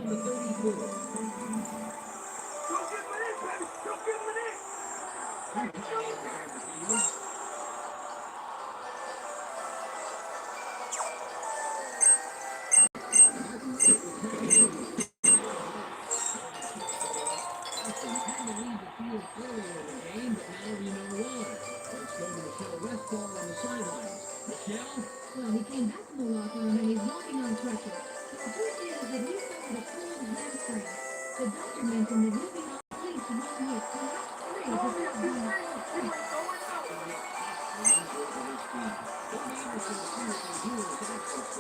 Well, he came back from the locker room and he's walking on crutches. The truth is that he suffered a cold hamstring. The doctor mentioned that he'll be on at least 1 week, perhaps 3,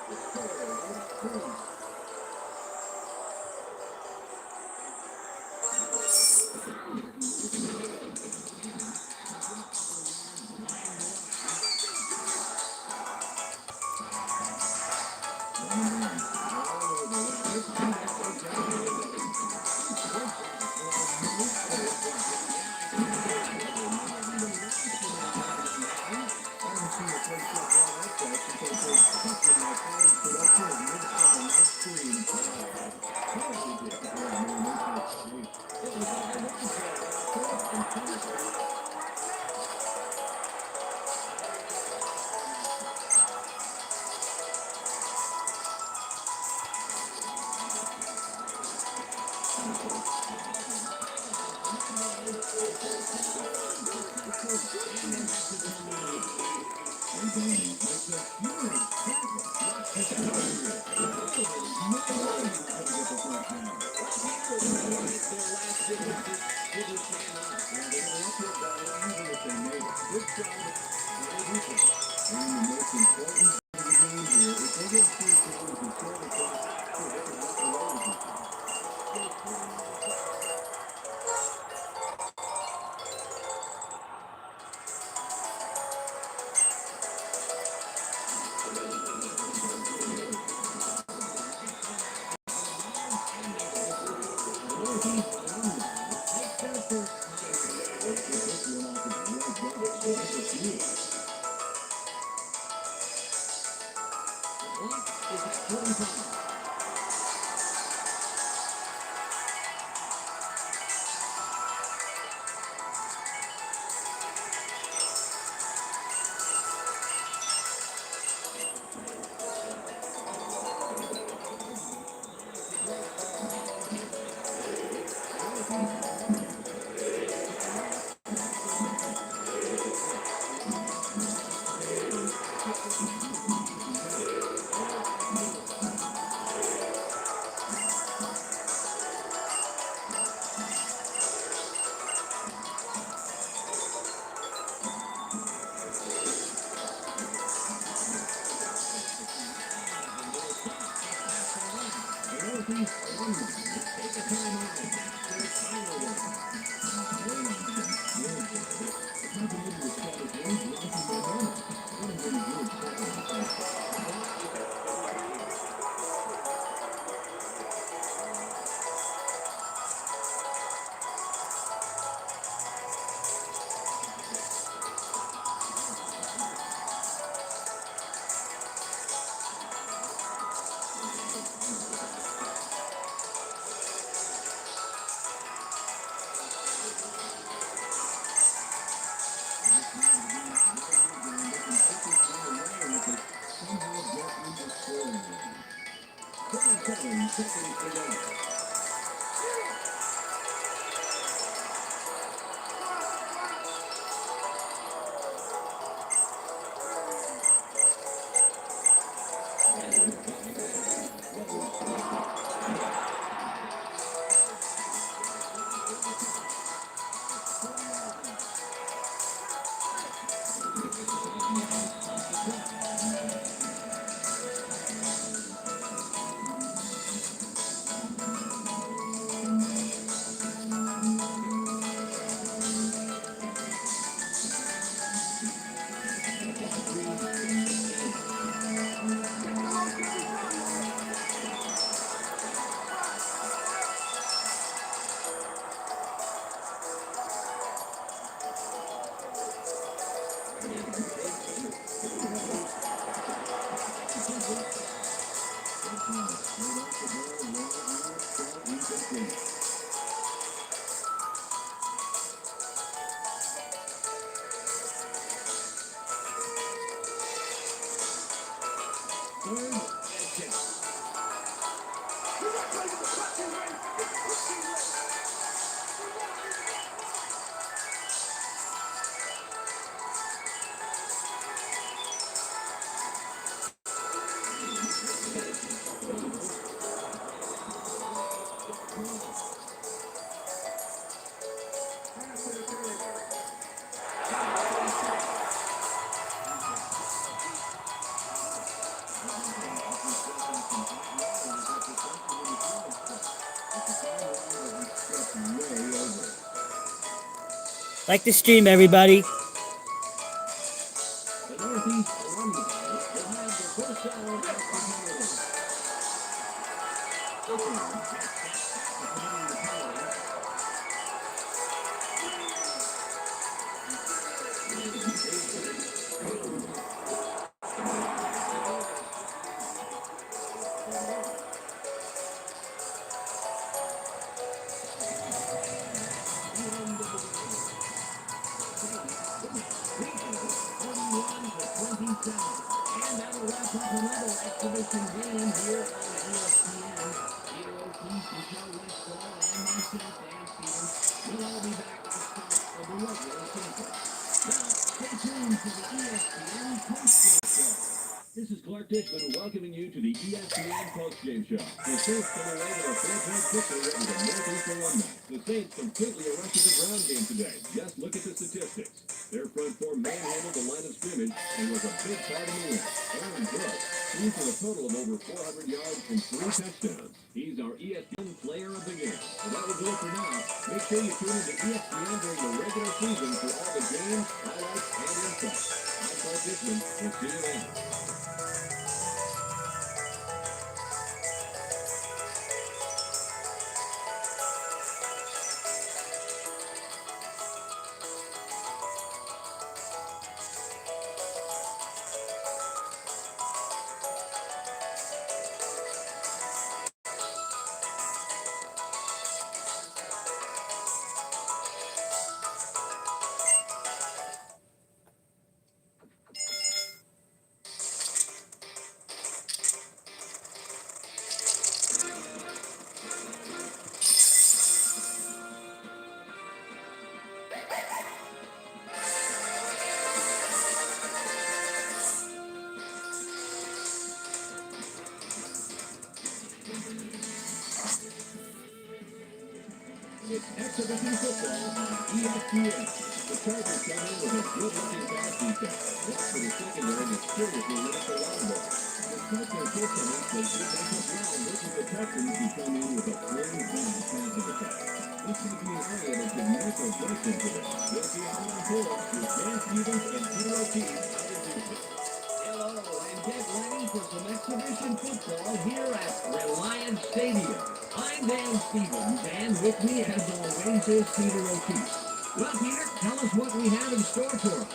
before being fit. Like the stream, everybody. This is Clark Dixon welcoming you to the ESPN postgame show. The Saints come away with a 4-point victory over the Northeast alumni. The Saints completely arrested the ground game today. Just look at the statistics. Their front four manhandled the line of scrimmage and was a big part of the win. Aaron Brooks threw for a total of over 400 yards and 3 touchdowns. He's our ESPN player of the game. So that will do it for now. Make sure you tune in to ESPN during the regular season for all the games, highlights, and insights. I'm Clark Dixon. We'll see you then. It's exhibition football on ESPN. The Chargers come in with a good-looking pass defense. Watch for the secondary that seriously limits the long ball. Despite their shortcomings, they did make up ground versus the Texans who come in with a very bad passing attack. This could be an area that could make or break them today. We'll see how it unfolds with Dan Stevens and Peter O'Keefe out in Houston. Hello, and get ready for some exhibition football here at Reliance Stadium. I'm Dan Stevens, and with me, as always, is Peter O'Keefe. Well, Peter, tell us what we have in store for us.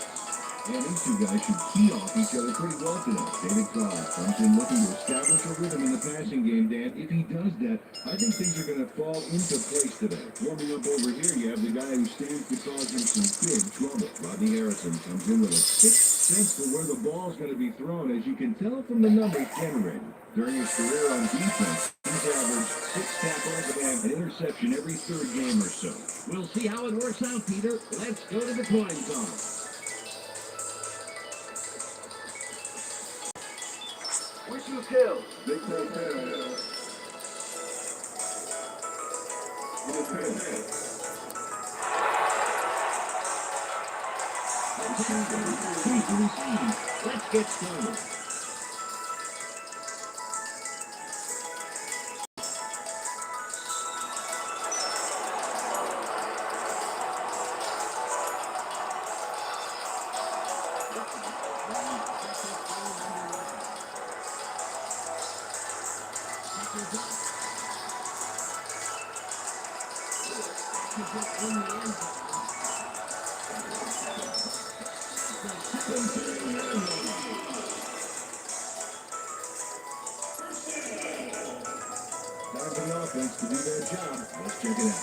Yeah, these two guys should key off each other pretty well today. David Carr comes in looking to establish a rhythm in the passing game, Dan. If he does that, I think things are going to fall into place today. Warming up over here, you have the guy who stands to cause him some big trouble. Rodney Harrison comes in with a sixth sense for where the ball's going to be thrown, as you can tell from the numbers generated. During his career on defense, he's averaged 6 tackles and an interception every third game or so. We'll see how it works out, Peter. Let's go to the coin toss. Which was killed? Big time fail. Let's get started. offense to do their job. Let's check it out.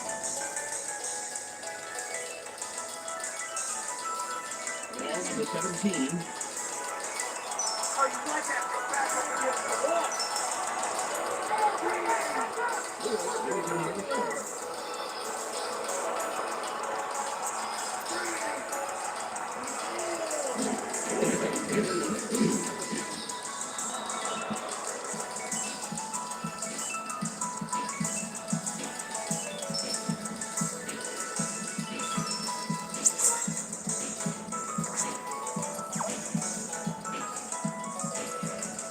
Ball number 17.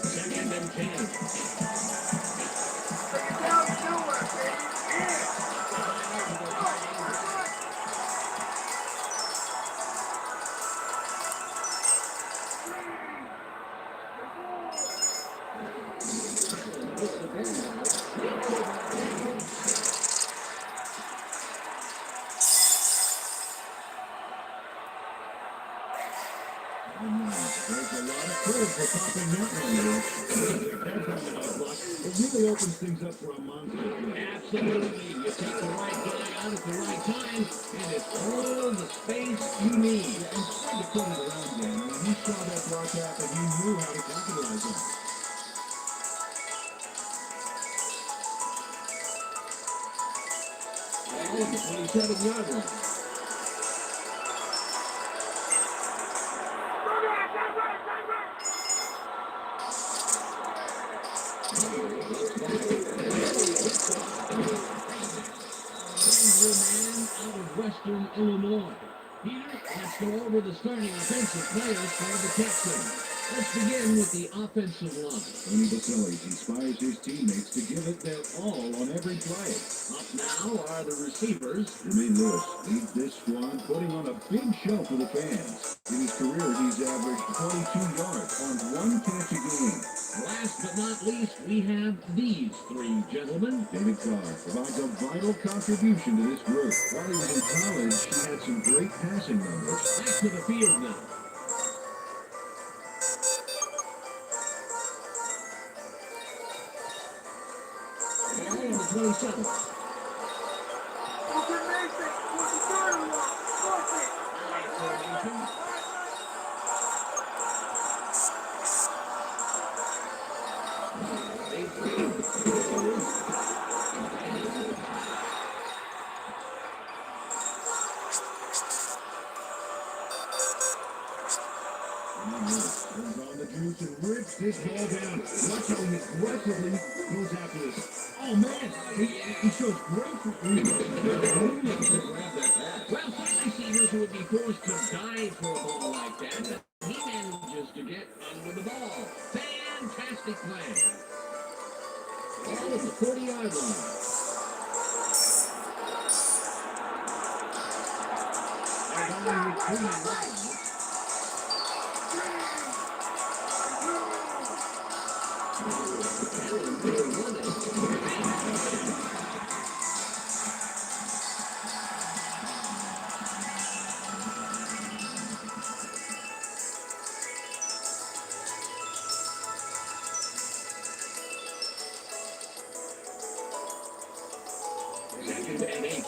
Second and 10. There's a lot of credit for popping that one there. That coming out block. It really opens things up for a monster play. Absolutely. You take the right guy out at the right time, and it's all the space you need. And trying to put it around Dan. When he saw that block happen, he knew how to capitalize on it. Ball at the 27-yard line. Out of Western Illinois. Peter, let's go over the starting offensive players for the Texans. Let's begin with the offensive line. Tony Basilis inspires his teammates to give it their all on every play. Up now are the receivers. Jermaine Lewis leads this squad, putting on a big show for the fans. In his career, he's averaged 22 yards on one catch a game. Last but not least, we have these three gentlemen. David Carr provides a vital contribution to this group. While he was in college, he had some great passing numbers. Back to the field now. Ball on the 27. Turns on the juice and rips this ball down. Watch how he aggressively goes after this. Oh man, he shows great grab that pass. Well, some receivers would be forced to dive for a ball like that, but he manages to get under the ball. Fantastic play. Ball at the 40-yard line. They're going retreating right. Second and 8.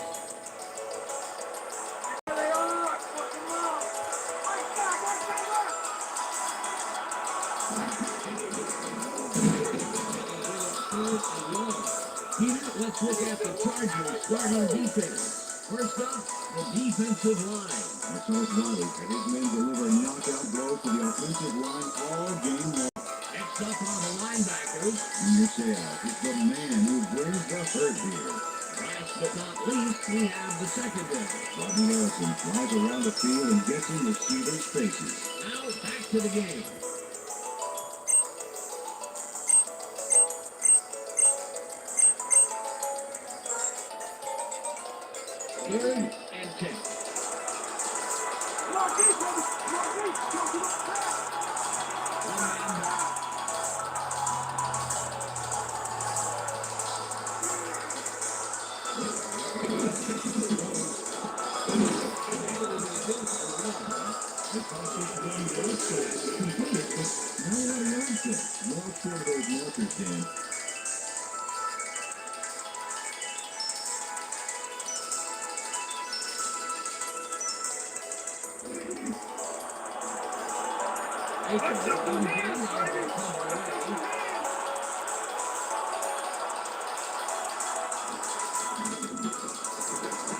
Peter, let's look at the Chargers starting defense. First up, the defensive line. That's Mark Riley and his men deliver knockout blows to the offensive line all game long. Next up are the linebackers. Junior Seau is the man who brings the hurt here. Last but not least, we have the secondary. Bobby Harrison flies around the field and gets in receivers' faces. Now back to the game. Third and 10. Baker comes in and they come away.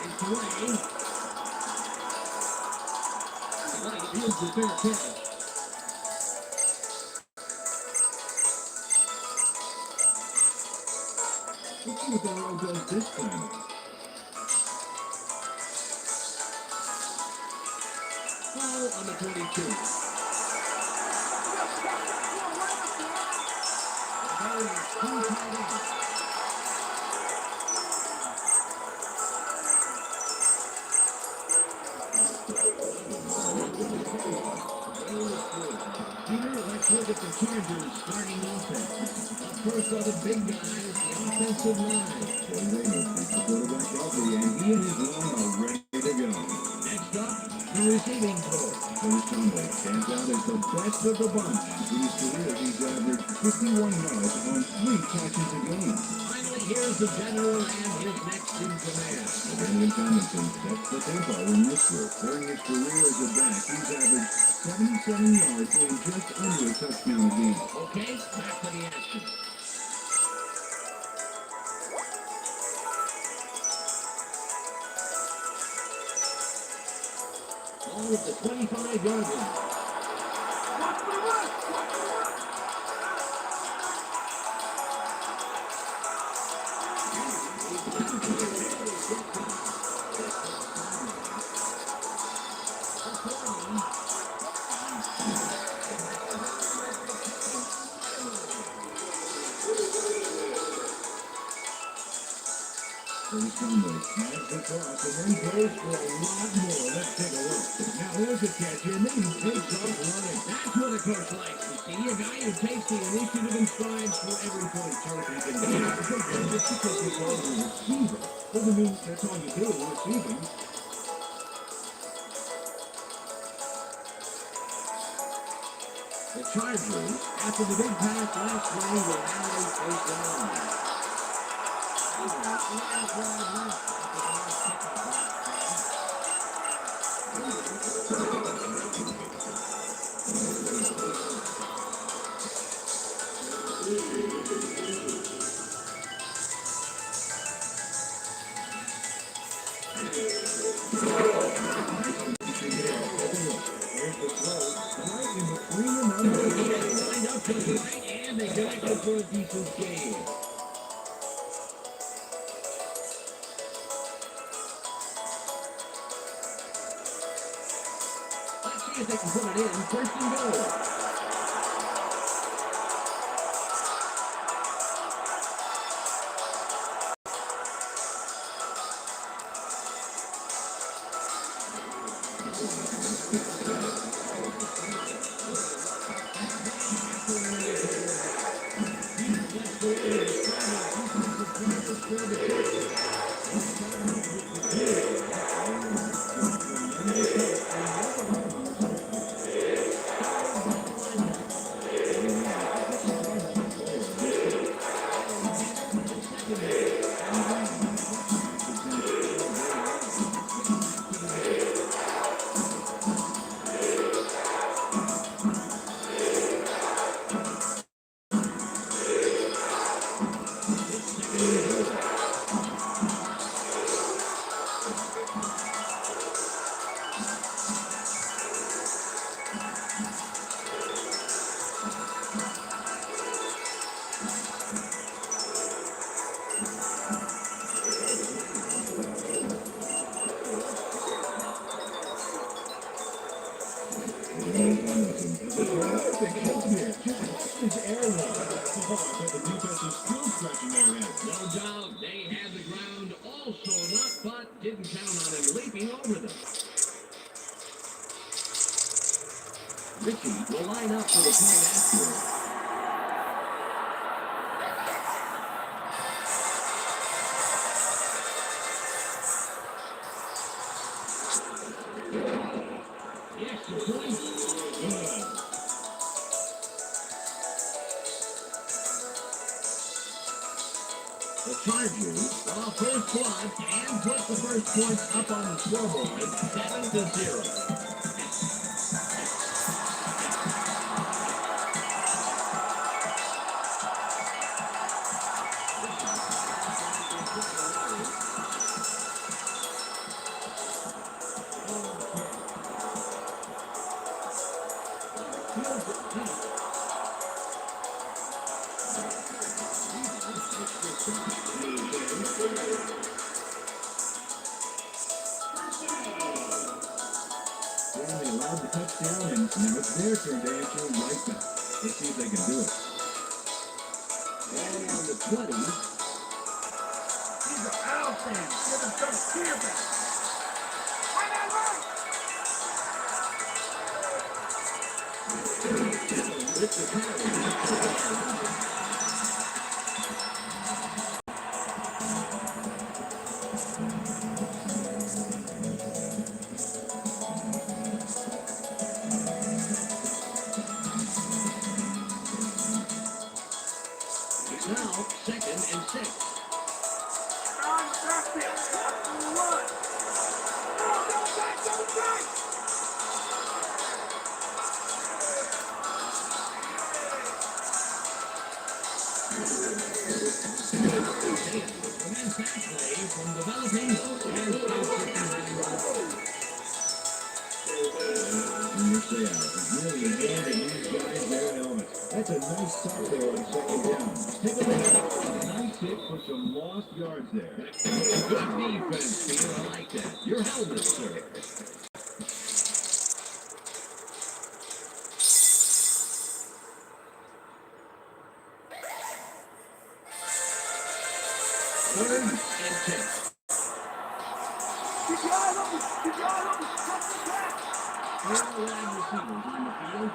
It's away. Here's the fair catch. Let's see what the Row does this time. Foul on the 22. Peter, let's look at the Chargers starting offense. Up first are the big guys, the offensive line. Well, they have the quarterback healthy, and he and his line are ready to go. Next up, the receiving corps. Curtis Conway stands out as the best of the bunch. In his career, he's averaged 51 yards on 3 catches a game. Finally, here's the general and his next in command. Daniel Tomlinson sets the tempo in this group. During his career as a back, he's averaged 77 yards and just under a touchdown a game. Okay, back to the action. All at the 25-yard line. Curtis Conway snaps across and then goes for a lot more. Let's take a look. Now there's a catch here, and then he takes off running. That's what a coach likes to see. A guy who takes the initiative and strides for every point Turkey can do. Just because you call him a receiver doesn't mean that's all you do, receiving. The Chargers, after the big pass last play, will now face down. And they connected for a decent game. Let's see if they can put it in. First and goal. No doubt they had the ground all sewn up, but didn't count on him leaping over them. Richie will line up for the point after. Yes, the point. The Chargers draw first blood and put the first points up on the scoreboard, 7-0. They allowed the touchdown, and now it's their turn to answer right back. Let's see if they can do it. And on the 20. These are our fans. Give them some cheer back. Run that right! With the carry. It's now 2nd and 6. On traffic. Run. No, don't back, don't back! Prevents that play from developing and Junior Seau is really enjoying these guys their helmets. That's a nice stop there on 2nd down. Take a look at it. Nice hit for some lost yards there. good defense, Peter. I like that. Your helmet, sir. Third and 10. Keep your eyes open. Keep your eyes open. Watch the pass. 4 wide receivers on the field.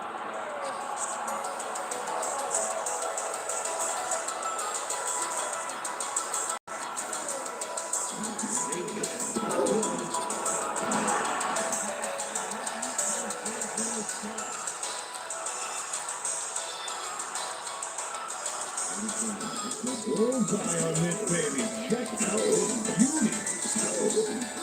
Bullseye on this baby. Check out this beauty.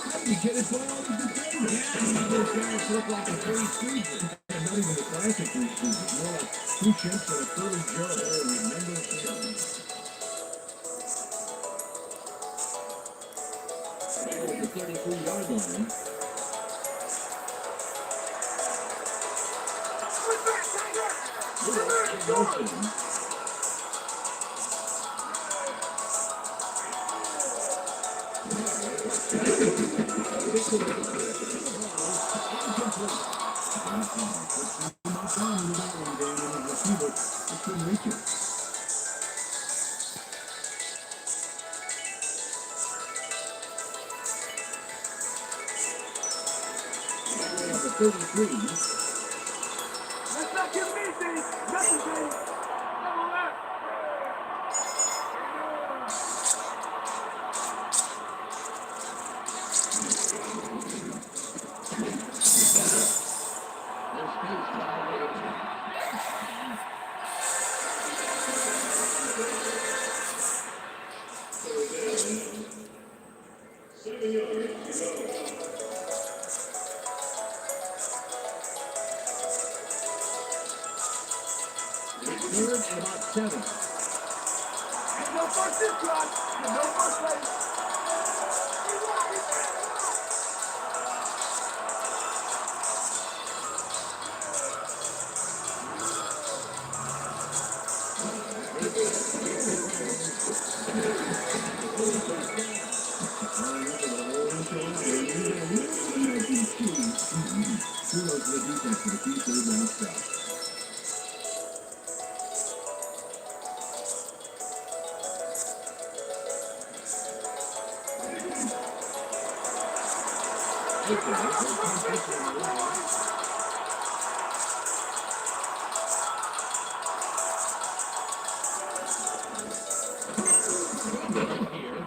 How do you get it by all the defenders? Yeah, those guys look like the Three Stooges. And not even the classic Three Stooges. More like two chimps and a Philly Joe. Oh, remember him. At the 33-yard line. Swing back, Tiger. Motion. Number 33. Let's not give me things. Nothing, baby. Double left. There's space violation. It's third and about 7. There's no first this drive. There's no first place. Kudos to the defense for the key third down stop. Here.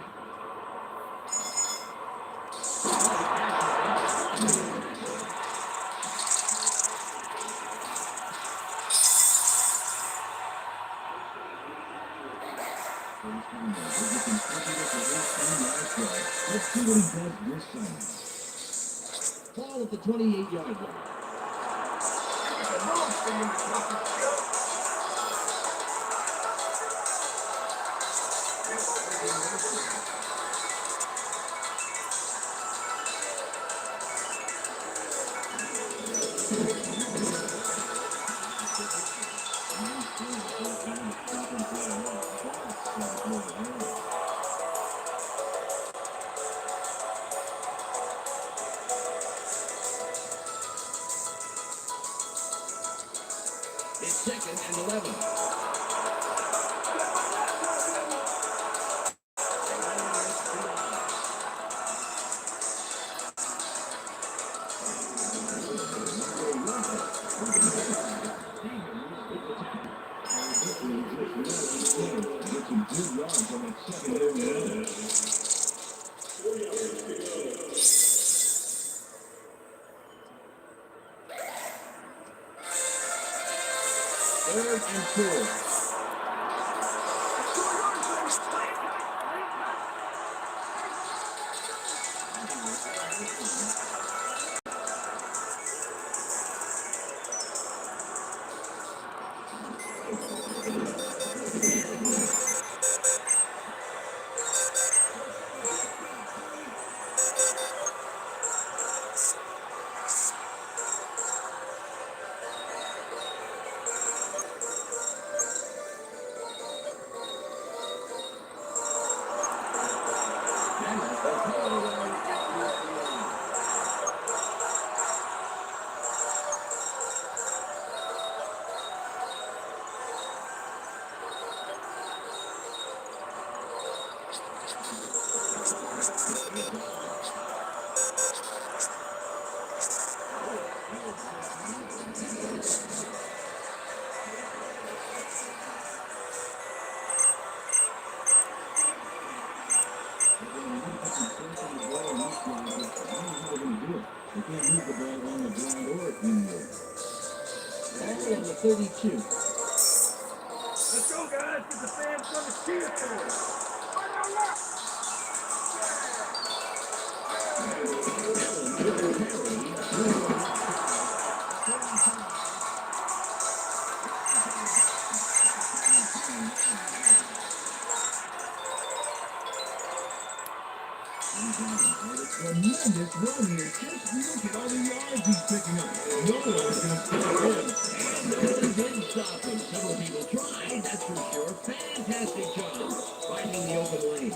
Let's see what he does this time. Ball at the 28-yard line. good yards on that second down run. Third and 4. They can't move the ball on the ground or anywhere. Ball on the 32. Let's go, guys. Get the fans gonna cheer for us. Tremendous run here. Just look at all the yards he's picking up. No one's going to stop him. And no one did stop him. Several people tried, that's for sure. Fantastic job finding the open lane.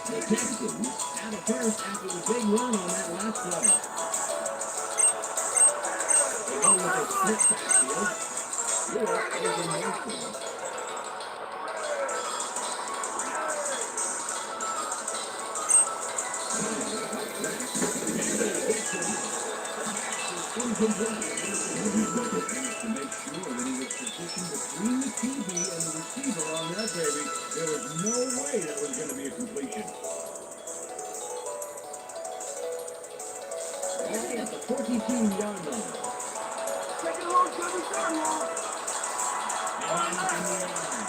The Texans have a first after the big run on that last play. They go with a split backfield. York is in motion. Incomplete. To make sure that he was positioned between the QB and the receiver on that baby, there was no way that was going to be a completion. Only at the 42-yard line. Take it along, Jimmy. Turn long. And in the line.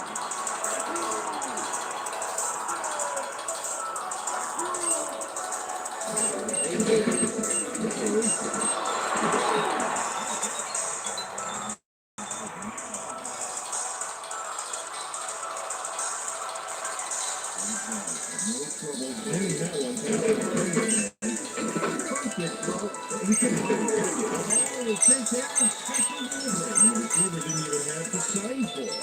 No trouble getting that one down. Perfect throw. He can hold it. The ball was sent down. Special delivery. The receiver didn't even have to sign for it.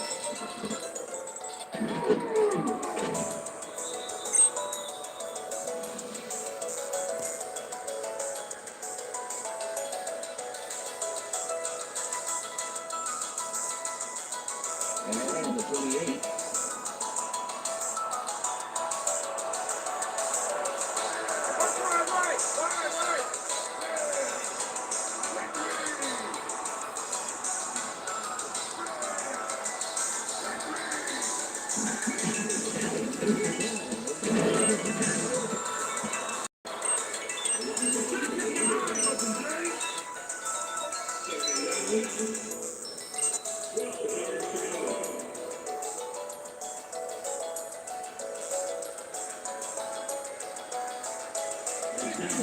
And on the 28.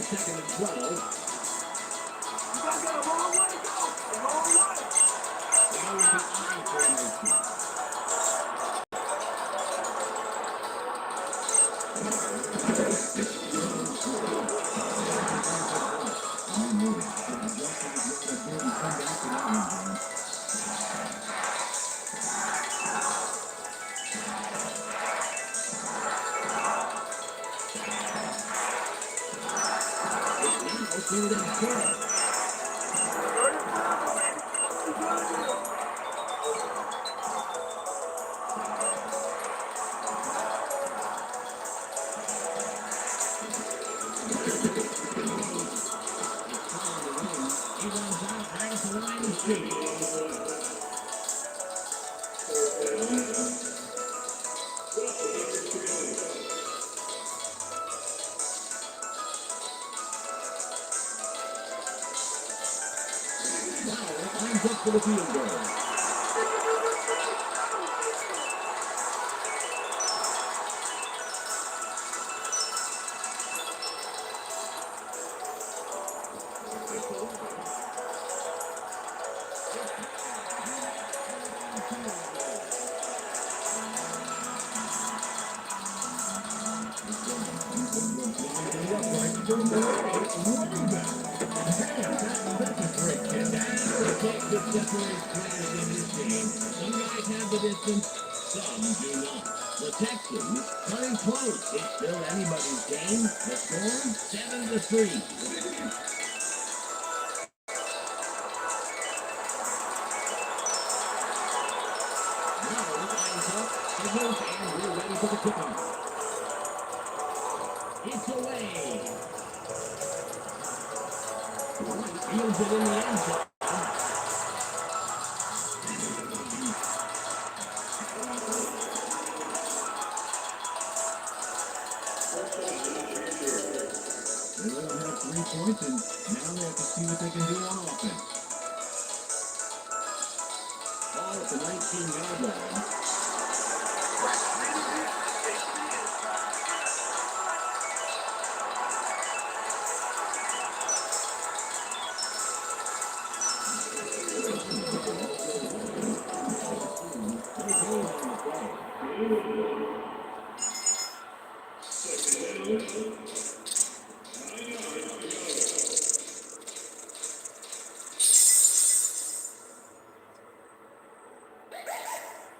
Second and 12. You guys got a long way to go. A long way. Now with the I formation. Third and 10. He runs out right at the line of scrimmage. Now lines up for the field goal. Some guys have the distance, some do not. The Texans cutting close. It's still anybody's game. The score 7-3. Now lines up, signals, and we're ready for the kickoff. It's away. Fields it in the end zone. They let them have 3 points, and now they have to see what they can do on offense. Ball at the 19-yard line.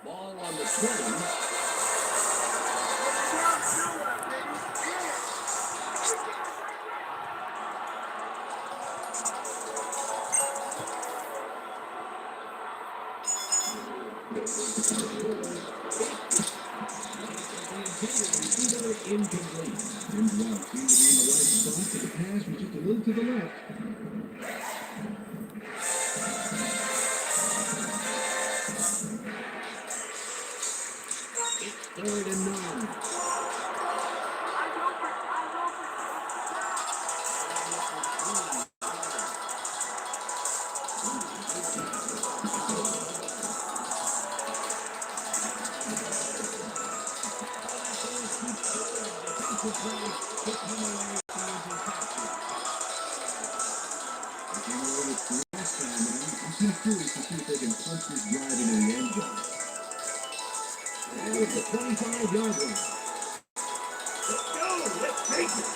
Ball on the 20. Incomplete. And Blount seemed to be in the right spot, but the pass was just a little to the left. It's 3rd and 9. They came away with last time, and I'm kind of curious to see if they can punch this drive into the end zone. That was the 25-yard line. Let's go. Let's take it.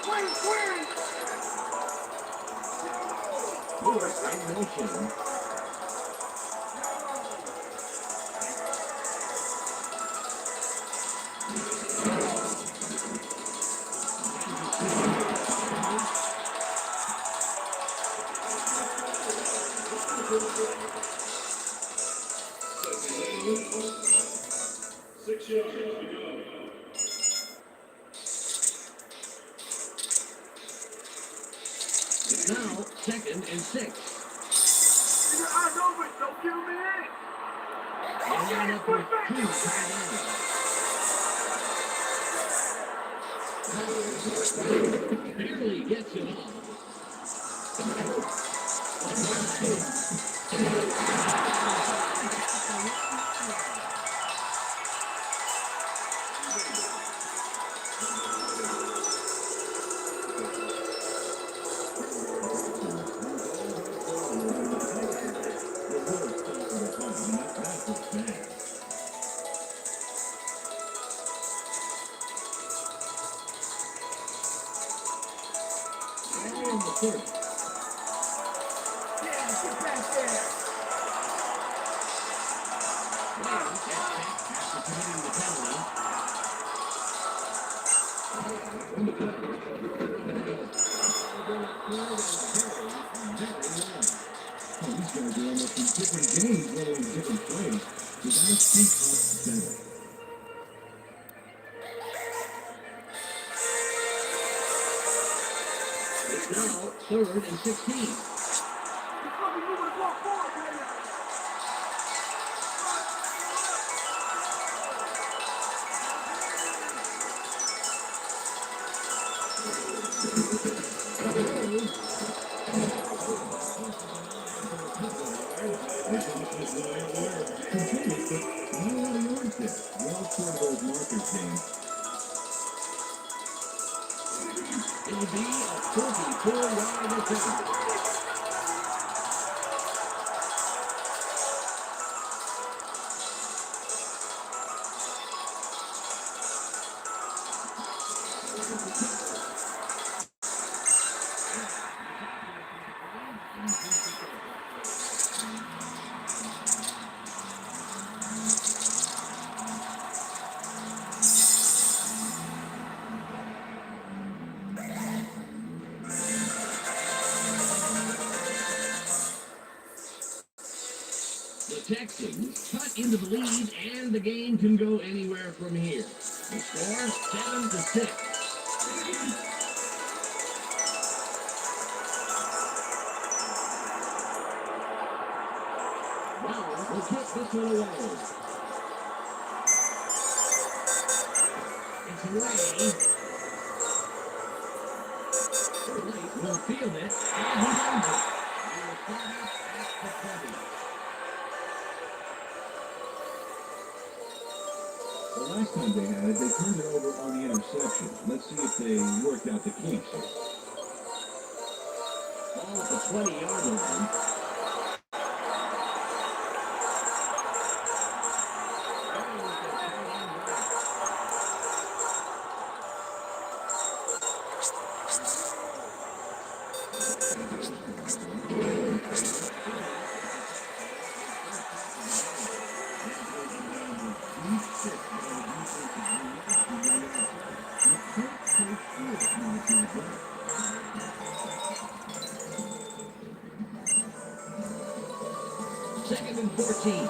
Win. Lewis in motion. It's now 2nd and 6. Keep your eyes open. Don't give me in. They line up with 2 tight ends. Barely gets it off. On the 30. Yeah, get back there. Brown gets back after committing the penalty. Oh, these guys are almost in different games, let alone different plays. The guys think up better. It's now 3rd 3rd and 16. He's fucking moving the ball forward, man. They thought this was where completed, but not a lot of yards there. Well short of those markers, Dan. It will be a 44-yard attempt. The Texans cut into the lead, and the game can go anywhere from here. The score, 7-6. Brown will kick this one away. It's away. Blake will field it, and he runs it. He will start up at the 20. The last time they had it, they turned it over on the interception. Let's see if they worked out the kinks. Ball at the 20-yard line. Second and 14.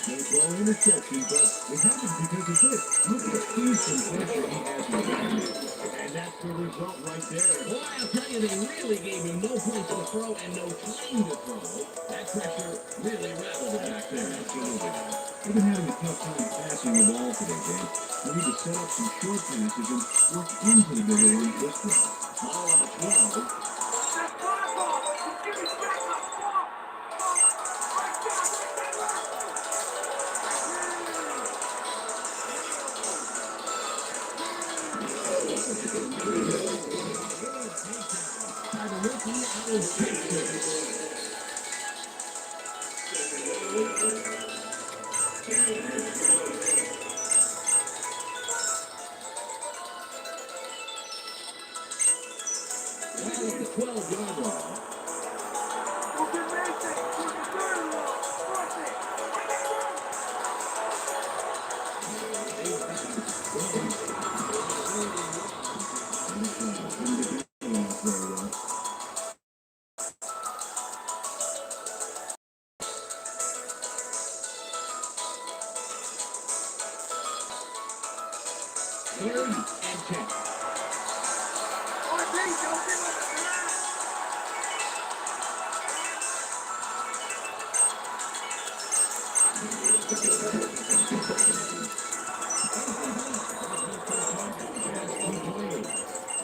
They throw an interception, but it happened because of this. Look at the Houston pressure he has in the back. And that's the result right there. Boy, I'll tell you, they really gave him no place to throw and no time to throw. That pressure really rattled him back there. Absolutely. They've been having a tough time passing the ball today, Dan. They need to set up some short passes and work into the middle of this drive. Ball on the 12. That's my ball. Just give me straight up. Ball. Right down to the center. By the rookie out of Texas. Ball at the 12-yard line. Look at Mason. Look at third wall. Cross it. Third and 10.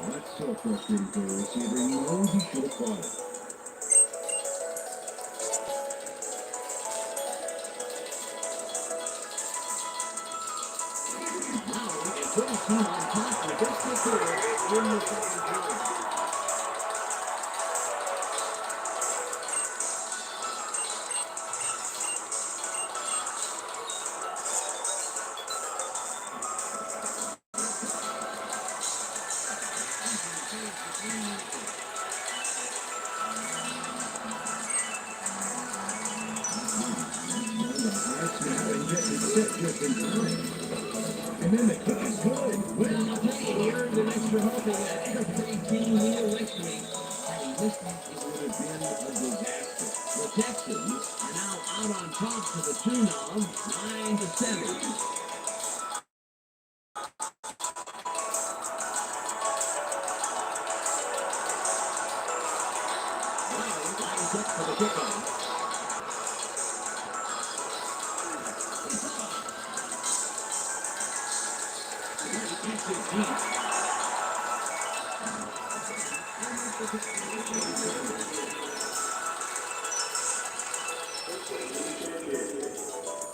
That's so frustrating for a receiver. He knows he should have caught it. Now, a 32 on top for just the third in the second quarter. That's now, and yet it's set just in time. And then the kick is good. Well, I'll tell you, he earned an extra helping that every team wheel next week. Had he missed it, it would have been a disaster. The Texans are now out on top to the tune of 9-7. Brown lines up for the kickoff. Keeps it deep.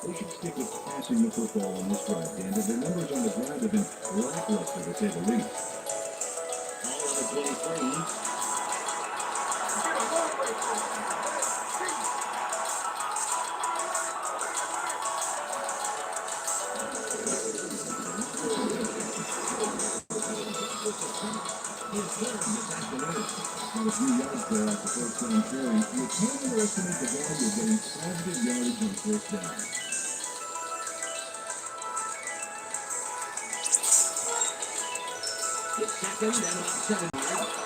They should stick with passing the football on this drive, Dan. The numbers on the ground have been lackluster, to say the least. All on the 23. His third this afternoon. A few yards there off the first down carry. You can't underestimate the value of getting positive yardage on first down. It's second and about 7 yards.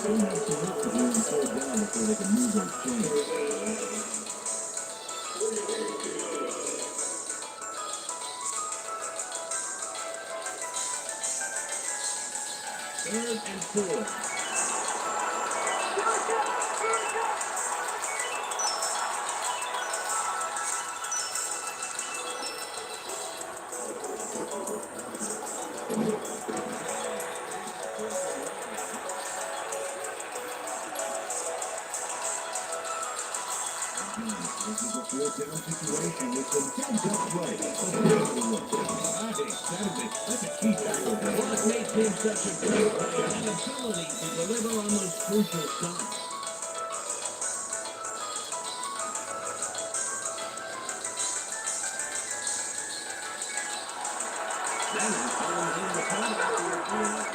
They have to look to being third down before they can move those chains. Third and 4. This is a fourth down situation with some heads-up play. That's a key tackle there. What makes him such a great player? An ability to deliver on those crucial stops. Dennis throws in the punt after a 3-0.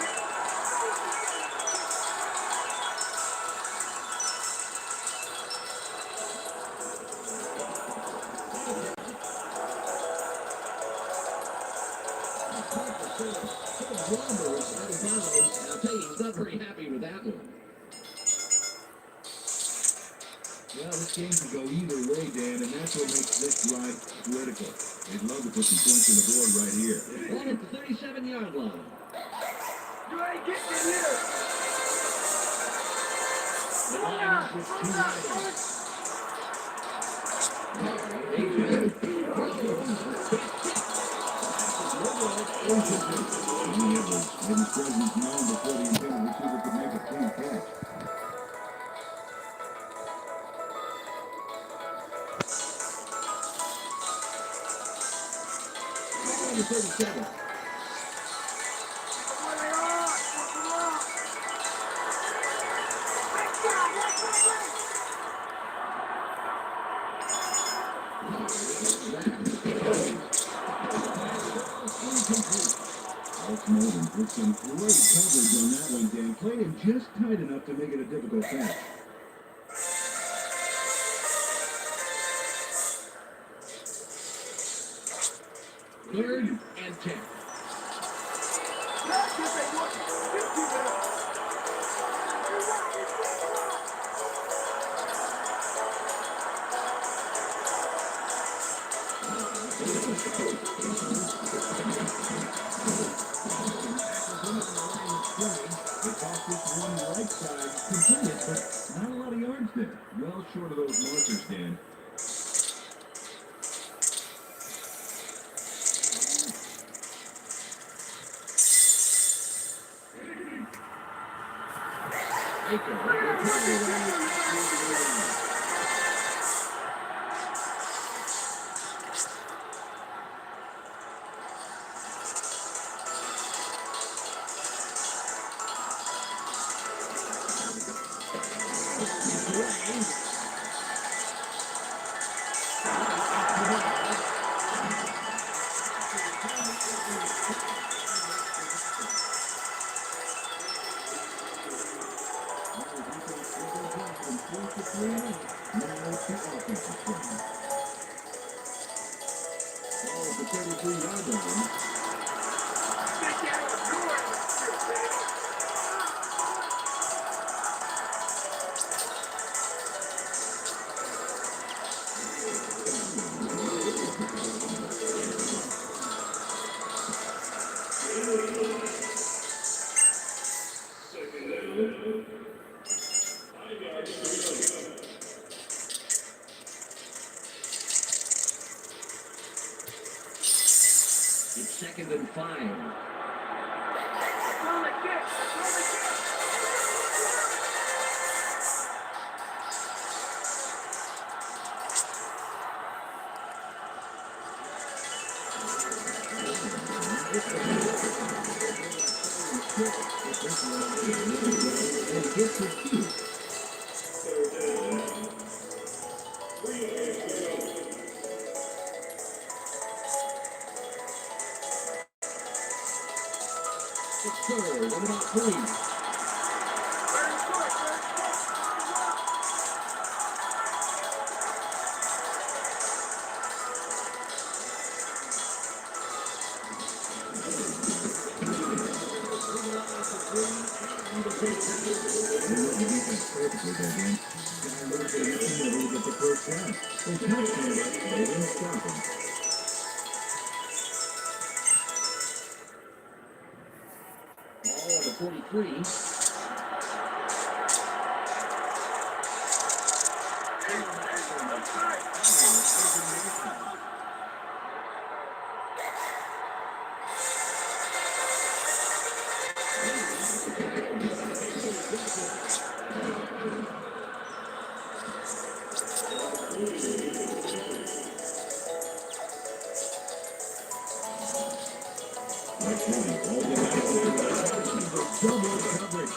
Roberts out of bounds. I'll tell you, he's not very happy with that one. Well, this game can go either way, Dan, and that's what makes this drive critical. They'd love to put some points on the board right here. Right at the 37-yard line. You ain't getting in here. The line is with 2 riders. And he had his presence known before the intended receiver could make a clean catch. Number 37. Alex Morgan put some great coverage on that one, Dan. Played him just tight enough to make it a difficult catch. Third and 10. They tossed this one right side, completed, but not a lot of yards there. Well short of those markers, Dan. 33-yard line. Get down the court. It's 2nd and 5. Throw the kick. Throw the kick. And gets his feet. It's 3rd and about 3. Very short. And the defense perfectly there, Dan. Guy was going to get the middle to get the first down. They touched him, but they didn't stop him. Ball at the 43. That's really all the double coverage.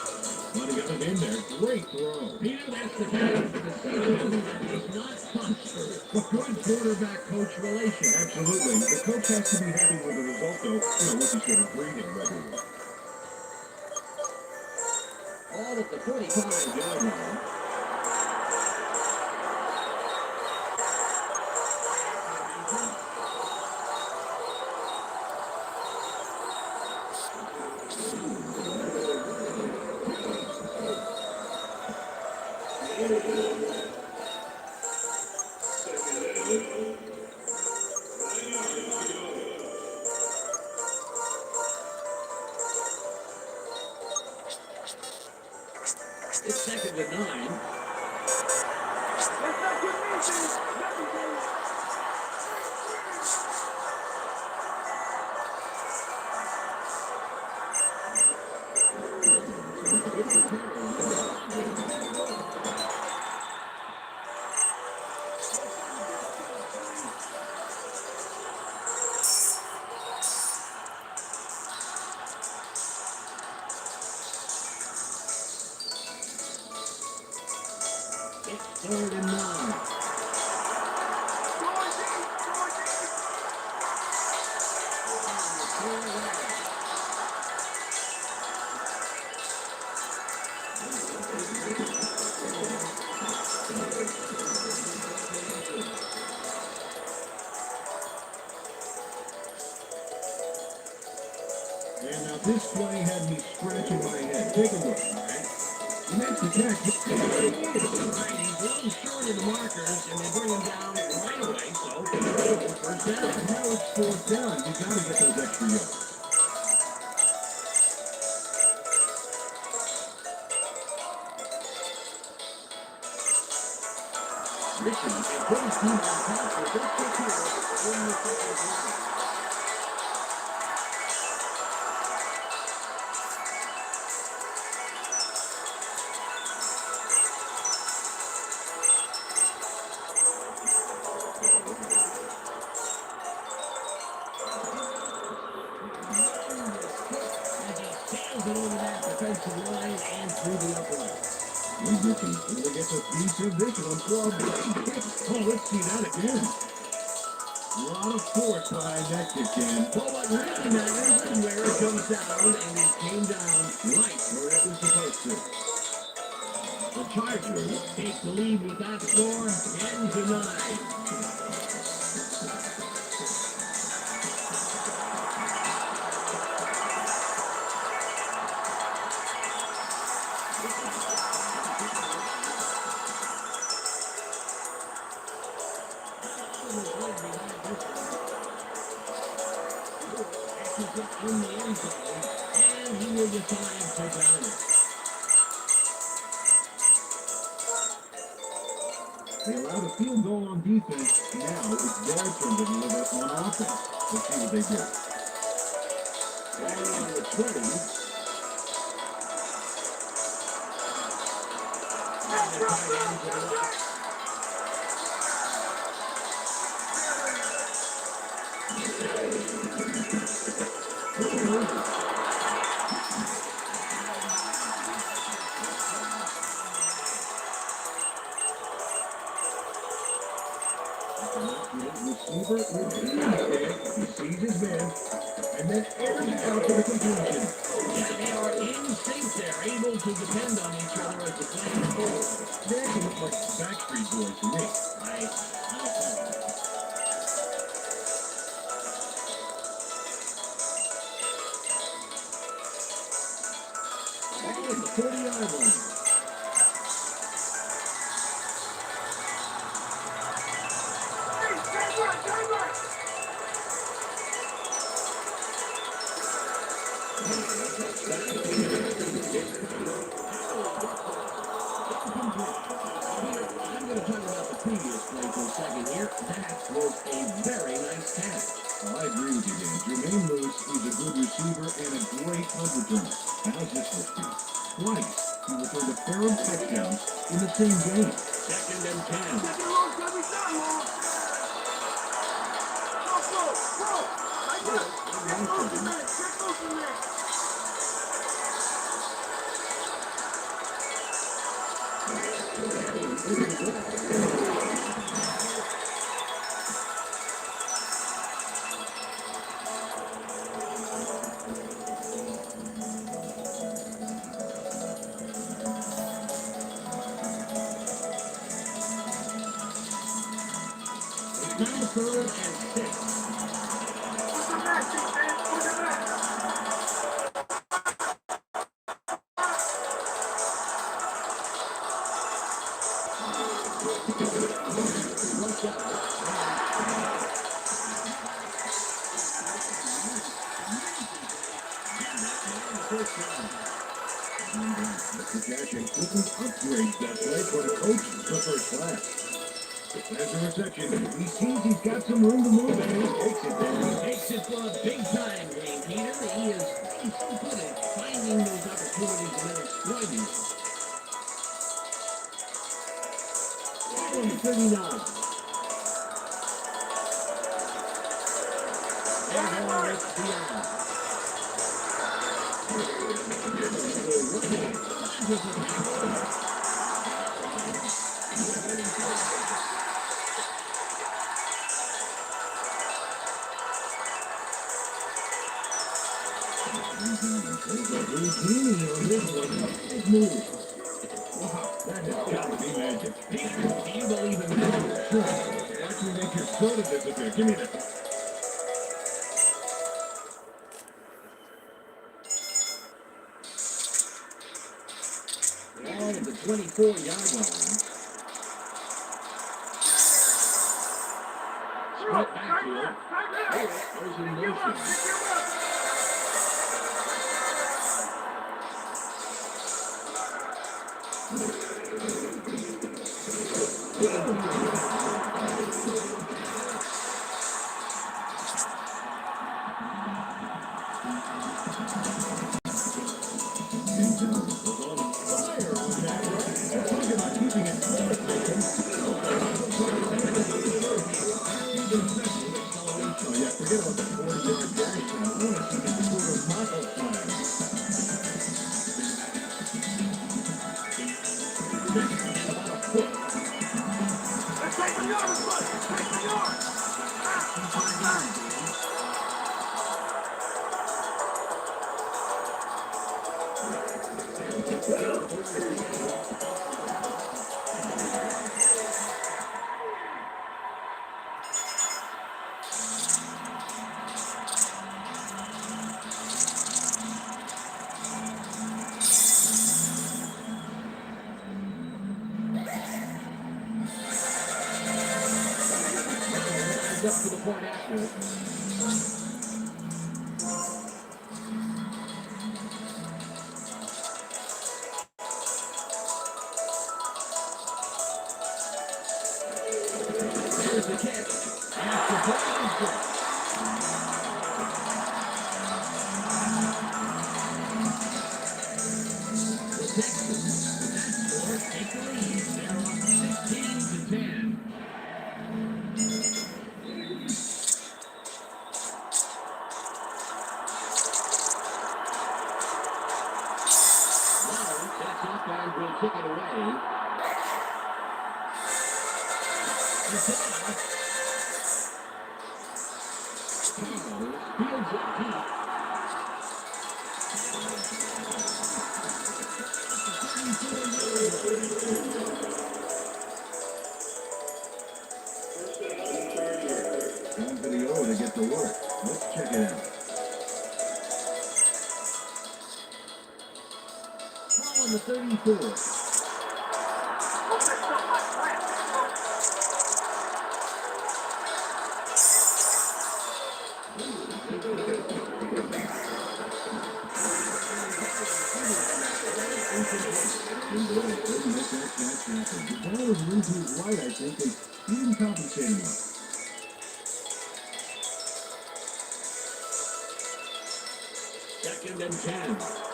But he got it in there. Great throw. Peter, that's the kind of decision that is not sponsored. A good quarterback-coach relation. Absolutely. The coach has to be happy with the result, though. Once he's getting breathing regularly. All at the 45-yard line. It's 2nd and 9. Let's not get easy. It's 3rd and 9. And now this play had me scratching my head. Take a look, all right? The next attack. He's a little short of the markers, and they bring him down right away, so first down. Now it's fourth down. You got to get those extra yards. Michigan has put his team on top with this kick here in the 2nd quarter. As he sails it over that defensive line and through the upright. He's looking to get the defensive vision on 12. Oh, let's see that again. A lot of force behind that kick, Dan. But what really matters is where it comes down, and it came down right where it was supposed to. The Chargers take the lead with that score, 10-9. catches it in the end zone, and he will decide to down it. They allowed a field goal on defense. Now it's their turn to deliver on offense. Let's see what they do. Ball on the 20. And the tight end to the right. Receiver is there. He sees his man, and then airs it out to the completion. Yeah, they are in sync there, able to depend on each other as the play unfolds. They actually look like Backstreet Boys to me. Right. Ball at the 40-yard line. I'm going to talk about the previous play for a second here. That was a very nice catch. Oh, I agree with you, Dan. Jermaine Lewis is a good receiver and a great punt returner. How's this for speed? Twice, he returned a pair of touchdowns in the same game. 2nd and 10. It's now 3rd and 6. Watch out. First down. Mr. Jackson couldn't upgrade that play, but a coach prefers class. There's a reception. He sees he's got some room to move, and he takes it there. He takes it for a big time game, Peter. He's so good at finding those opportunities and then exploiting them. Ball on the 39. And ball is beyond. That has got to be magic. Do you believe in that? Sure. Watch me make your soda disappear. Give me that. Ball at the 24-yard line. Split backfield. There's in motion. Up to the point after. Take the lead. They're up 16-10. Sets up and will kick it away. Fields it deep. Time for the O to get to work. Let's check it out. Ball on the 34. Couldn't let that catch happen. The ball was moved to his right, I think, and he didn't compensate enough. Second and 10.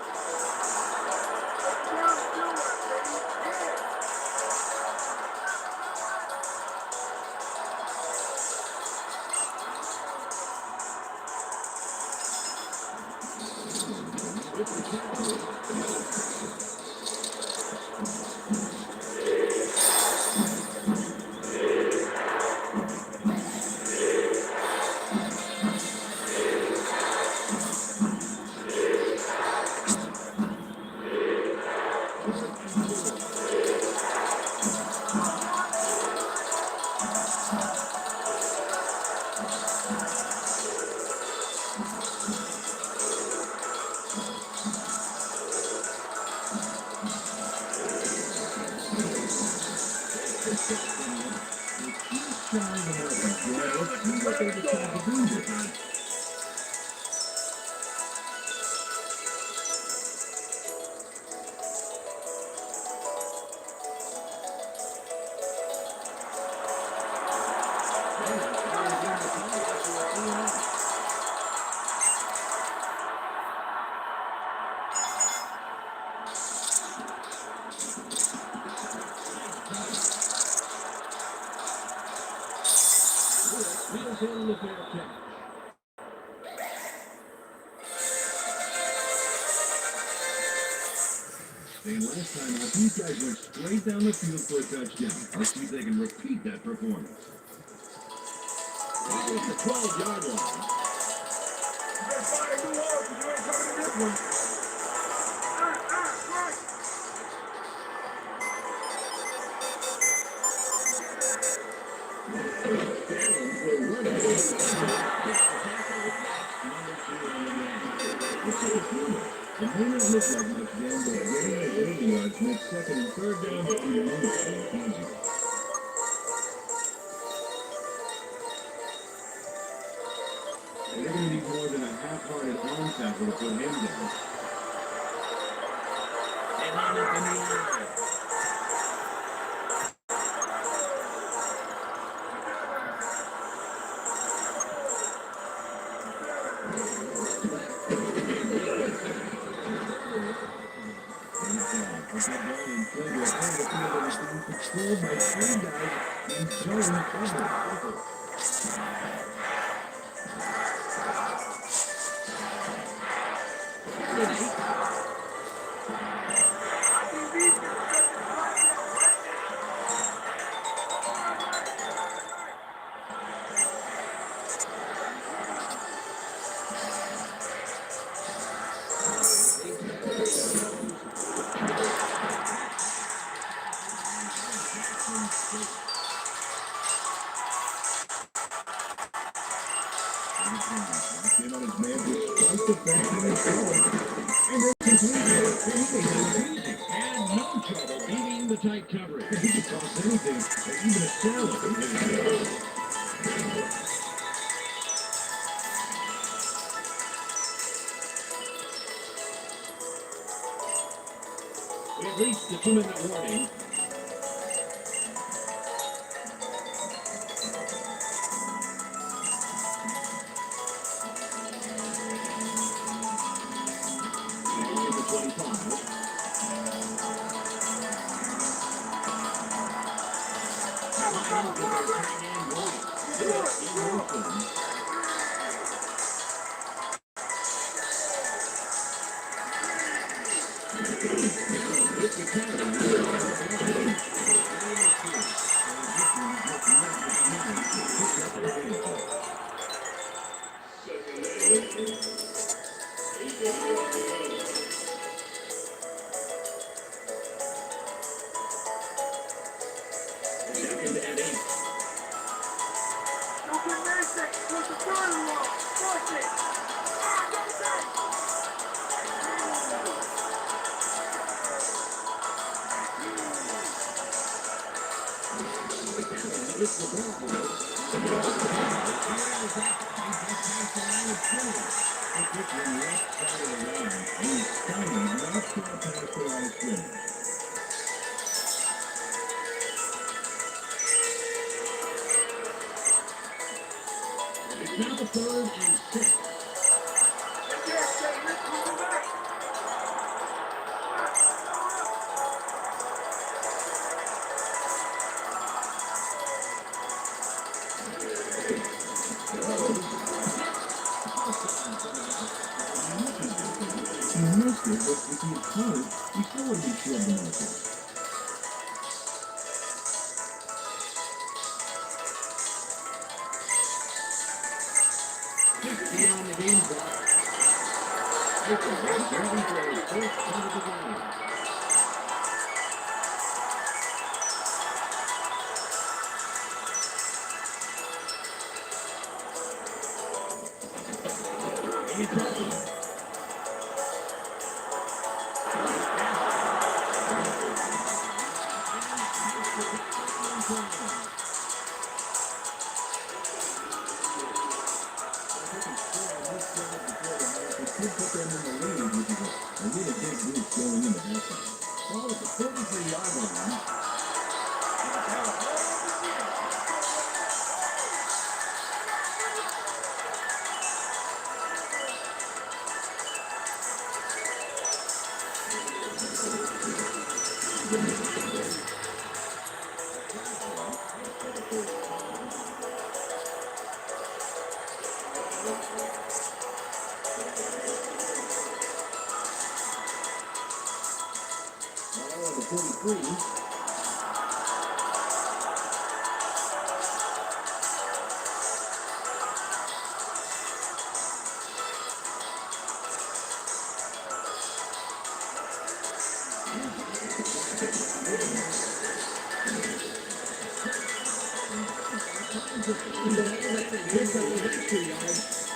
Wheels in the fair catch. And last time out, these guys went straight down the field for a touchdown. Let's see if they can repeat that performance. Ball at the 12-yard line. You better find a new hole because you ain't coming to this one. It may not look like much then, but getting the 80 yards makes second and third down tremendously easier. They're going to need more than a half-hearted arm tackle to put him down. And then up in the air. Put that ball in play to a part of the field that was being controlled by three guys in zone coverage. Came on his man despite the fact that he's going. And they completed it. And no trouble beating the tight coverage. He could toss anything, even a salad. We've reached the 2-minute warning. seconds. With the carry. Second and 8. Don't get nasty. Push the third along. Push it. Ah, go back. It's the ball. It took the left side of the line. He's standing right to the pass the line of scrimmage. It's now the 3rd and 6. Again, Jay, let's move back. He missed it, but if he had caught it, he still would have been shoved in the car. Beyond the game clock. It's a great journey for his first punt of the game. It's up. It could put them in the lead, which is a really big boost going into halftime. Ball at the 43-yard line. Ball at the 43.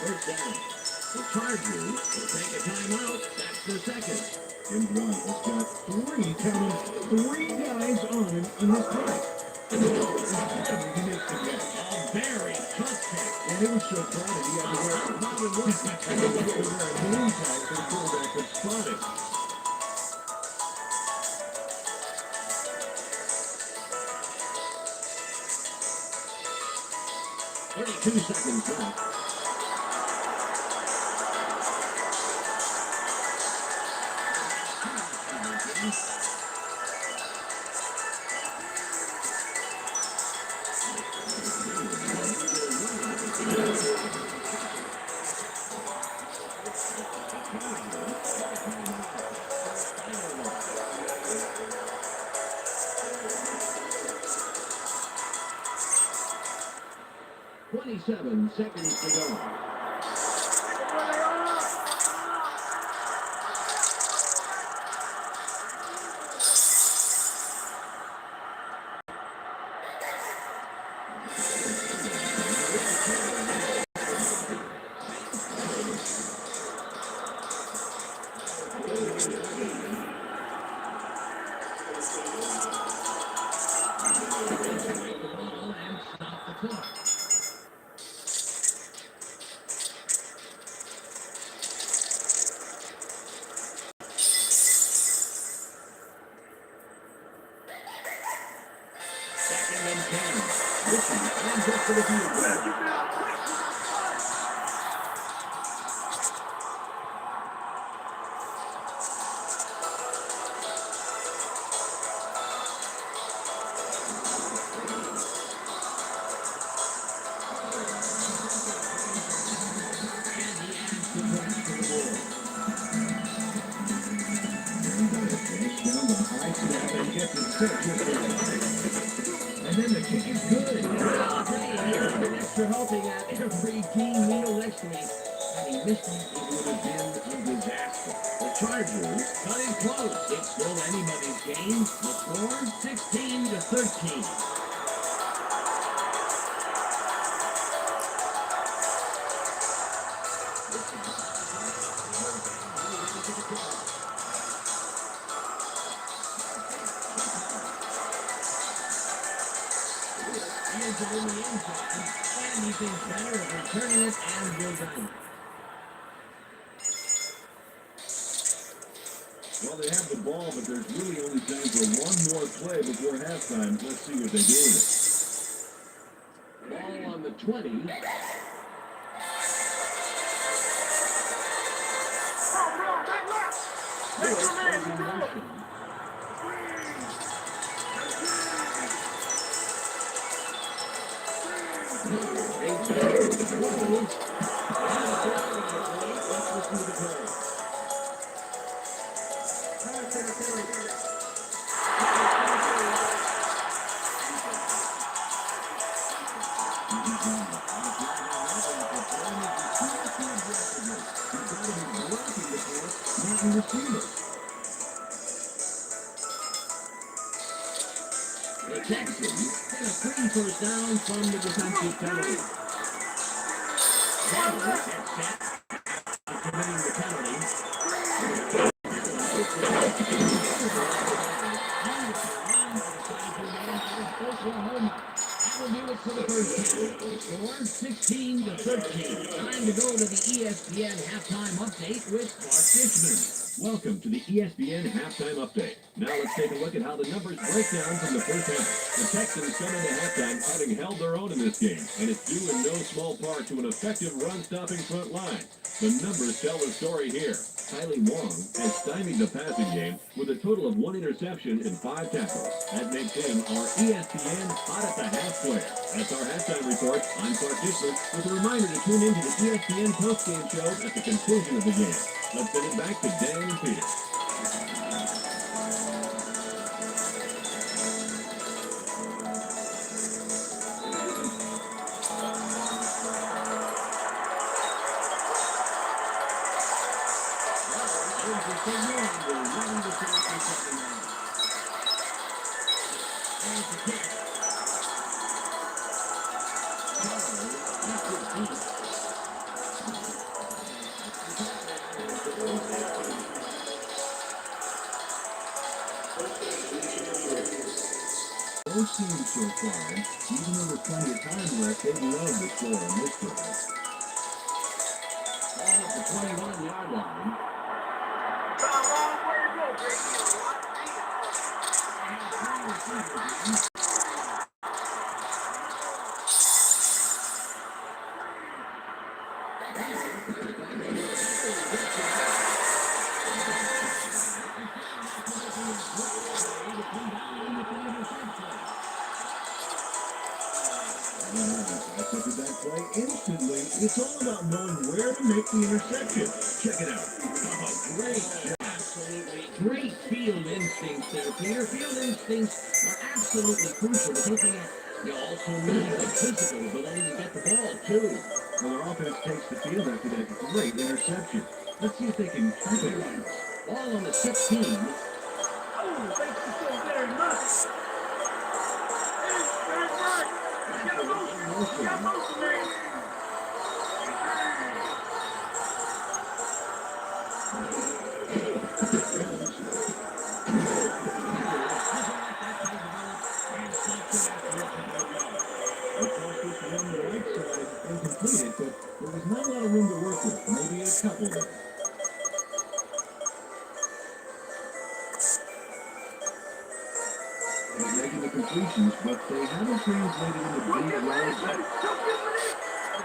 First down. The Chargers will take a timeout. That's their second. Jim Blunt has got three guys on him on this drive. He makes the catch. A very tough catch. And it was so crowded, he had to wear a balloon tag so the quarterback could spot it. Thirty-two seconds left. Twenty-seven seconds to go. And stop the clock. Second and 10. Richie lines up for the field goal. free team meal next week. Had he missed it, it would have been a disaster. The Chargers cut it close. It's still anybody's game. The score, 16-13. Is in the end zone, and he thinks better of returning it and goes down. Well, they have the ball, but there's really only time for one more play before halftime. Let's see what they do with it. Ball on the 20. The Texans get a free first down from the defensive penalty. Ball is set, committing the penalty. Oklahoma. That'll do it for the first half. Score 16-13. Time to go to the ESPN halftime update with Clark Dishman. Welcome to the ESPN Halftime Update. Now let's take a look at how the numbers break down from the first half. The Texans come into halftime having held their own in this game, and it's due in no small part to an effective run-stopping front line. The numbers tell the story here. Kylie Wong has stymied the passing game with a total of 1 interception and 5 tackles. That makes him our ESPN Hot at the Half player. That's our halftime report. I'm Clark Dishman with a reminder to tune into the ESPN postgame show at the conclusion of the game. Let's send it back to Dan and Peter. Both teams so far, even though there's plenty of time left, they'd love to score on this drive. Ball at the 21-yard line. Got a long way to go, baby. Accepted that play instantly. It's all about knowing where to make the interception. Check it out. Oh, great job. Absolutely great field instincts there, Peter. Field instincts are absolutely crucial to looking at. You also need the physical ability to get the ball, too. Well, their offense takes the field after that great interception. Let's see if they can keep it right. Ball on the 16. Oh, thank you so very much. Very much. Get motion, man. Completed, but there was not a lot of room to work with. Maybe a couple there. They're making the completions, but they haven't translated into big yards.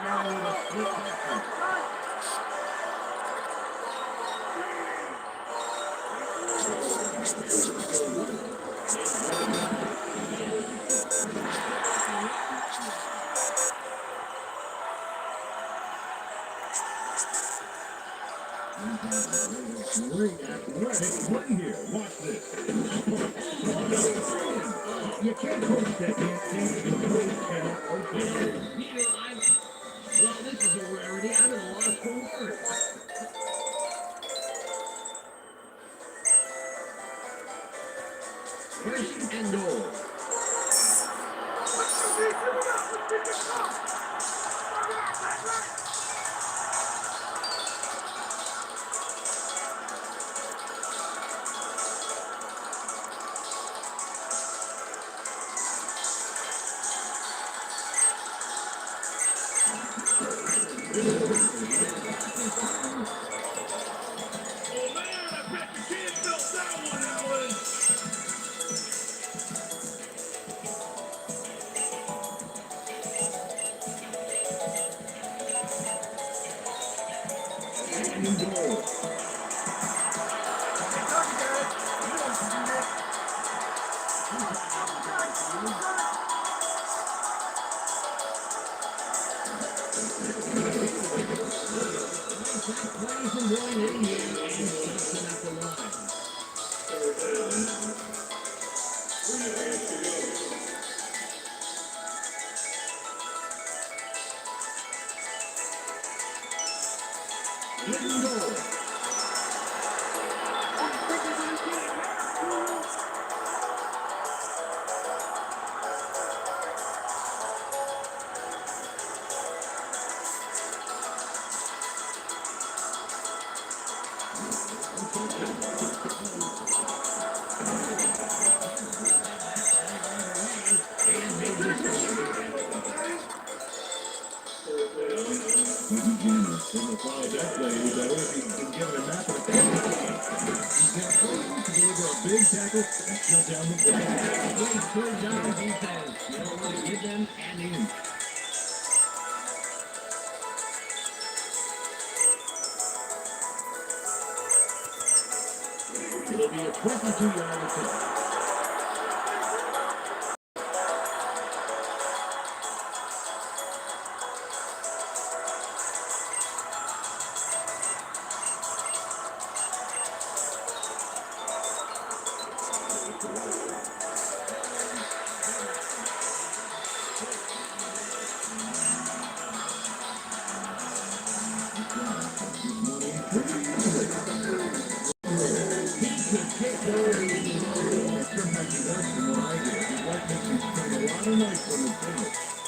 Now with a split tackle. Great athletic play here. Watch this. You can't coach that, man. Peter, First and goal. Oh man, I bet the kid felt that one, Alan. And goal. Play from going in here and stops him at the line. Hidden goal. In the foul that play, he better if he's been given a map of the He's got to deliver a big tackle and shut down the play. Great third down defense. You don't want to give them an inch. It'll be a 22-yard attempt.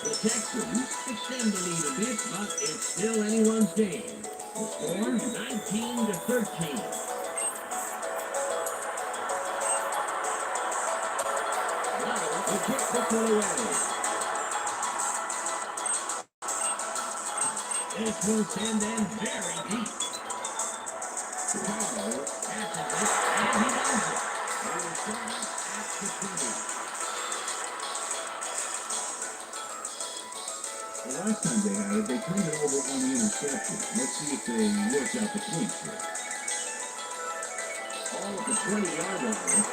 The Texans extend the lead a bit, but it's still anyone's game. The score, 19-13. Now, the kick puts it away. This will send them very deep. Carl passes it, and he does it. They will start up at the 20. The last time they had it, they turned it over on the interception. Let's see if they work out the kinks here. All at the 20-yard line.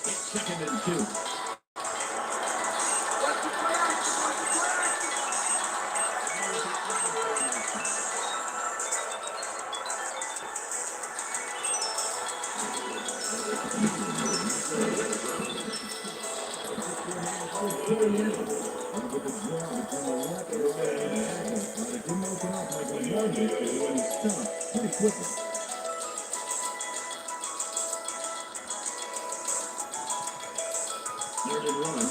It's 2nd and 2. Pretty quickly. Third and 1.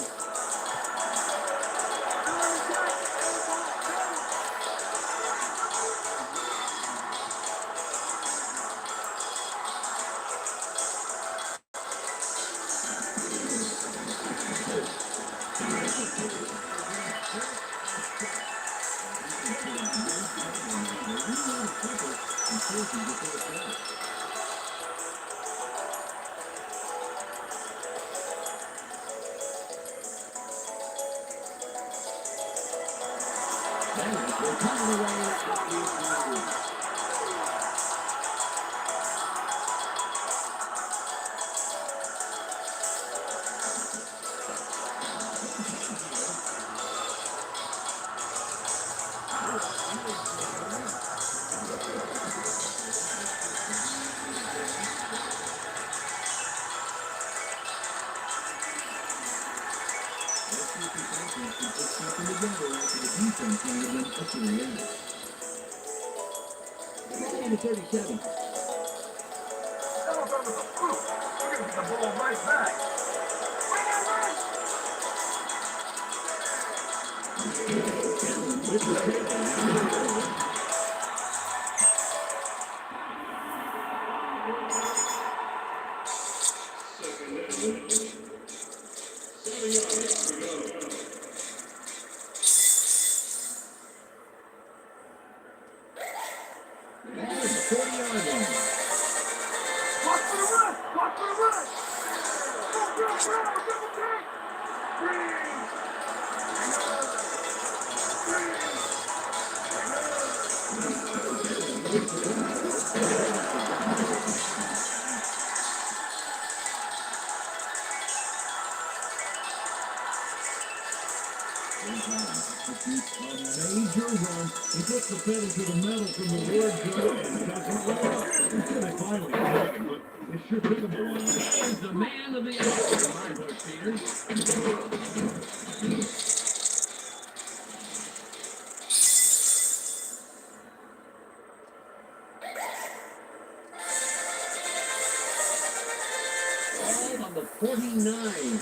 Bengals will come away with the lead. Number 37. Alabama's a fluke. We're going to get the ball right back. With the takedown. Ball is the 40-yard line. Watch for the run. Watch for the run. Go, go, go. Double take. Freeze. A major run. He puts the pedal to the metal from the word go and doesn't let up. Until they finally get it, but it sure took him a while. Is the man of the hour in my book, Peter. Ball on the 49.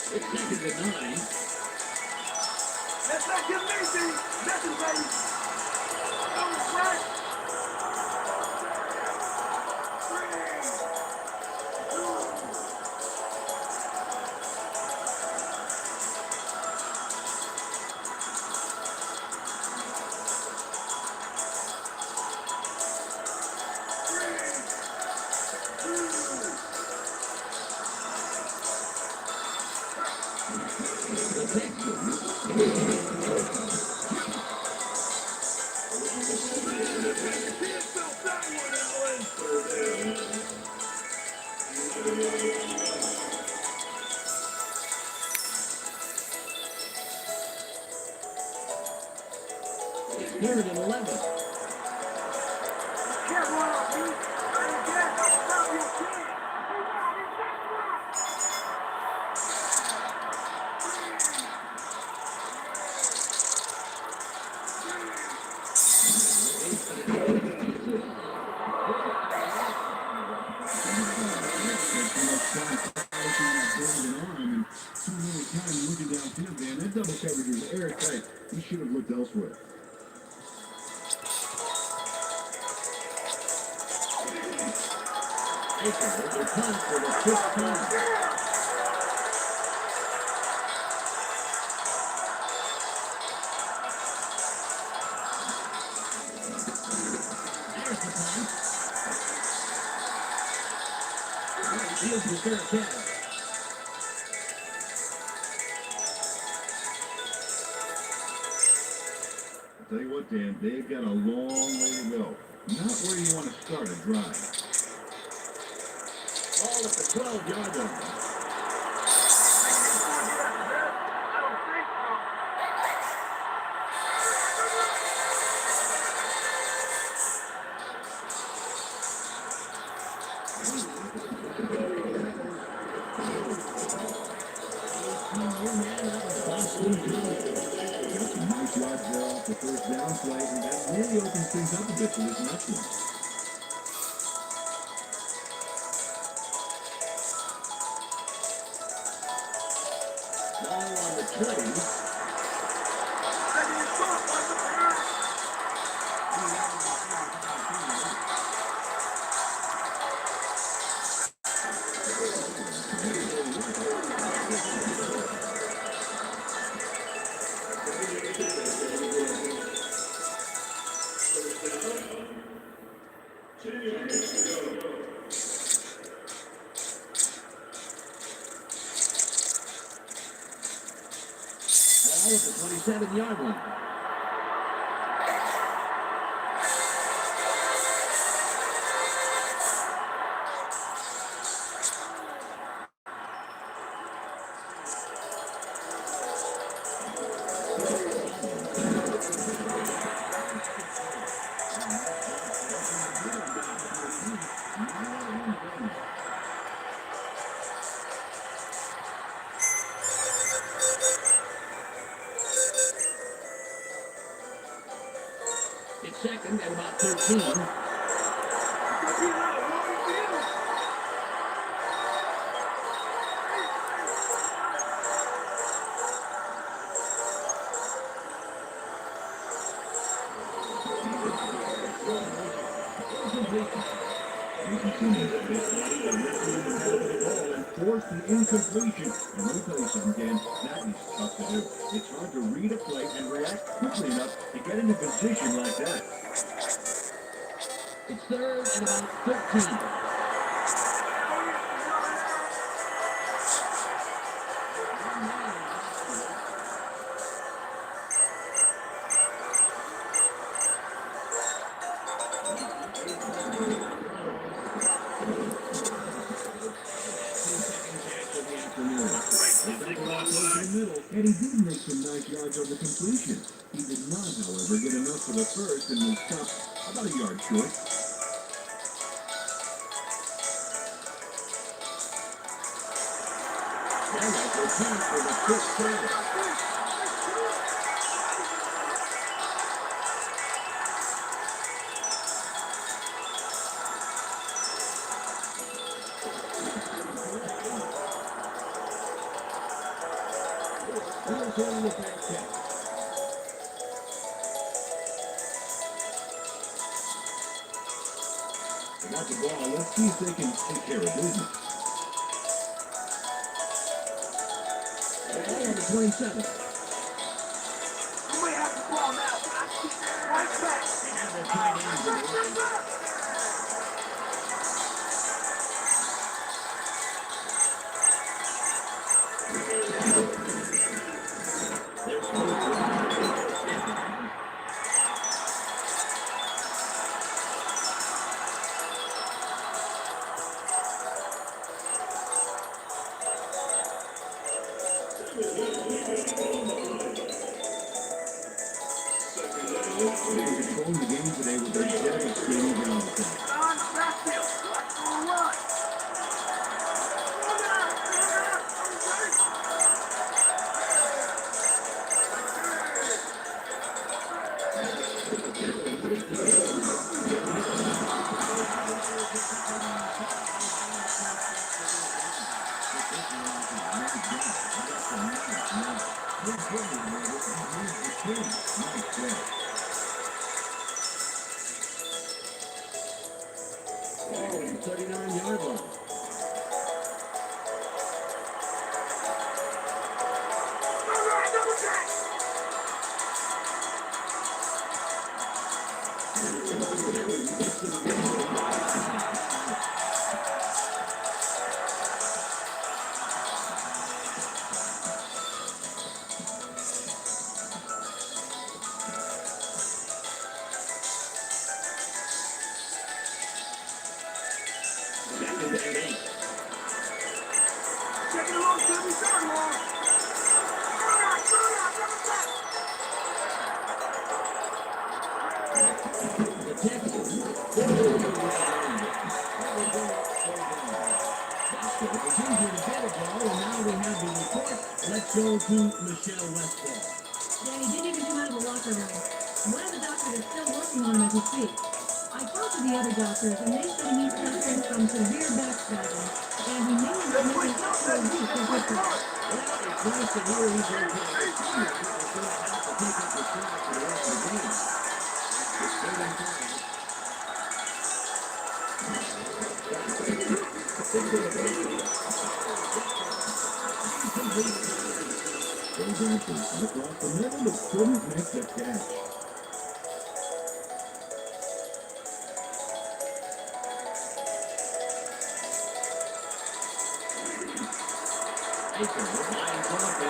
It's second and 9. Let's not get lazy. Listen, baby. That was right. Third and 11. Can't run off me. I ain't dead. I'll stop you again. That double coverage was airtight. He should have looked elsewhere. Baker will punt for the fifth time. There's the punt. Here's the third catch. Tell you what, Dan, they've got a long way to go. Not where you want to start a drive. Ball at the 12-yard line. I don't think so. Got some nice yards there off the first down play, and that really opens things up a bit for this next one. Ball on the 20. 37-yard line. It's second and about 13. Forced an incompletion. And let me tell you something, Dan, that is tough to do. It's hard to read a play and react quickly enough to get into position like that. It's third and about 13. And he did make some nice yards on the completion. He did not, however, get enough for the first and was stopped about a yard short. Return for the fifth quarter. Returning the back check. They got the ball. Let's see if they can take care of business. Ball on the 27. You may have the ball now. Right back. And the tight end. They're controlling the game today with their devastating ground attack. On the backfield. Let's go run. Ball on the 39-yard line. Double check. Second and 8. Take it along, Jimmy. Take it along. Double check. The Texans. Basket was injured a bit ago, and now we have the report. Let's go to Michelle Westfall. Yeah, he didn't even come out of the locker room. One of the doctors is still working on him as we speak. I talked to the other doctors, and they said he's suffering from severe back spasms, and he may end up missing out for a week or different. Well, it's nice to hear he's okay. It's going to have to take up the slack for the rest of the game. It's 3rd and 5. Those athletes across the middle but couldn't make the catch. Baker with 9 points.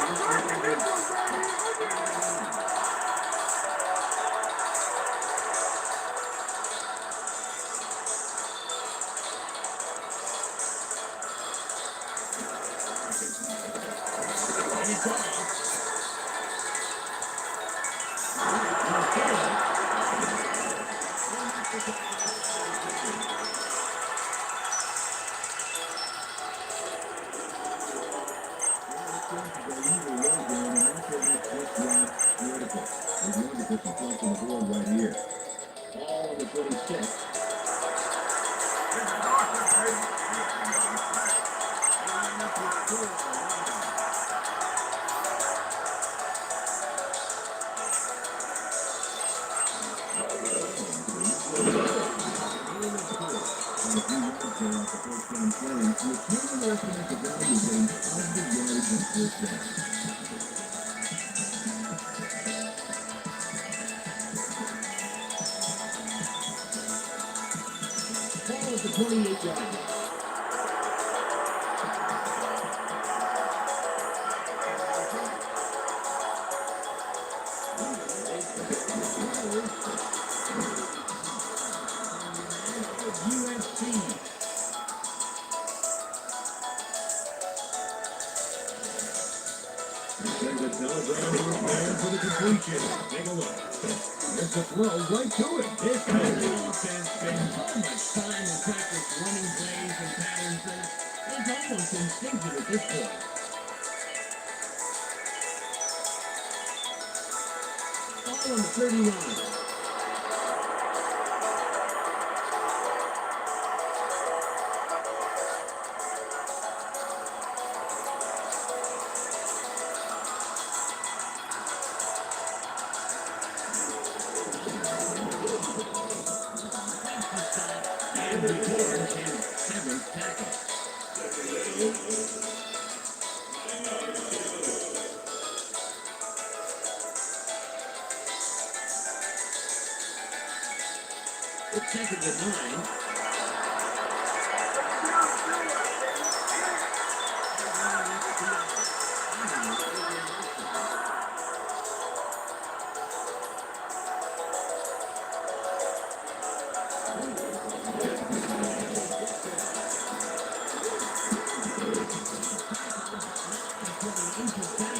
picked off. Right here. Ball on the 26. This is offense, baby. Line up with 4. Ball at the 28-yard line. USC. Sends a telegram move man for the completion. Take a look. There's the throw right to it. This kind of offense spends so much time in practice running plays and patterns that it's almost instinctive at this point. Ball on the 39. And records his 7th tackle. It's second and 9.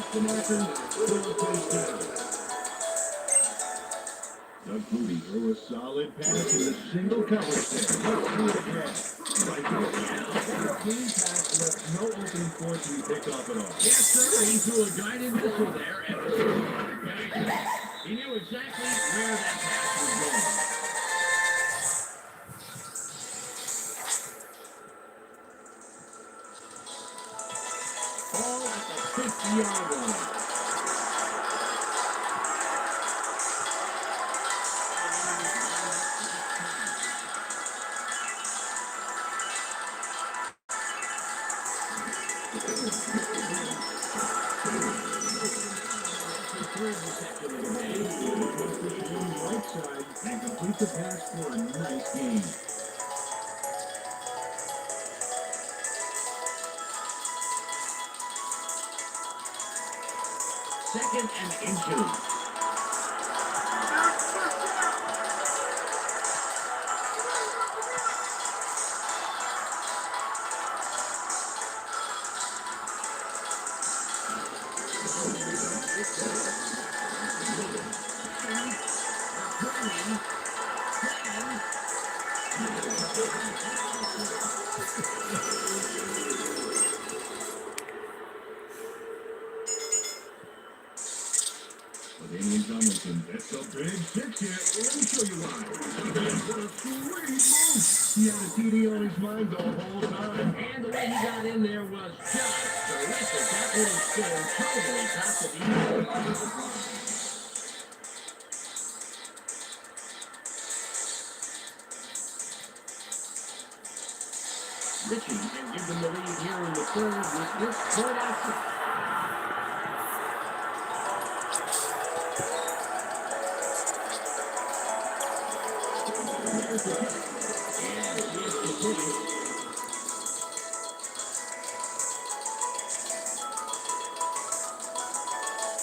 The marker for a first down. Doug Moody threw a solid pass in the single coverage there. Let's do it again. Right there. The clean pass left no opening for it to be picked off at all. Yes, sir. He threw a guided missile there at the quarterback. He knew exactly where that pass was going. Ball at the 50-yard line. Right side and complete the pass for a nice gain. Second and inches. But Damian Tomlinson, that's a big six here. Let me show you why. What a sweet move. He had a TD on his mind the whole time. And the way he got in there was just terrific. That little spin totally got the defense. Richie can give them the lead here in the third with this third action.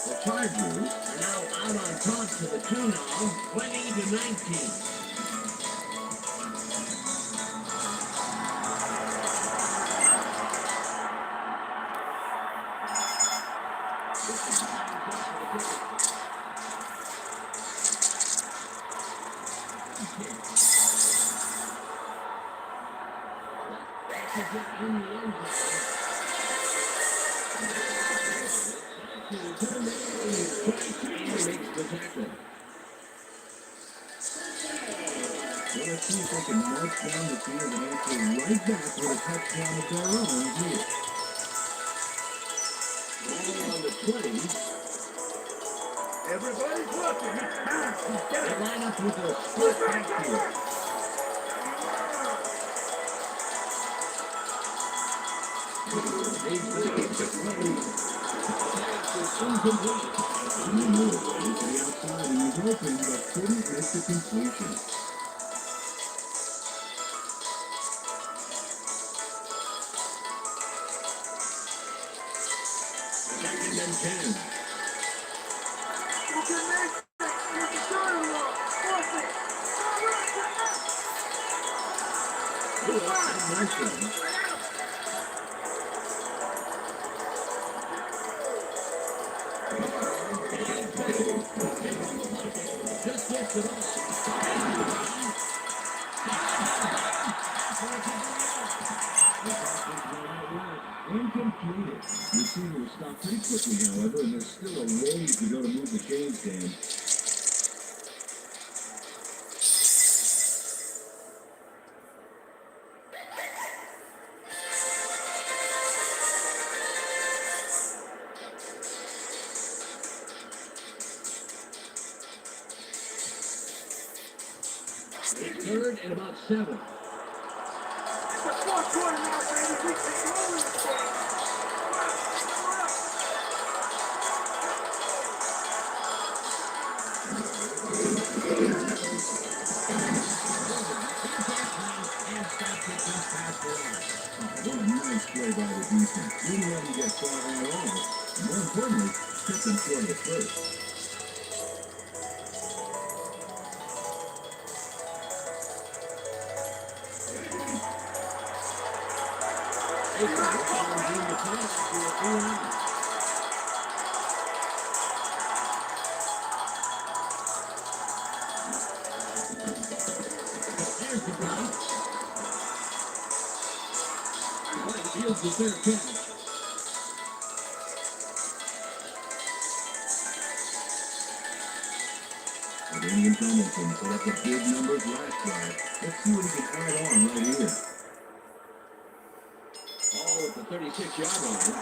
The Chargers are now out on top to the tune of 20-19. Catches it in the end zone. To turn there, he strikes and makes the tackle. Well, let's see if they can march down the field and answer right back with a touchdown of their own here. Ball on the 20. Everybody's looking. They line up with a split backfield. He's looking to play. Pass is incomplete. He knew it. Went to the outside and was open, but couldn't make the completion. Second and 10. You can make it. You can do it. Force it. Good motion. Just gets it off. Incompleted. Receiver was stopped pretty quickly, however, and there's still a ways to go to move the chains, Dan. It's third and about 7. It's the fourth quarter now, baby. We controlling this game. And stop taking pass forward. What a nice play by the defense. Didn't let him get far at all. And more importantly, kept him short at first. They got it in the pass to a 3-1. There's the play. White fields the third catch. Damian Tomlinson put up the big numbers last drive. Let's see what he can add on right here. All at the 36-yard line.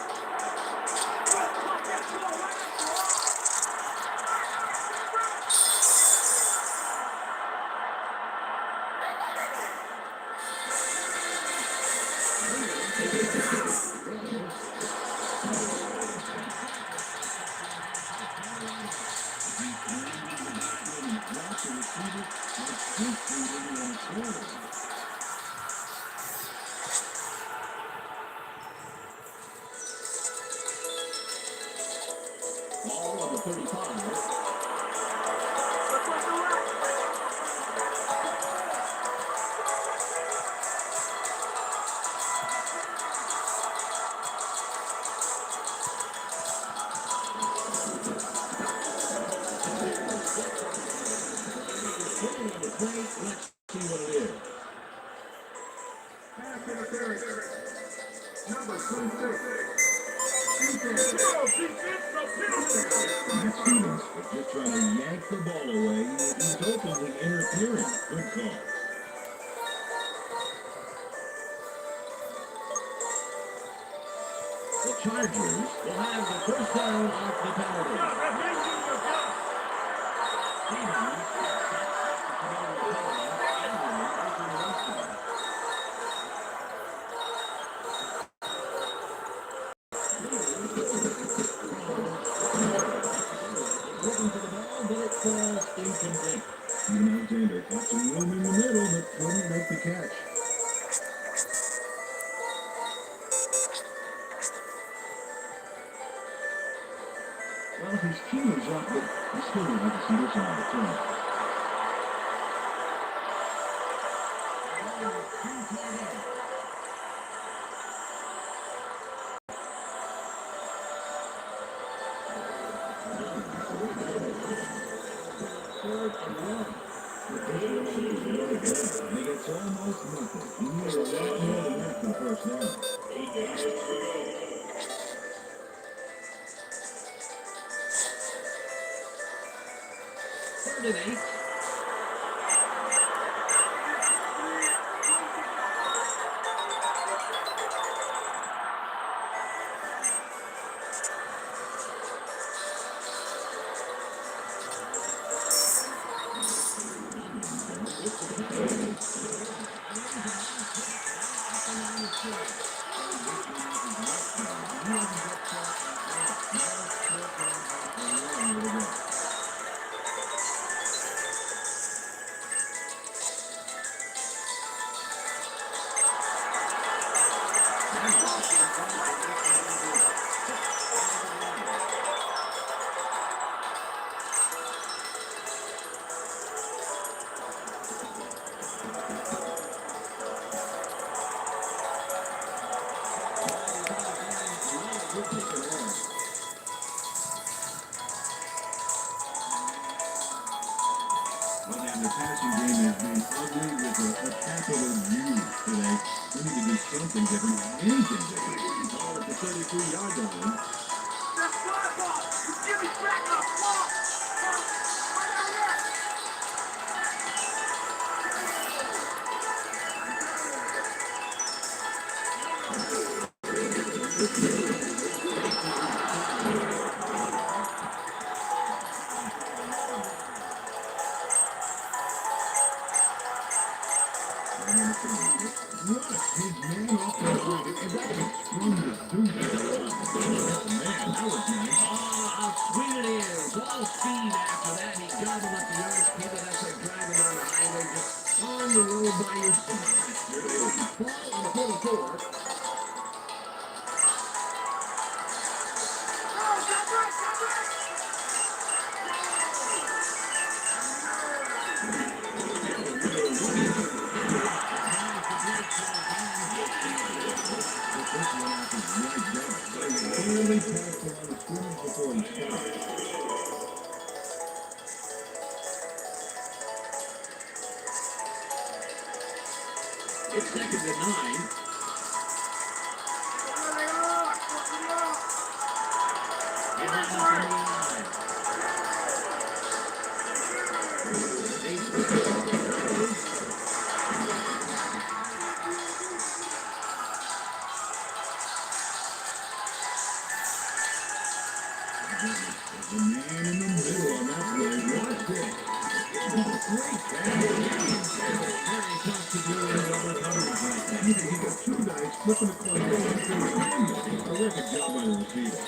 Ball on the 35. On the play, let's see what it is. Pass interference. Number 26. Matt Stevens was just trying to yank the ball away. He was openly interfering. Good call. The Chargers will have the first down off the penalty. Looking for the ball, but it falls incomplete. Steven Alexander got some room in the middle, but couldn't make the catch. Well, his team was up, but you still would like to see this on the film. Third and 1. The first one was really good. I think it's almost nothing. You need a lot more than that for the first down. Third and 8. Well, now the passing game has been ugly with a capital U today. We need to do something different, anything different. Ball at the 33-yard line. That's my ball. You give me back up. Ball. What? His man off the line. Is that a tremendous dude? Oh, man, that was nice. How sweet it is. All speed after that. He gobbled up the yards. People, that's like driving down the highway just on the road by yourself. Ball on the 44. This one happens right there. Clearly passed around the scrimmage before he stopped. It's second and 9. The man in the middle on that play. Watch this. Great pass. Very tough to do in double coverage like that. He got two guys flipping the coin. Terrific job by the receiver.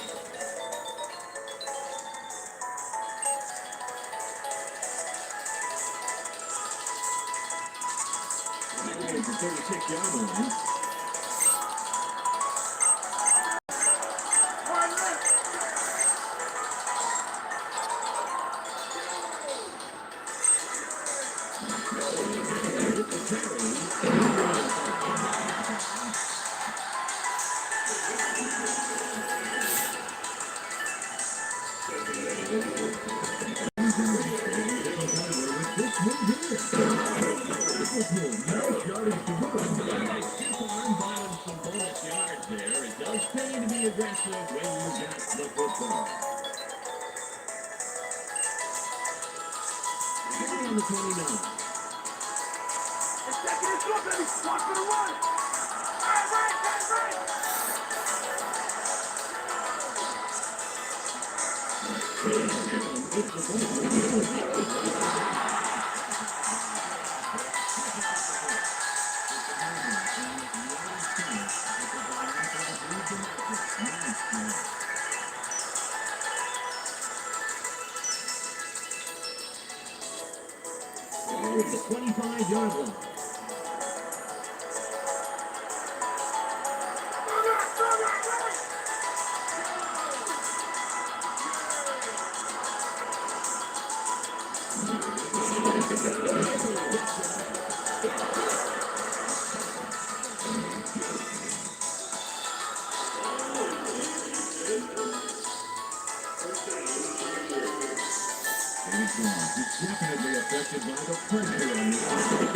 At the 36-yard line. Aggressive when you got the football. On the 29. It's second and short, baby. Watch for the run. Right. At the 25-yard line. And it's gone. He's snapping badly affected by the pressure on the field.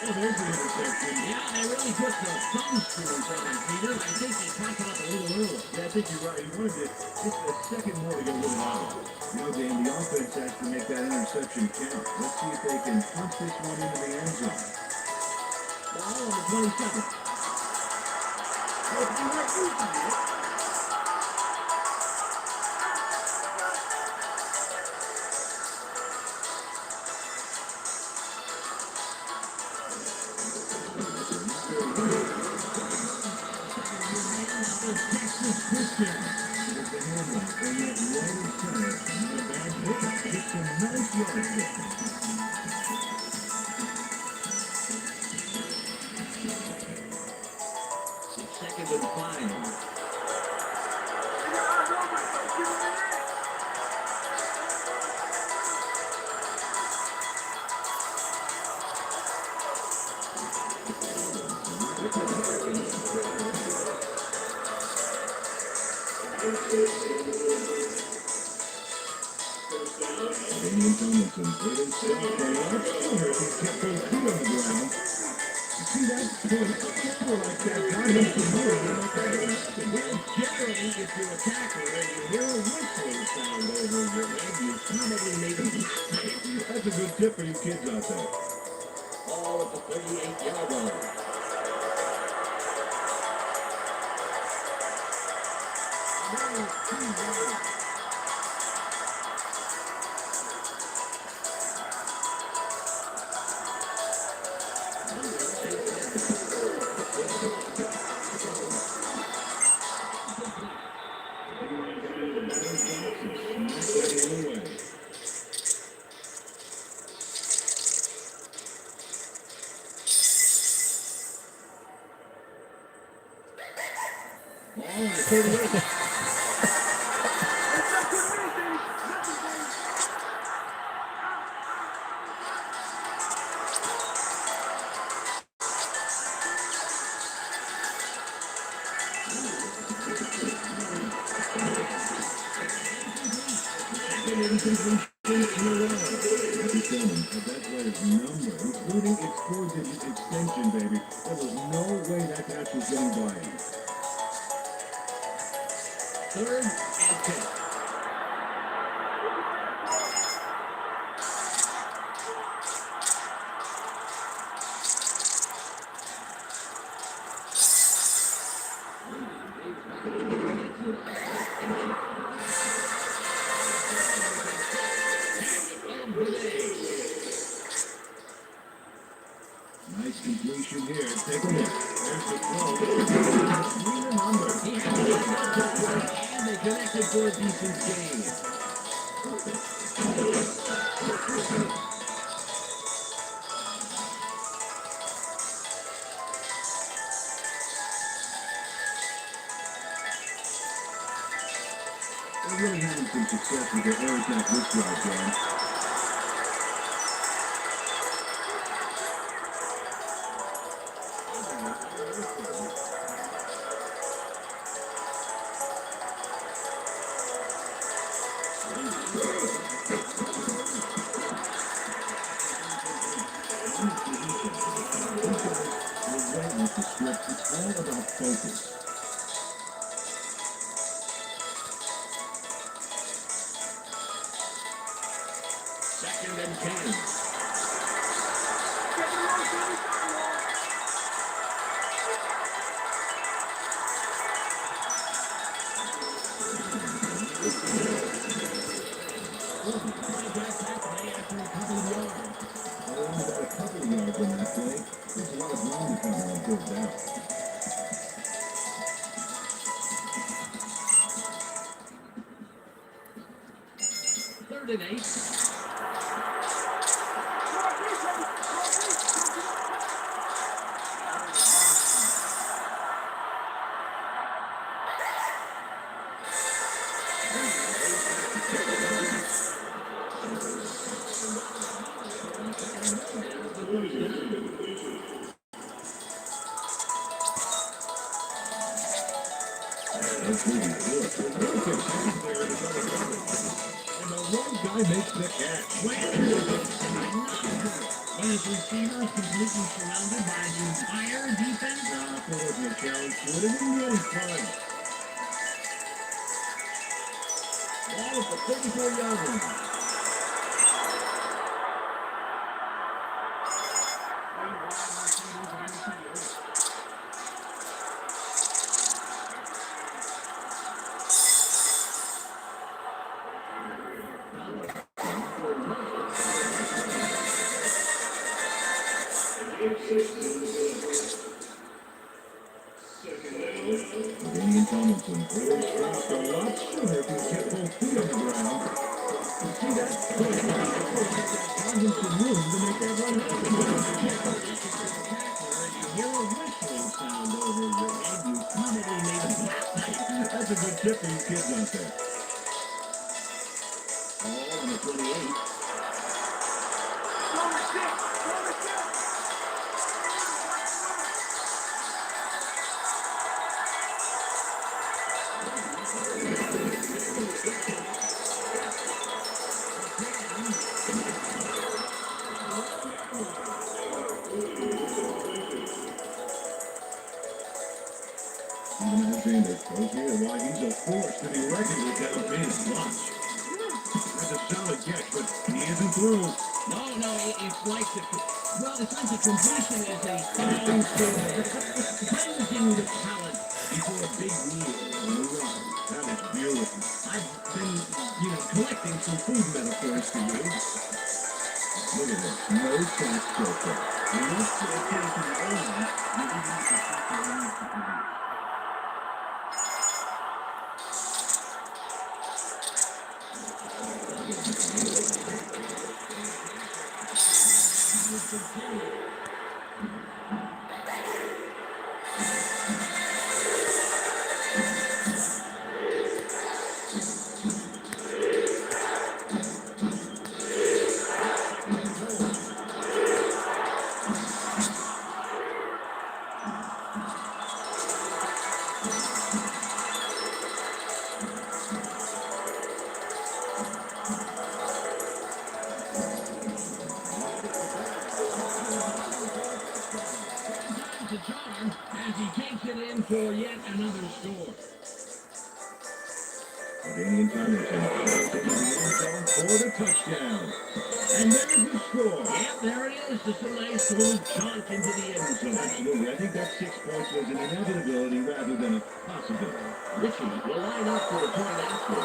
Oh, there's the interception. Yeah, they really put the thumb screws on him, Peter. I think he caught it up a little early. Yeah, I think you're right. He wanted it just a second more to get rid of it. Now, Dan, the offense has to make that interception count. Let's see if they can punch this one into the end zone. Ball on the 27. Texas Christian. With the handoff, they get right in center. Not a bad hit. Just some nice yards there. Second and 5. Damian Tomlinson put his shot for Lux. He kept those feet on the ground. You see that point? People like that got him some more. Well, generally, if you're a tackler and you hear a whistling sound over your head, you probably made a mistake. That's a good tip for you kids out there. Ball at the 38-yard line. Including its 4-digit extension, baby. There was no way that catch was getting by him. 3rd and 10. Nice completion here. Take a look. There's the throw. Between the numbers. He had to line up that way, and they connected for a decent gain. They're really having some success with their air attack this drive, Dan. With the script, it's all about focus. Second and 10. Only got a couple of yards on that play. There's a lot of ground to cover on third down. Third and 8. That's really good. And the wrong guy makes the catch. But his receiver is completely surrounded by the entire defense. If there wasn't a challenge to it, it wouldn't be any fun. Ball at the 34-yard line. Damian Tomlinson really stopped a lot sooner if he kept both feet on the ground. You see that? Tomlinson room to make that run happen. You hear a whistling sound over your head. You probably made a pass. That's a good tip for you kids out there. Ball on the 28. Even Alexander goes here why he's a force to be reckoned with downfield. Watch. That's a solid catch, but he isn't through. No, it's like the completion is a sign for cleansing the palate before a big meal. Wow, that was beautiful. I've been, collecting some food metaphors for you. Look at this. No sacks so far. And this case is only you didn't use the as he takes it in for yet another score. Damian Tomlinson shoves it into the end zone for the touchdown. And there's the score. Yep, there it is. Just a nice little chunk into the end zone. Absolutely. I think that 6 points was an inevitability rather than a possibility. Richie will line up for the point after.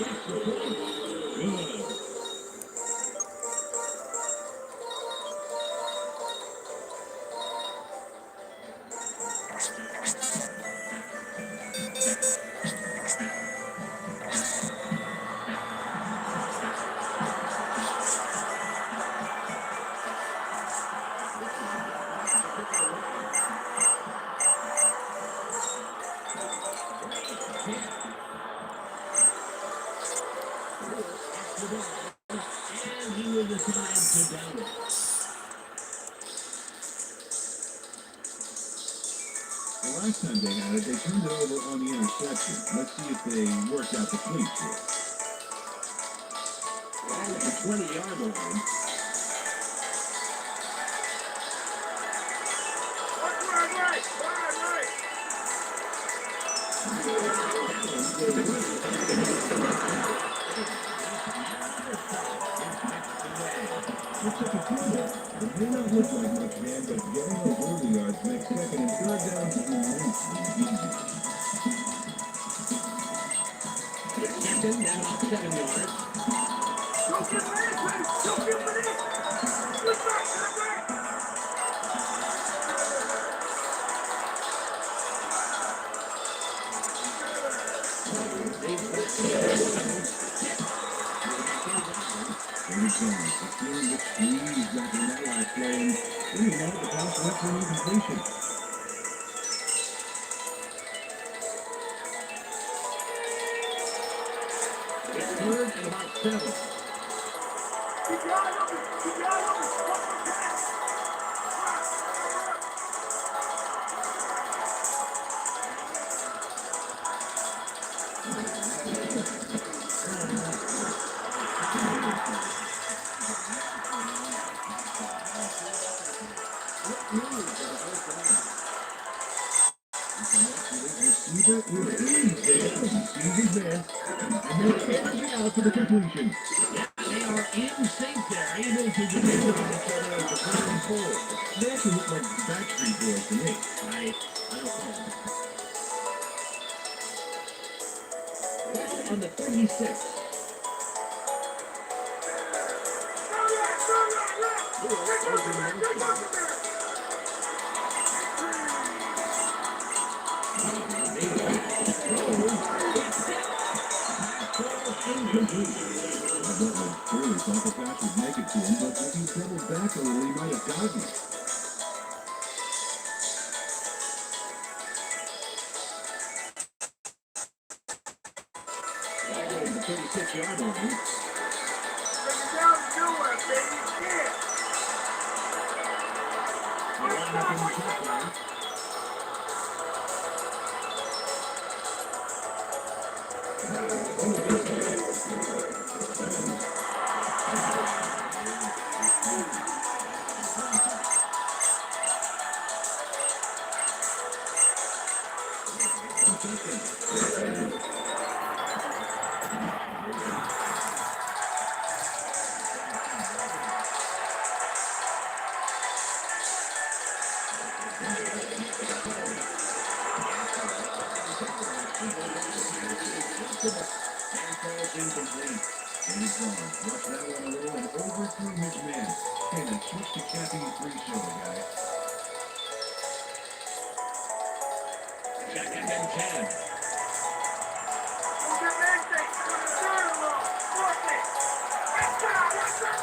Yes, good. And he will decide to down it. The last time they had it, they turned it over on the interception. Let's see if they worked out the cleats here. Ball at the 20-yard line. Looks like a field. It may not look like much, man, but getting those early yards makes second and third downs immensely easy. Second and about 7 yards. Don't get ready, Don't get ready! Look back to the back! Here he comes. The feeling gets squeezed back in that last play, and then you know the pass went for an incompletion. It's third and about 7. Keep your eye on the smooth for the first down. Receiver is Eads there. He sees his man. And they're edging out for the completion. Yeah, they are in sync there, able to depend on each other as the play unfolds. They actually look like Backstreet Boys to me. I don't know. Ball on the 36. Incomplete. Butler clearly thought the pass would make it to him, but if he doubled back a little, he might have gotten it. Ball on the 36-yard line. Bring it down nowhere, baby. Yeah. Line up in the shotgun. Incomplete. And he's gone. Rushed that one a little and overthrew his man. Okay, now switch to Cappy 3-0, guys. Second and 10. Don't get anything. Put the third along. Force it. Let's go. Let's go.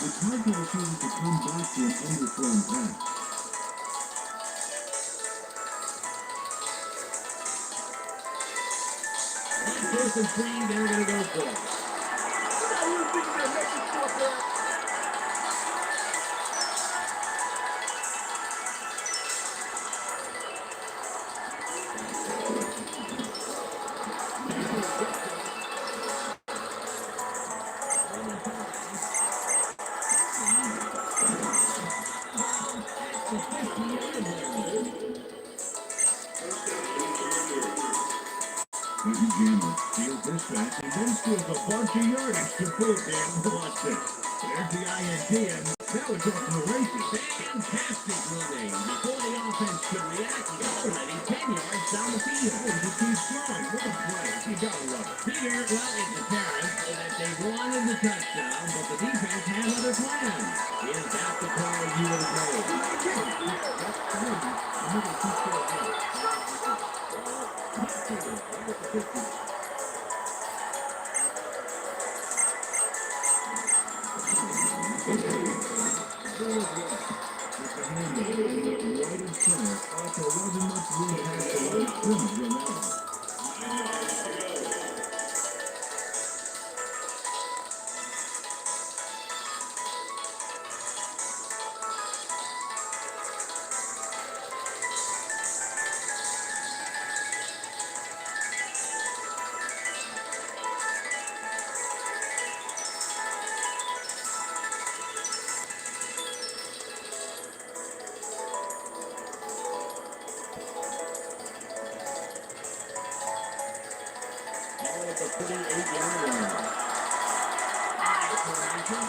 It's hard for a team to come back to an underthrown pass. First and 3, they're going to go for it. Now you think you're gonna make this for that? Easy jammer. Fields this pass and then steals a bunch of yardage to boot. And watch this. There's the INT, and now it's off to the races. Fantastic running. Before the offense could react, he's already 10 yards down the field. Oh, he keeps going. What a play. You gotta love it. Peter, well, it's apparent that they wanted the touchdown, but the defense had other plans. Is that the call you would have made? Right in center. Also, wasn't much room past the line of scrimmage on that one. Ball at the 38-yard line. Nice formation.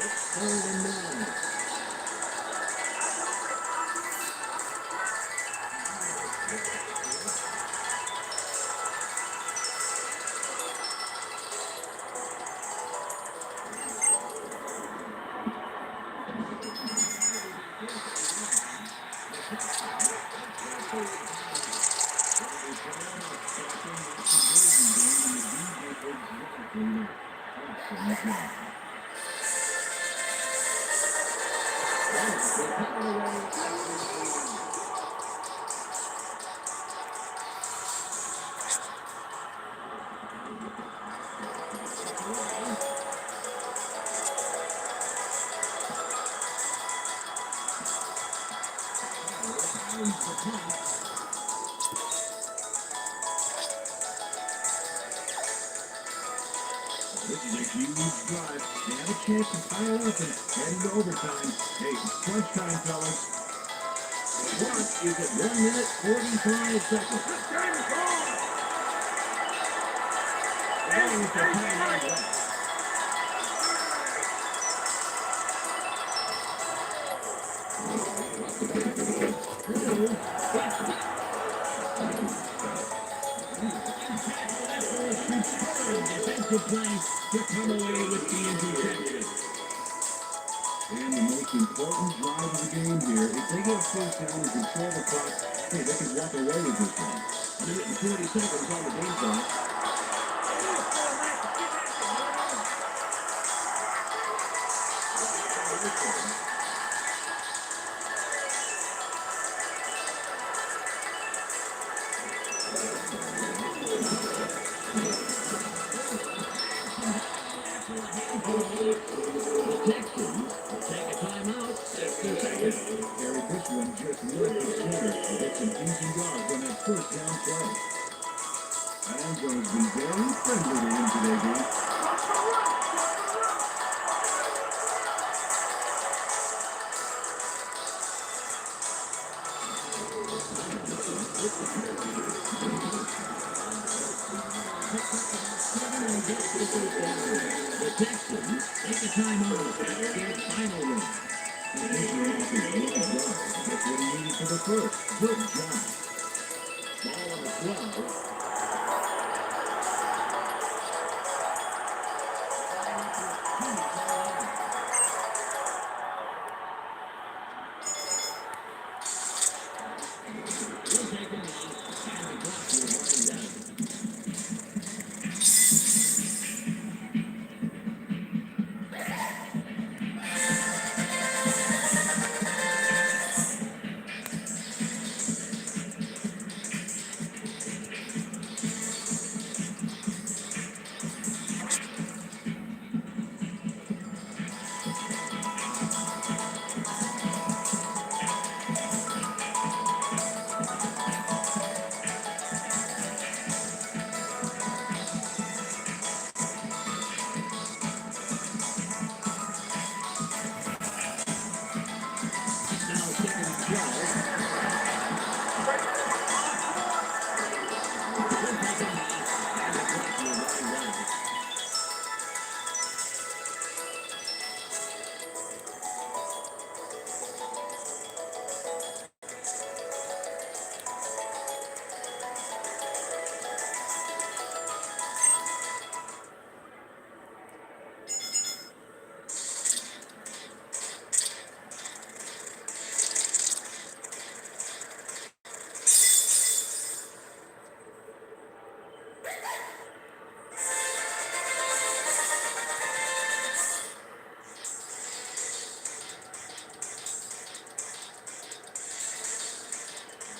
It's 3rd and 9. They put it away after the 8. This is a huge drive. They have a chance to tie it up and head into overtime. Hey, it's crunch time, fellas. Clock is at 1 minute 45 seconds. This game is on. Now with the timeout left. Defensive play to come away with the interception. And the most important drive of the game here, if they get a first down and control the clock, hey, they could walk away with this one. 140 seconds on the game clock. The Texans will take a timeout. 60 seconds. Harry, this one just left the center to get some easy yards on that first down play. Adams has been very friendly to him today, Bruce. The Texans take a timeout after their final run. That's what he needed for the first. Good job. Ball on the 12. We'll take a knee, and the clock will wind down. Now second and 12. We'll take a knee, and the clock will wind down.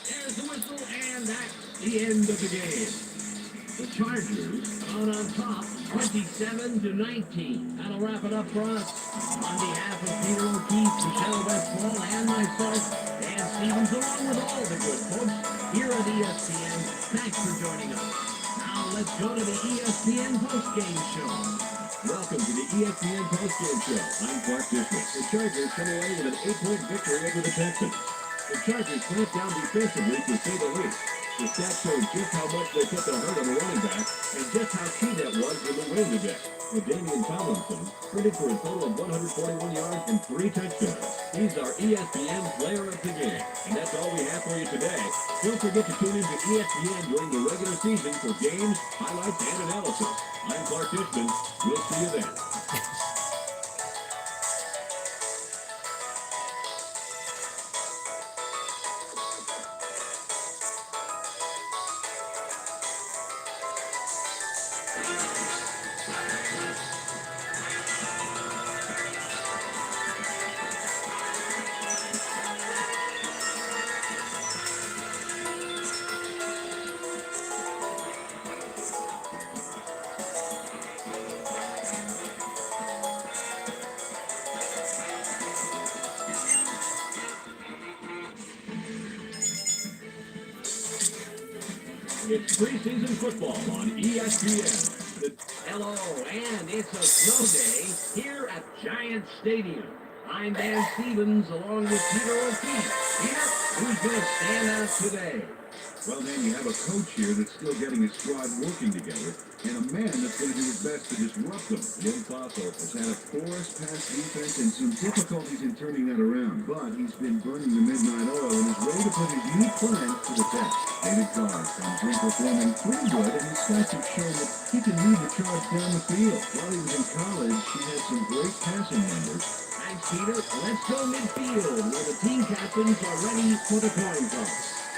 There's the whistle, and that's the end of the game. The Chargers out on top, 27-19. That'll wrap it up for us. On behalf of Peter O'Keefe, Michelle Westfall, and myself, Dan Stevens, along with all the good folks here at ESPN, thanks for joining us. Now let's go to the ESPN postgame show. Welcome to the ESPN postgame show. I'm Clark Dishman. The Chargers come away with an 8-point victory over the Texans. The Chargers clamped down defensively, to say the least. The stats showed just how much they put the hurt on the running back and just how key that was in the win today. With Damian Tomlinson printed for a total of 141 yards and 3 touchdowns. He's our ESPN Player of the Game. And that's all we have for you today. Don't forget to tune in to ESPN during the regular season for games, highlights, and analysis. I'm Clark Dishman. We'll see you then. It's preseason football on ESPN. Hello, and it's a snow day here at Giant Stadium. I'm Dan Stevens along with Peter O'Keefe. Peter, who's going to stand out today? Well, Dan, you have a coach here that's still getting his squad working together, and a man that's going to do his best to disrupt them. Jim Fossil has had a porous pass defense and some difficulties in turning that around, but he's been burning the midnight oil and is ready to put his new plan to the test. David Carr comes in performing pretty good, and his stats have shown that he can lead the charge down the field. While he was in college, he had some great passing numbers. Thanks, Peter. Let's go midfield, where the team captains are ready for the coin toss.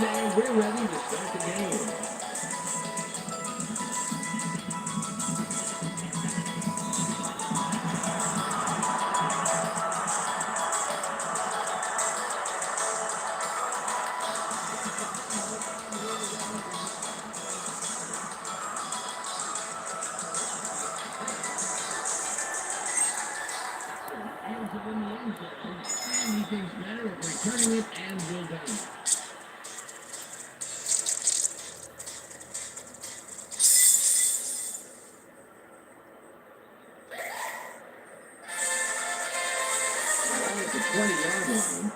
And we're ready to start the game. Hands it in the end zone, and he thinks better of returning it and will down. At the 20-yard line.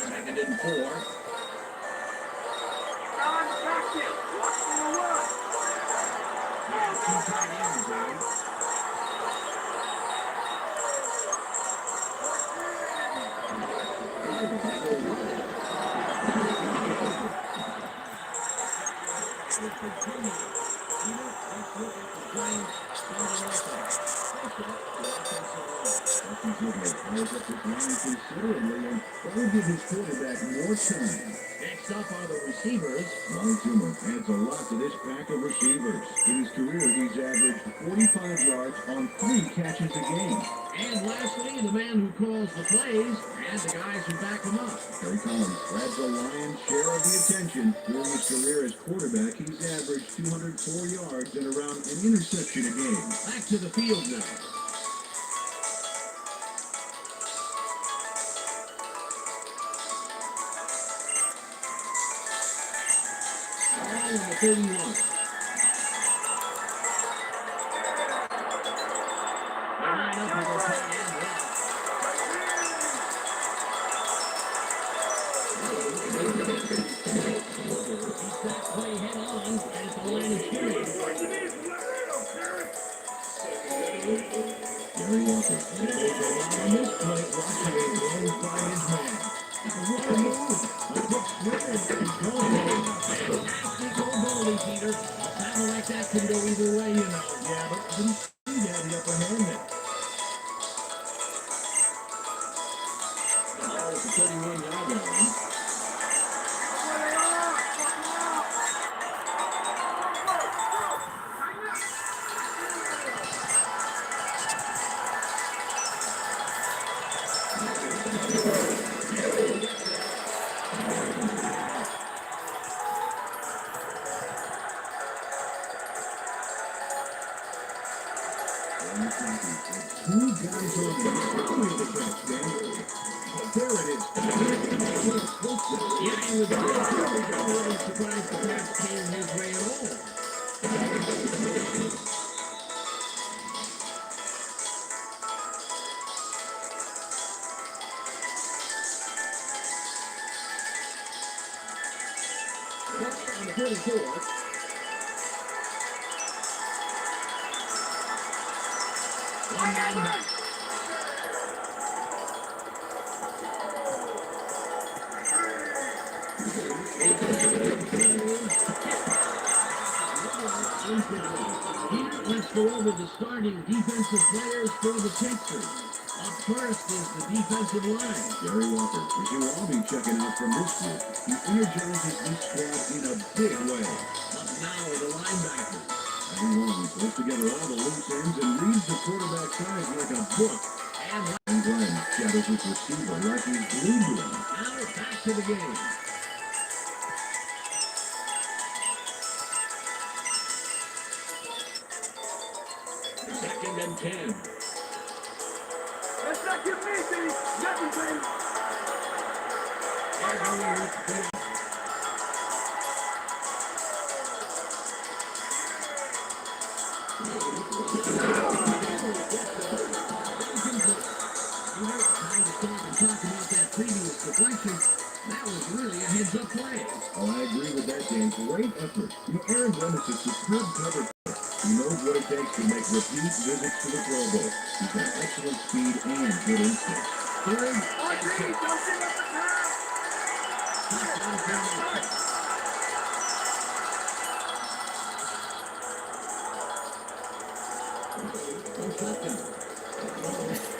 Second and 4. And 2 tight ends, man. Considerably, and that will give his quarterback more time. Next up are the receivers. Molly Toomer adds a lot to this pack of receivers. In his career, he's averaged 45 yards on 3 catches a game. And lastly, the man who calls the plays and the guys who back him up. Terry Collins grabs the lion's share of the attention. During his career as quarterback, he's averaged 204 yards and around an interception a game. Back to the field now. All in the 31. They line up with their tight end left. Keeps that play head on at the line of scrimmage. Gary Walker. On this play, Washington blows by his man. What a move! A quick swing and going. Fantastic old goalie, Peter. A battle like that can go either way, you know. Yeah, but didn't he have the upper hand there? Ball at the 31-yard line. Two guys on the catch, Dan. There it is. Yeah, he was really surprised the pass came his way at all. On the 34. One man back. Let's go over the starting defensive players for the Texans. Up first is the defensive line. Gary Walker, as you will all be checking out from this group, he energizes this squad in a big way. Up now are the linebackers. Eddie Long pulls together all the loose ends and reads the quarterback's eyes like a book. And Glenn shadows his receiver like he's glued to him. now back to the game. Second and 10. Let's not get busy. Nothing, baby. Talk about that previous deflection. That was really a heads-up play. Oh, I agree with that, Dan. Great effort. You know, Aaron Glenn is a superb cover player. He knows what it takes to make repeat visits to the Pro Bowl. He's got excellent speed and good instinct. Third and RG, 10. don't give up the time. Touchdown formation.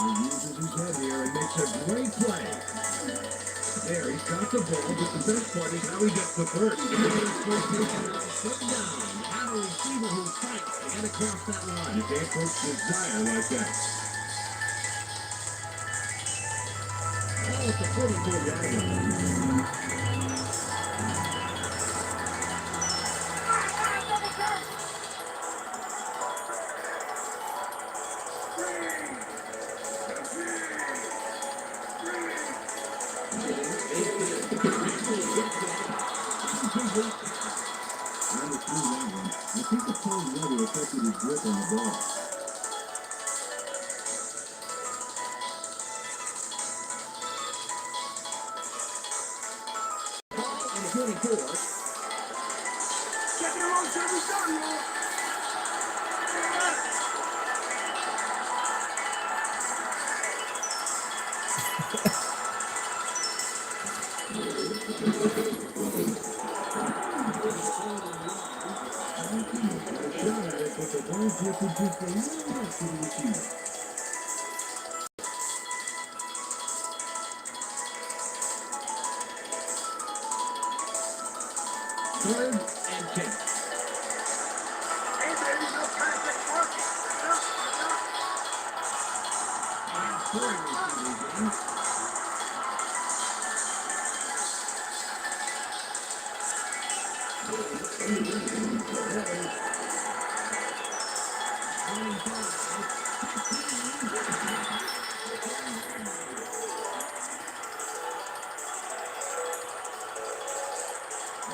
He uses his head here and makes a great play. There, he's got the ball, but the best part is how he gets the first. Put down. Have a receiver who fights to get across that line. You can't coach desire like that. Oh, it's a 44-yard line. I think the cold weather affected his grip on the ball. Ball and 24. Check it out, check it out, y'all. Shot at it, but the ball drifted just a little bit to the receiver. Third and 10. Hey, baby, no contact working. And 4 receivers in.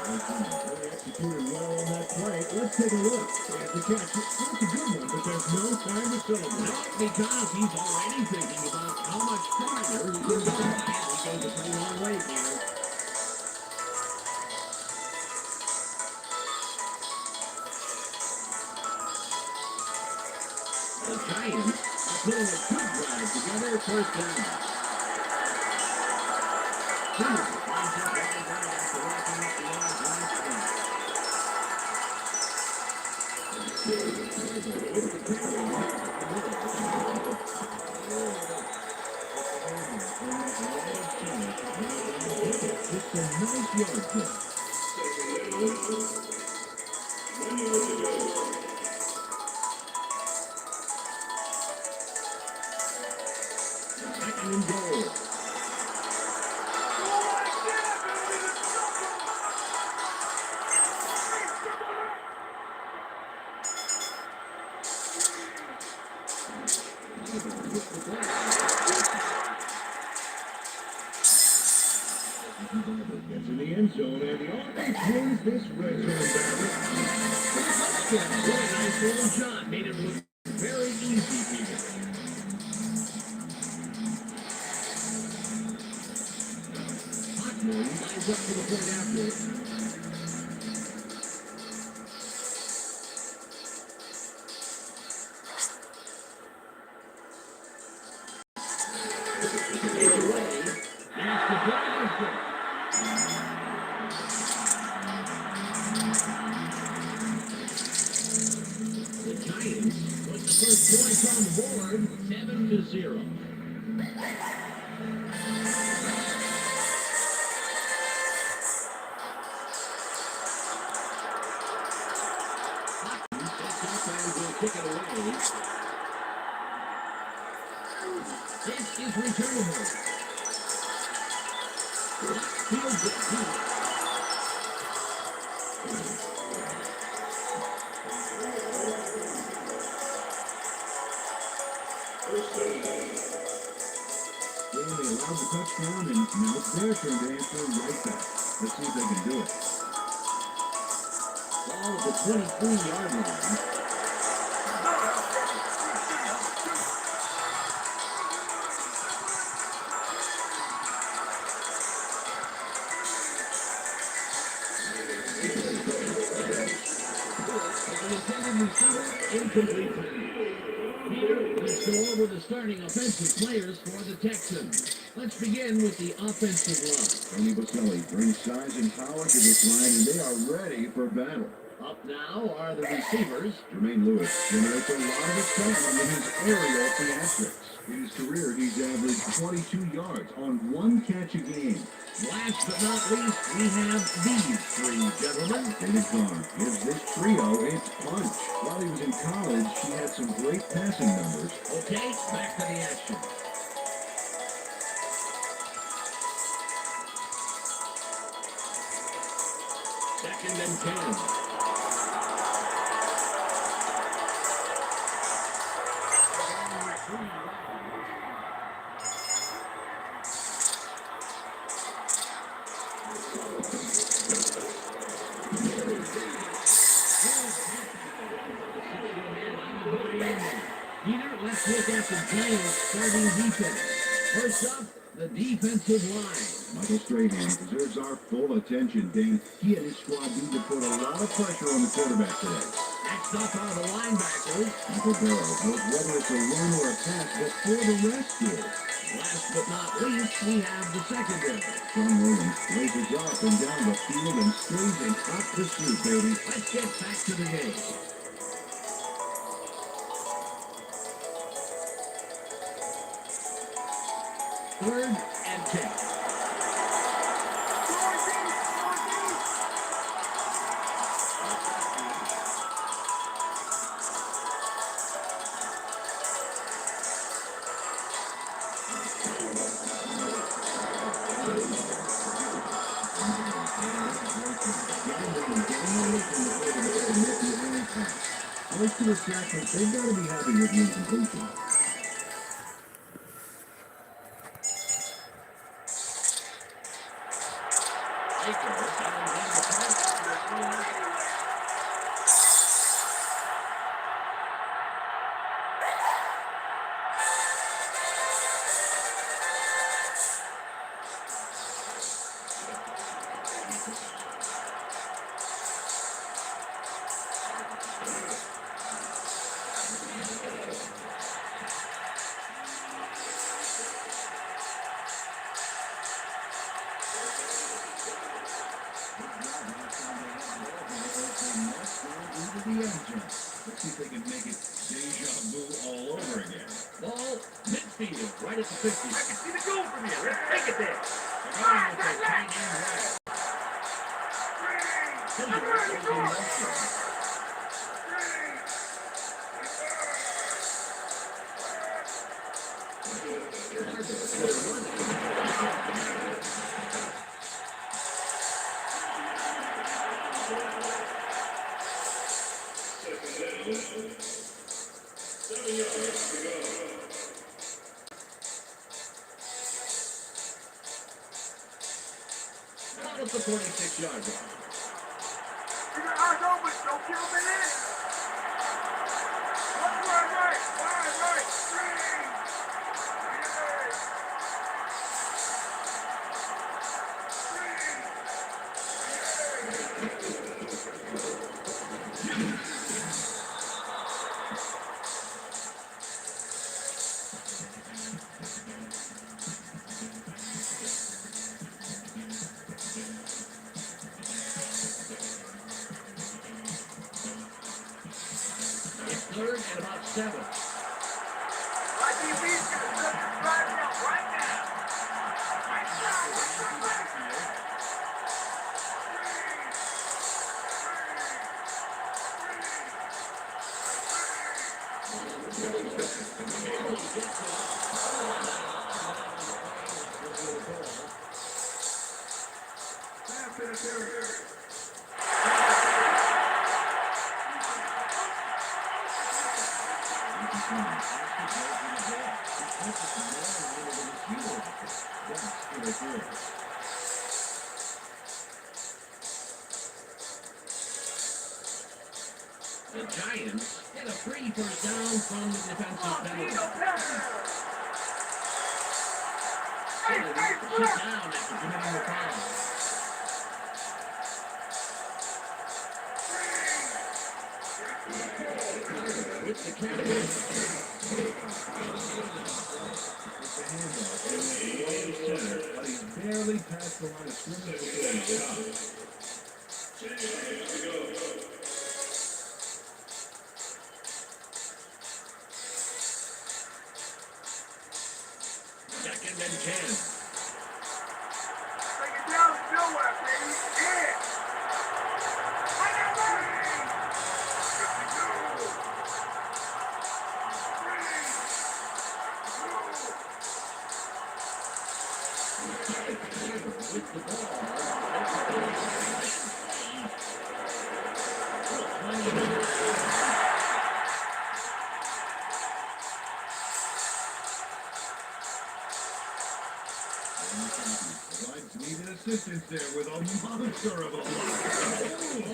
They executed well on that play. Let's take a look. There's the catch. It's a good one, but there's no time to celebrate. Because he's already thinking about how much farther he can go. And he goes a pretty long way here. The Giants are putting a good drive together. First down. Simmons finds that wide right after racking up the yards last week. It's a nice yard kick. Second and goal. Gets in the end zone, and the offense wins this red zone battle. What a nice little shot. Made it look very easy here. Hotmore lines up for the point after. interception. The Giants put the first points on the board, 7-0. Kick it away. This is returnable. Field goal. They allowed the touchdown, and now it's their turn to answer right back. Let's see if they can do it. Ball at the 23-yard line. Incomplete. Here, let's go over the starting offensive players for the Texans. Let's begin with the offensive line. Tony Baselli brings size and power to this line, and they are ready for battle. Up now are the receivers. Jermaine Lewis generates a lot of excitement in his aerial theatrics. In his career, he's averaged 22 yards on one catch a game. Last but not least, we have these three gentlemen. David Carr gives this trio its punch. While he was in college, he had some great passing numbers. Okay, back to the action. Second and 10. Peter, let's look at the Giants' starting defense. First up, the defensive line. Michael Strahan deserves our full attention, Dan. He and his squad need to put a lot of pressure on the quarterback today. Next up are the linebackers. Michael Barrow knows whether it's a run or a pass before the rest do. Last but not least, we have the secondary. Sean Williams races up and down the field and stays in hot pursuit, baby. Let's get back to the game. Third and 10. Close to a sack, but they've got to be happy with the incompletion. Let's see if they can make it deja vu all over again. Ball, midfield, right at the 50. I can see the goal from here. Let's take it there. They're going with their tight end right. Out of the 46-yard line. Keep your eyes open. Don't give them an inch. Right. 7. My DB's gonna shut this drive down right now. Right now, what's the play? The Giants get a free first down from the defensive penalty. Shut down after committing the foul. With the But he's barely past the line of scrimmage before he stops. Second and 10. Take it down to nowhere, baby. Yeah. I got that. 52. With the ball. Lions needed assistance there with a monster of a block.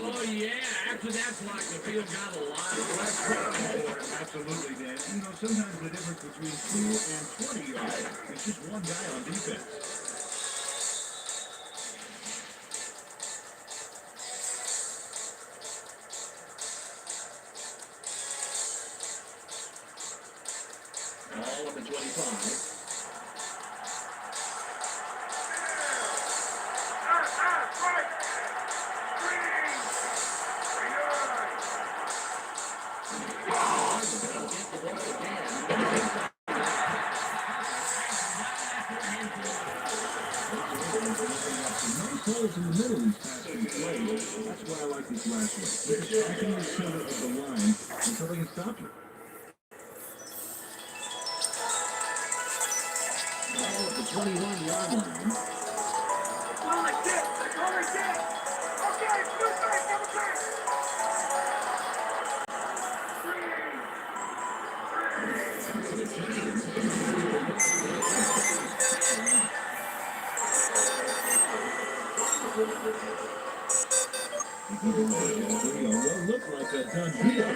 Oh, yeah. After that block, the field got a lot less credit. Absolutely, Dan. You know, sometimes the difference between 2 and 20 yards is just one guy on defense. All of the 25. Holes in the middle these past few plays. That's why I like this last one. They're stacking the center of the line until they can stop you. All at the 21-yard line. Go like this. Go like this. Okay, good thing, good thing. The Giants. What looked like a done deal.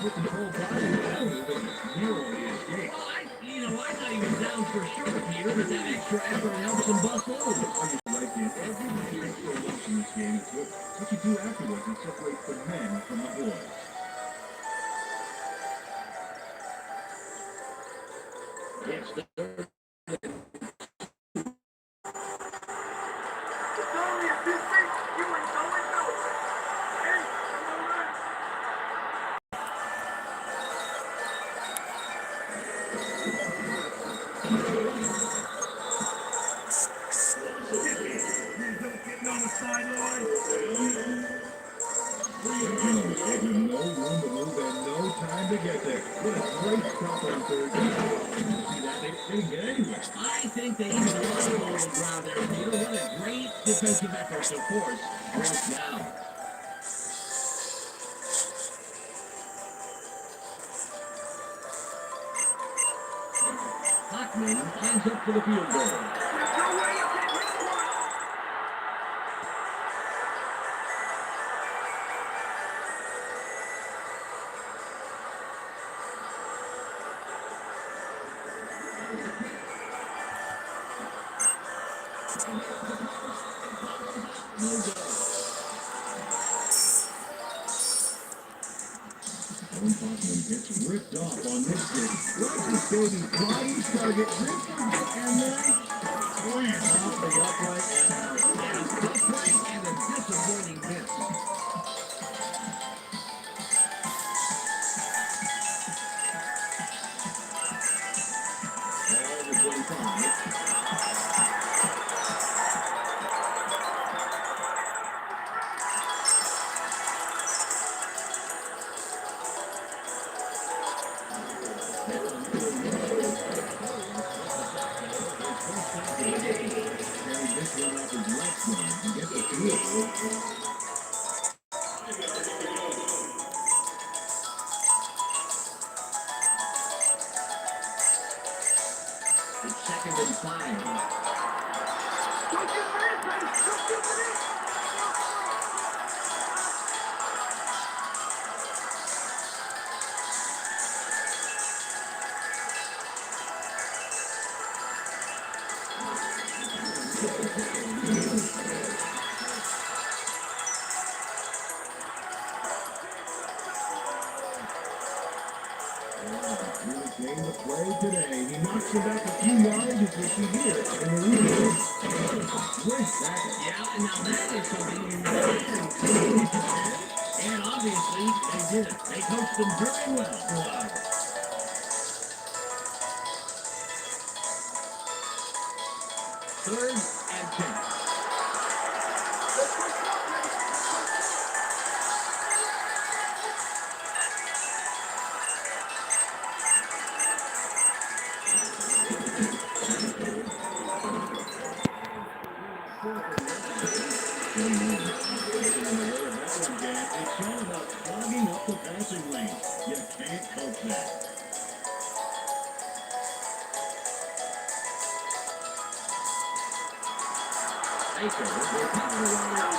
With control by narrowly escaped. Well, I thought he was down for sure, Peter, but that extra effort helps him bust over. Right, Dan. Everybody makes their lunch in this game. It's what you do afterwards that separates the men from the boys. Yes, third. It's only a few feet. You ain't going nowhere. Hey, come on in. Getting on the sideline. Gave him no room to move and no time to get there. What a great stop on third down. See that? They didn't get anywhere. I think they even lost a little ground there, Peter. What a great defensive effort, of course. Fourth down. Hockman lines up for the field goal. There's no way you can hit one. No good. Owen Hoffman gets ripped off on this thing. Watch this baby fly his target, ripped off, and then slam off the upright and out. And a tough play and a disappointing miss. get off his left guard and get the field. It's 2nd and 5. Don't get rid of it. Don't get rid of it. Really came to play today. He knocks it back a few yards as we see here in the lead. Great tackle. Yeah, and now that is something you really and obviously they did it. They coached them very well. Wow. 3rd and 10. It's all about clogging up the passing lane. You can't coach that. Baker will power around.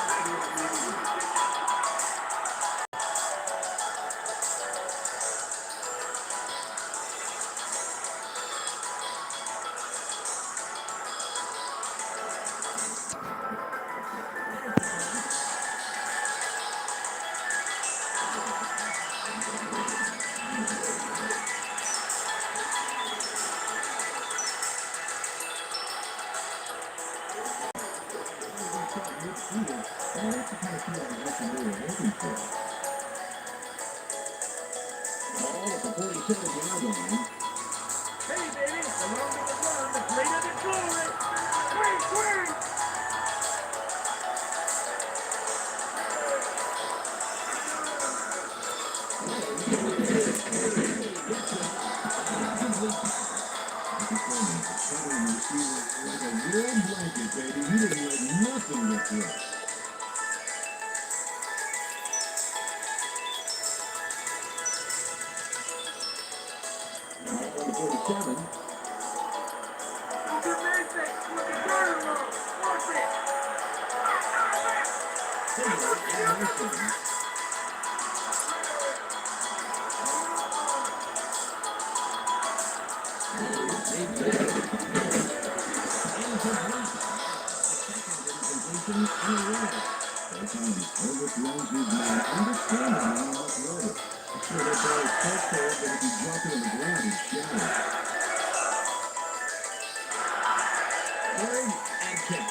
That's the kind of field position we were looking for. Ball at the 47-yard line. Hey, baby, the longer the run, the greater the glory. Swing, swing. Covering the receiver like a warm blanket, baby. He didn't let nothing get through. On the 47. Don't get anything. Look at that alone. Watch it. Overthrows his man, understandably in much water. I'm sure that ball is so cold that if you drop it on the ground, it's shattered. 3rd and 10.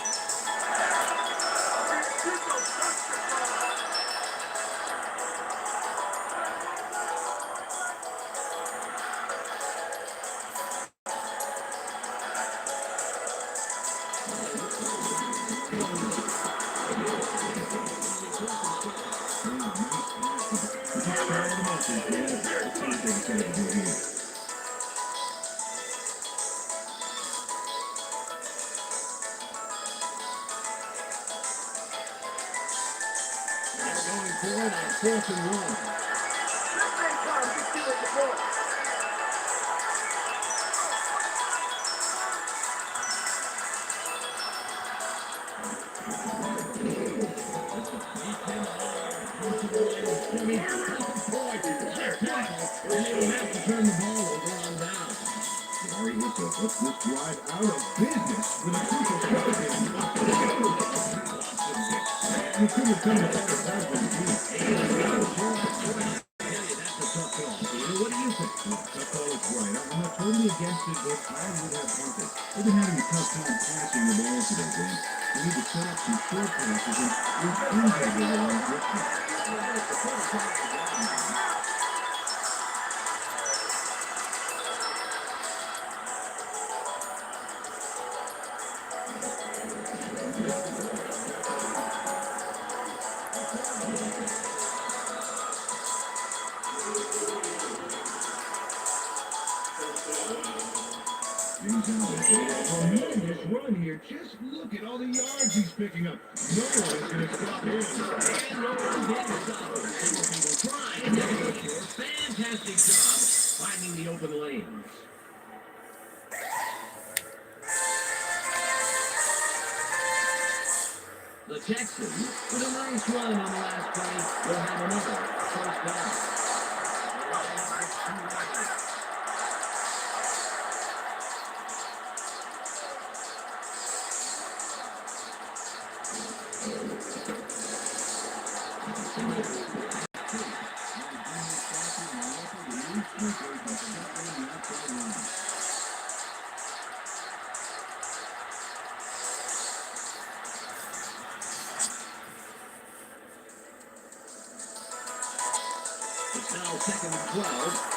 Going forward on 4th and 1. Turn the ball over on down. Sorry, puts this drive out of business with a crucial shot. You could have done a better pass than he. That's a tough call. What do you think? That call is right. I'm not totally against it, but I would have punted. They've been having a tough time passing the ball today, Dan. We need to set up some short passes and improve it along with them. Tremendous run here. Just look at all the yards pace he's picking up, no one is going to stop him. And no one did stop him. Several people tried to go short. Fantastic job finding the open lanes. The Texans, with a nice run on the last play, will have another first down. It's now second and 12.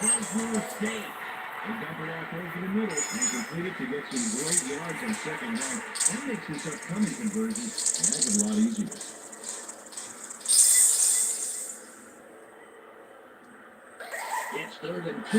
Fresno State. They dump it off over the middle and complete it to get some great yards on second down. That makes this upcoming conversion a heck of a lot easier. It's third and 2.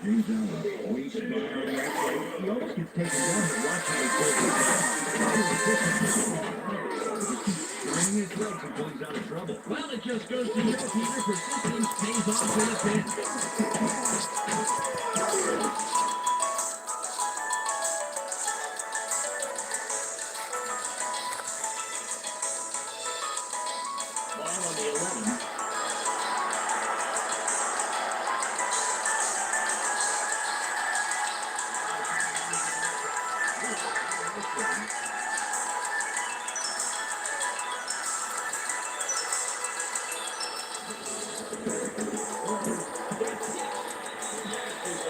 James Allen waits by on the outside. He almost gets taken down, but watch how he pulls it down. Turning his legs until he's out of trouble. Well, it just goes to show, Peter, persistence pays off in a bit. Ball on the 11.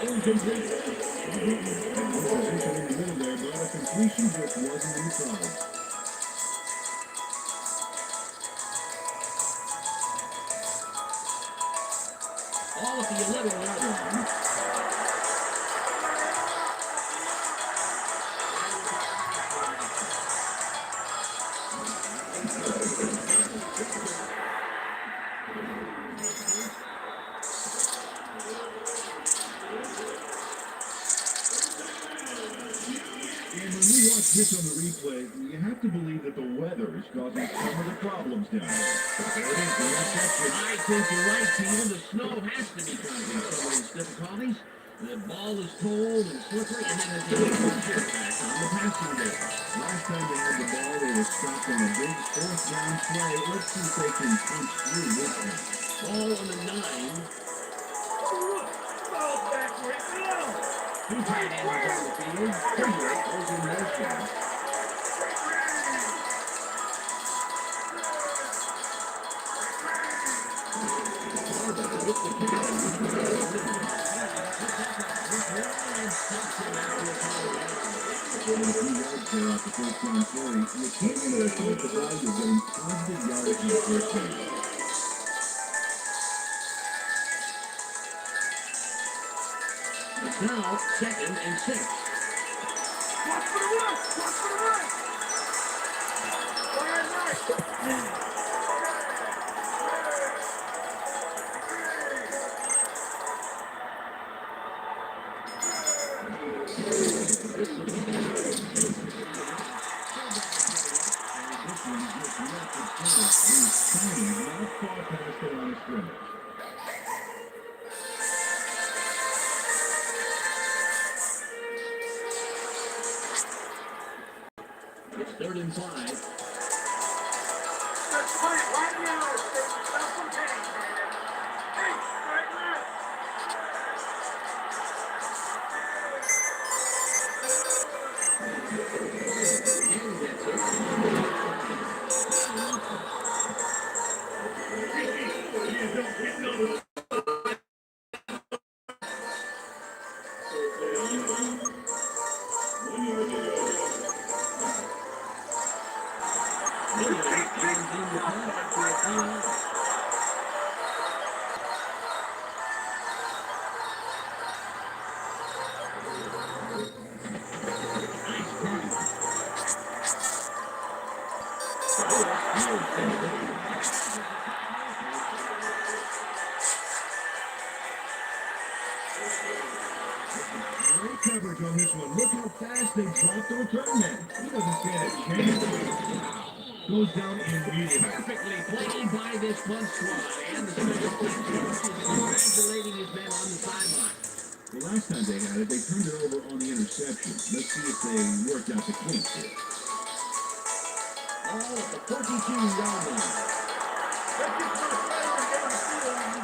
Incomplete. Position in the middle there, but a completion just wasn't in the cards. All at the 11-yard line. And when you watch this on the replay, you have to believe that the weather is causing some of the problems down there. There it is, the interception. I think you're right, Peter. The snow has to be causing some of these difficulties. The ball is cold and slippery, and then there's a big pressure back on the passing game. Last time they had the ball, they were stopped on a big fourth down play. Let's see if they can punch through this one. Ball on the 9. Two tight ends on the field. Three goes in motion. When you yards there off the first down carry, you can't underestimate the value of getting positive yards in the first down. It's now second and 6. Watch for the run! Watch for the run! Go ahead, Mike. Not far past the line of scrimmage. It's third and 5. Let's play it right now. Save yourself some pain, man. Hey, right now. And that's it. Great coverage on this one. Look how fast they dropped the return man. He doesn't stand a chance. Goes down immediately. Perfectly played by this punt squad, and the special teams coach is congratulating his men on the sideline. The last time they had it, they turned it over on the interception. Let's see if they worked out the kinks here. All at the 42-yard line. Let's get to the play and get on the field and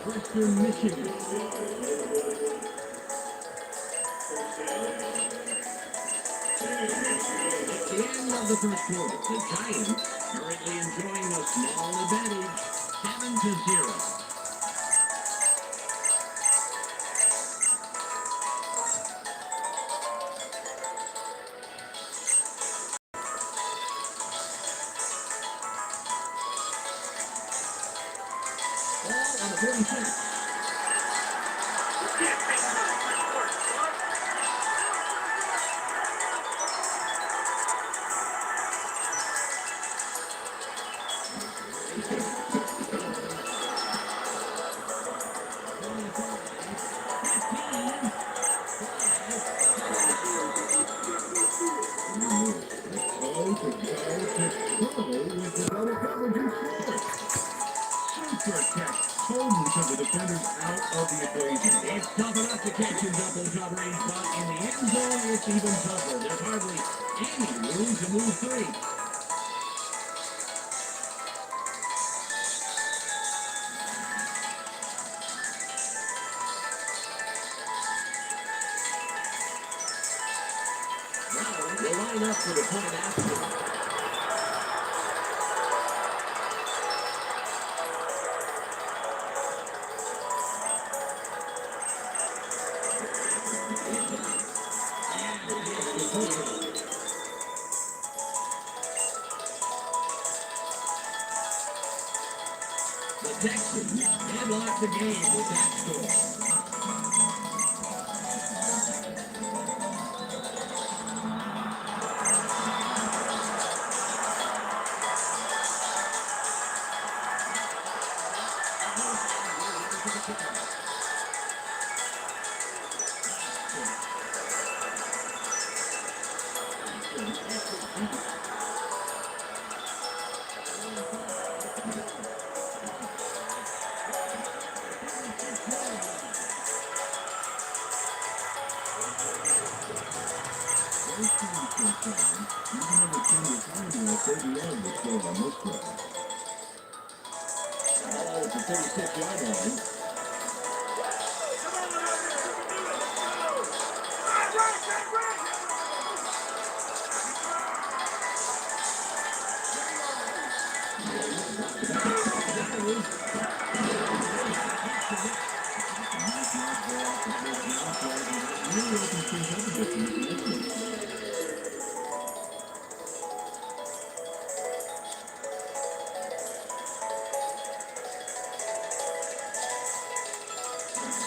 Western Michigan. At the end of the first quarter, the Giants currently enjoying a small advantage, 7-0. Ball on the 46. With the double coverage and score. Super catch. Totally took the defenders out of the equation. It's tough enough to catch in double coverage, but in the end zone, it's even tougher. There's hardly any room to move free. Now, they line up for the point after. The Texans headlock the game with that score. Ball at the 36-yard line.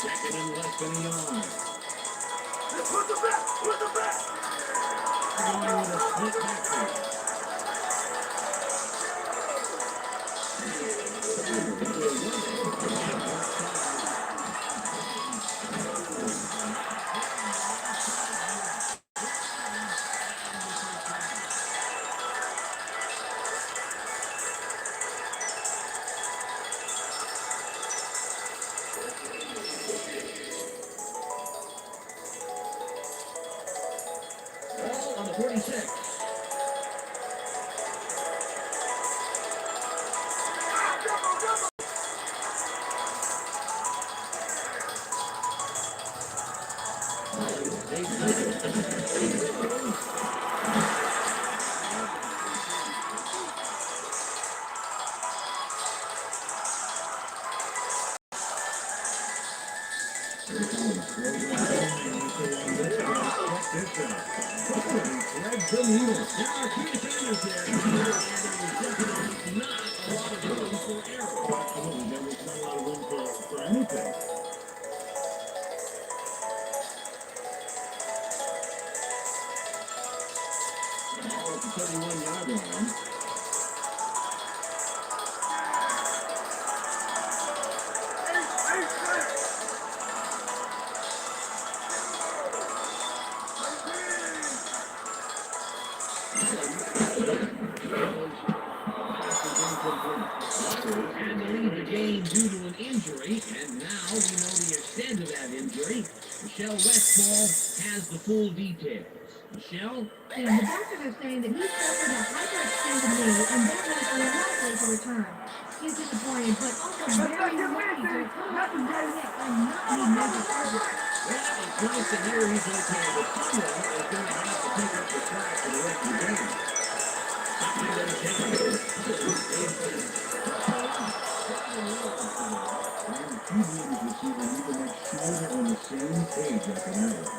Second and less than a yard. Put the back! Put the back! Going with a split backfield. Ball on the 46. They throws. Threads the needle. There are two defenders there, and there was definitely not a lot of room for error. Absolutely, there was not a lot of room for anything. Ball at the 31-yard line. Had to leave the game due to an injury, and now we know the extent of that injury. Michelle Westfall has the full details. Michelle? And the doctors are saying that he suffered a hyperextended knee and that means unlikely to return. He's disappointed, but also very ready to come back and play next and not need major surgery. Well, it's nice to hear he's okay, but someone is going to have to pick up the slack for the rest of the game. Something going to change. Two leaders receiver need to make sure they're on the same page after that one.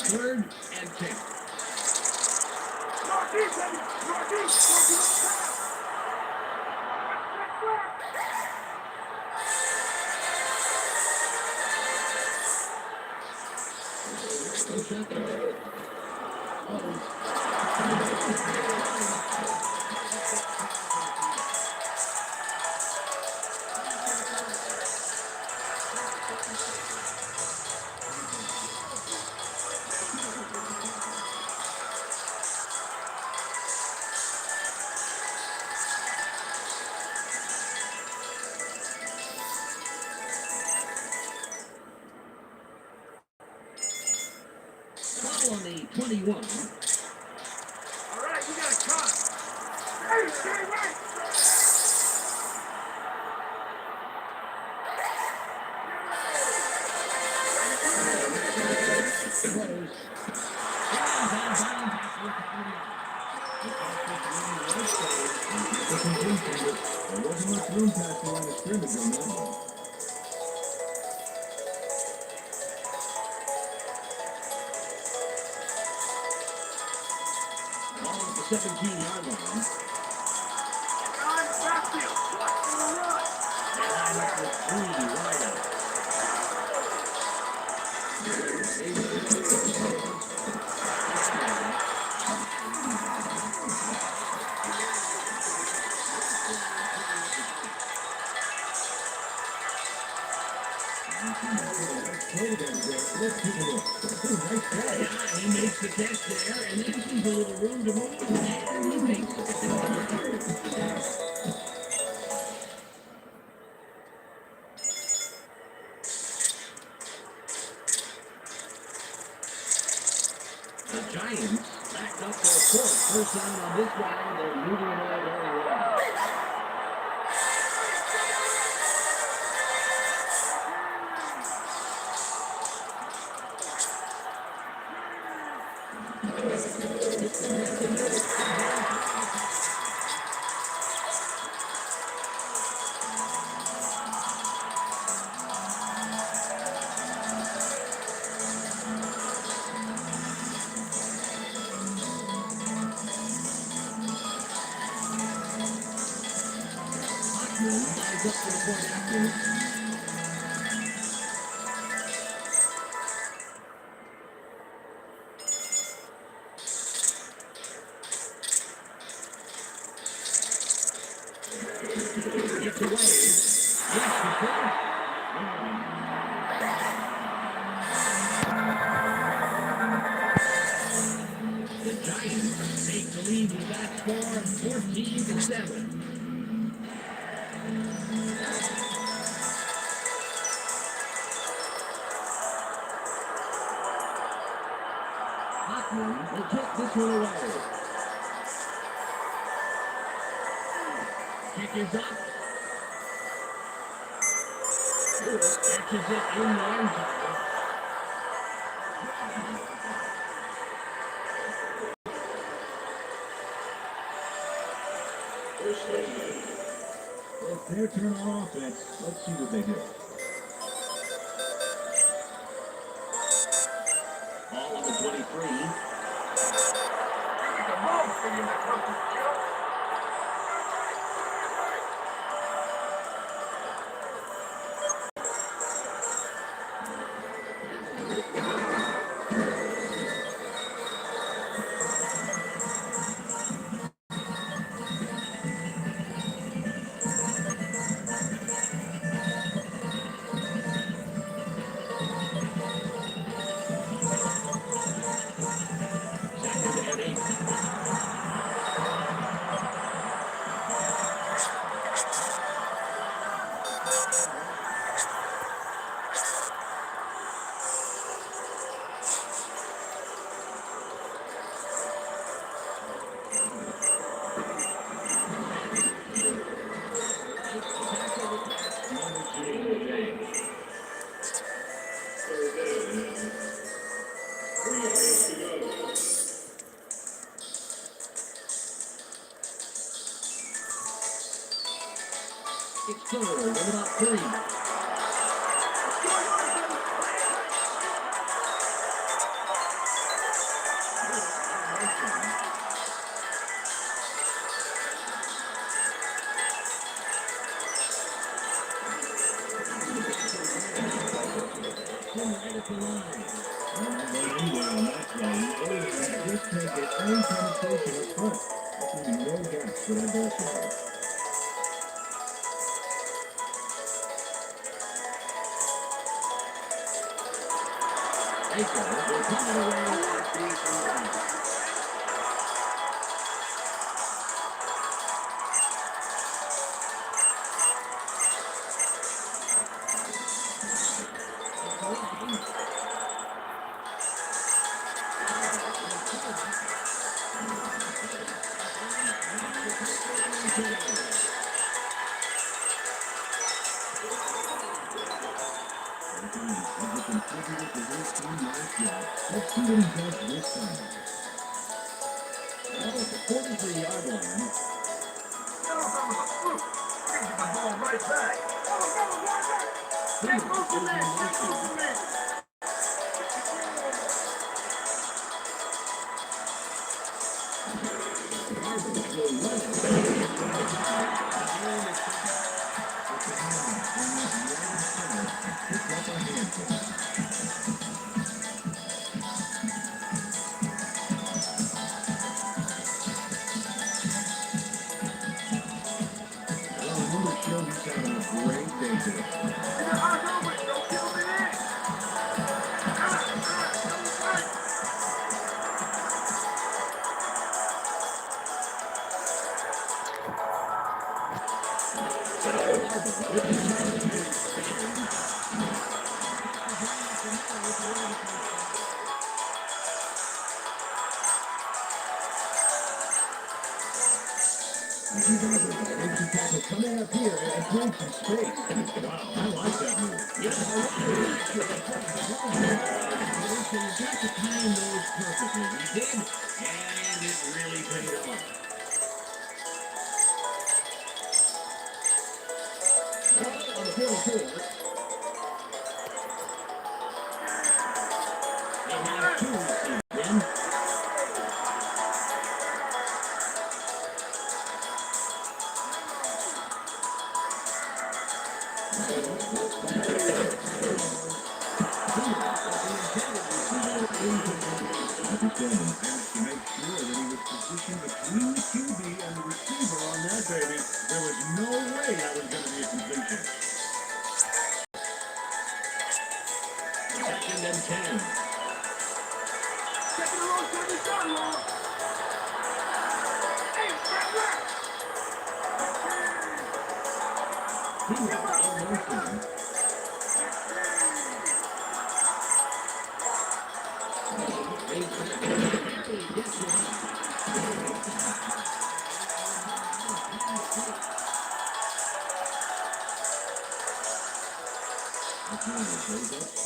Third and 10. Foul on the 21. All right, we got a cut. Hey, stay away. The completion, but there wasn't much room past the line of scrimmage on that one. Ball at the 17-yard line. On the backfield. Watch for the run. They line up with three wide out. Let's take a look. Nice play. Yeah, he makes the catch there, and then sees a little room to move, and he makes it. The Giants backed up their fourth first down on this drive. They're moving the ball very well. Lines up for the point after. Gets away. Gets the push. The Giants take the lead with that score, 14-7. Hockman will take this one away. Kick is up. Lewis catches it in the end zone. It's their turn on offense. Let's see what they do. Ball on the 23. The ball in the coach's job. Second and 8. Tackle the pass. Number 2 on the day. It's third and about 3. Right at the line. They're not going anywhere on that play. Just make it any penetration up front. There's going to be no gaps for that basketball. Baker will come it away with the rebound. As a contributor to his team last year, let's see what he does this time. Ball at the 43-yard line. The ball right back. Take move to me. Take move to me. Number show he's having a great day today. I know it. Don't kill me in. Coming up here and create some space. Wow, I like that move. Yes, you've got to time those perfectly. He did, and it really paid off. Ball on the 44. They have 2 receivers in. Understanding has to make sure that he was positioned between the QB and the receiver on that baby. There was no way that was going to be a completion. Second and 10. Taking the wrong to the sideline. Hey, right. He was in motion.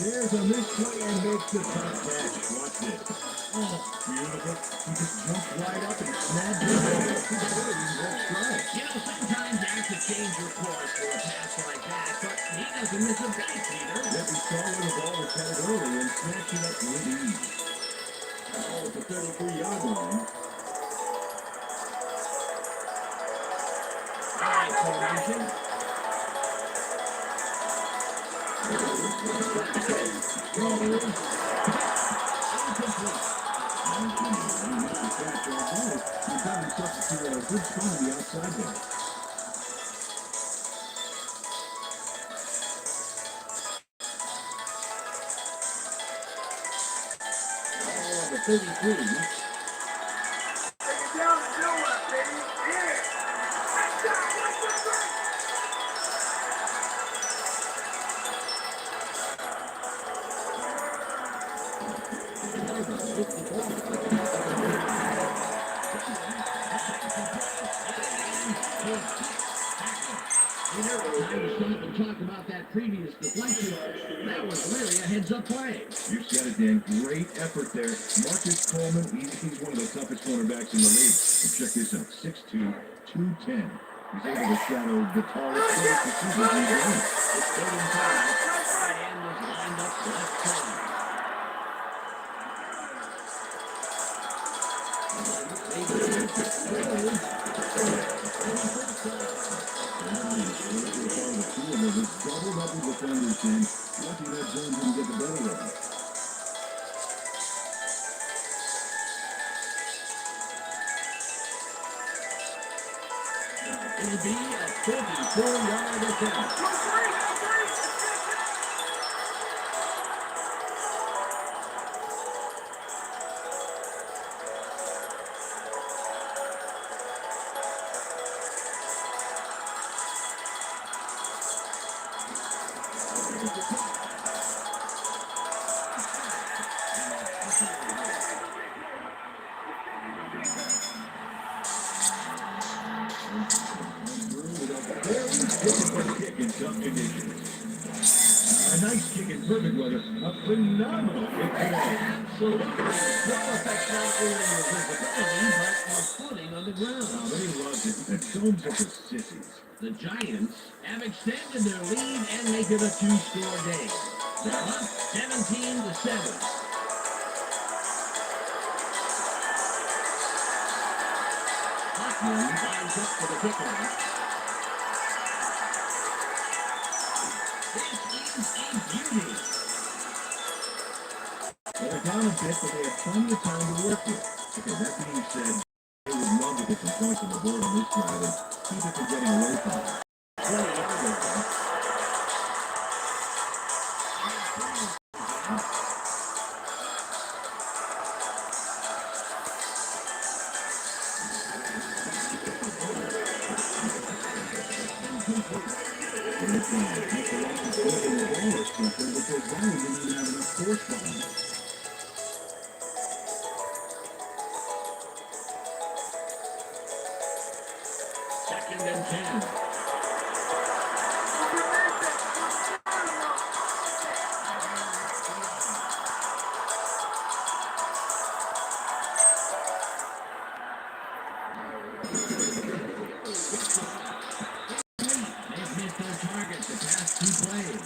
Shares on this play and makes the top catch. Watch this. Oh, beautiful. He just jumps right up and snags the ball. Strike. You know, sometimes you have to change your course for a pass like that, but he doesn't miss a beat, Peter. Yep, he saw where the ball was headed early and snatched it up with ease. Oh, at the 33-yard line. All right, formation. He found himself to a good spot on the outside there. Oh, the 33. Take it down and do it, baby. Yeah. That's right. Peter, time to stop and talk about that previous deflection. That was really a heads-up play. You said it, Dan. Great effort there. Marcus Coleman, he's one of the toughest cornerbacks in the league. And check this out, 6'2", 210. He's able to shadow the tallest receivers in the game. The stadium timeout. Tight end was lined up left side. Doubled up with defenders, Dan. Lucky that zone didn't get the better of him. It'll be a 54-yard attempt. Kick in tough conditions. A nice kick in perfect weather. A phenomenal kick today. Absolutely. Well affects not only your visibility, but your footing on the ground. Oh, they loved it. The Domes are just sissies. The Giants have extended their lead and make it a two-score game. They're up 17-7. Hoffman lines up for the kickoff. This is a beauty. They're down a bit, but they have plenty of time to work with. Okay, that being said, they would love to get some points on the board on this drive and keep it from getting away from them. 20 yards open. Second and 10. They've missed their targets the past two plays.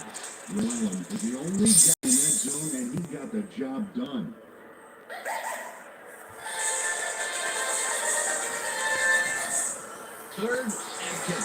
Llewellyn is the only guy in that zone, and he got the job done. Third and 10.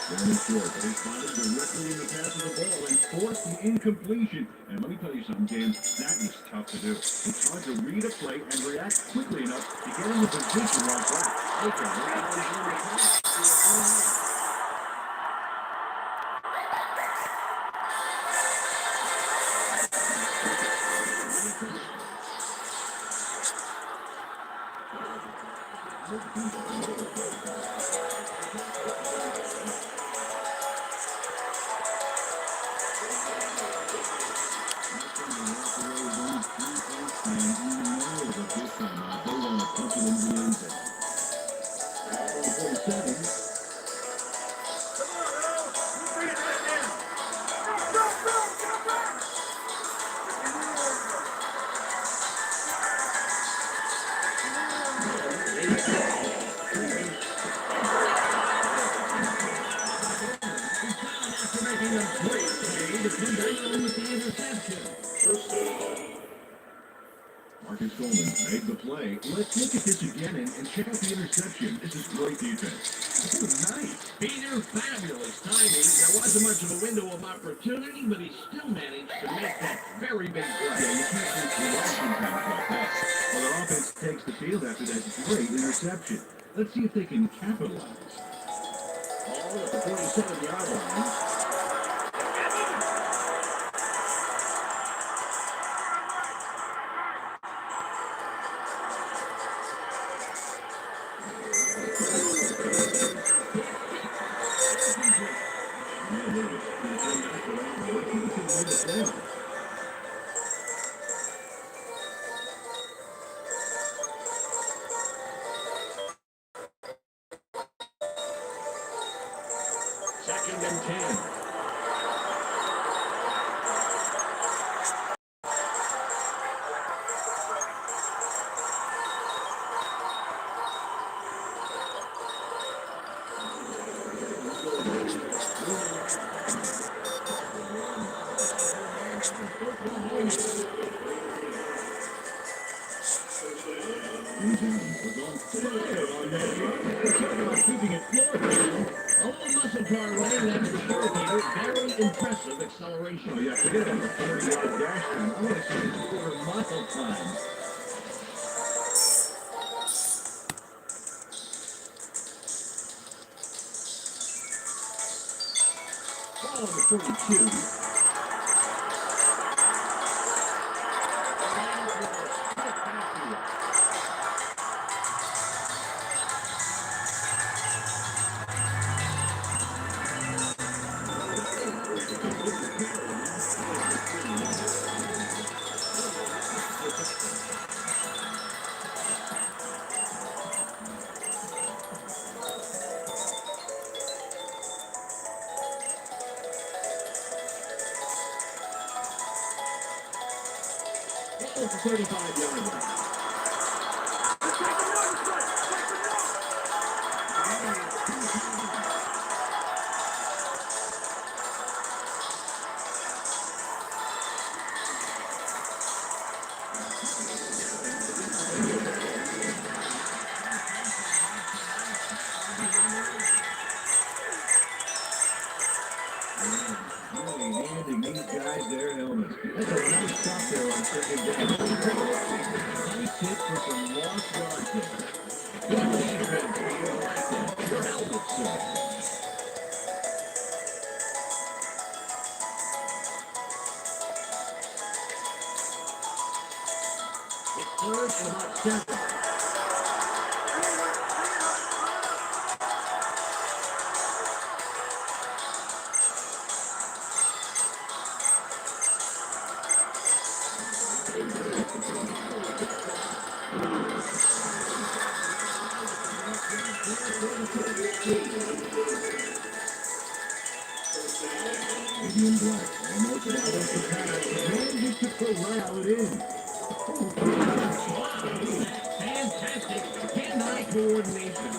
Very short. They spotted directly in the path of the ball and forced the incompletion. And let me tell you something, James, that is tough to do. It's hard to read a play and react quickly enough to get into position like that. Marcus Coleman made the play. Let's look at this again and check out the interception. This is great defense. Oh, nice. Peter, fabulous timing. There wasn't much of a window of opportunity, but he still managed to make that very big Yeah, play. you can't make reaction times like that. Well, their offense takes the field after that great interception. Let's see if they can capitalize. Ball at the 47-yard line. Second and 10. Keeping it flowing. A little muscle car running, that's for sure, Peter. Very impressive acceleration. Oh, yeah, forget about the 40-yard dash time. I want to see this quarter-mile time. Ball at the 42. Ball at the 35-yard line. Really handing these guys their helmets. That's a nice stop there on second down. Nice hit for some lost yards there. Good defense, Peter. I like that. Your helmet, sir. It's third and about 7. Indian black. Almost wide open pass. Man gets to corral it in. Fantastic hand-eye coordination.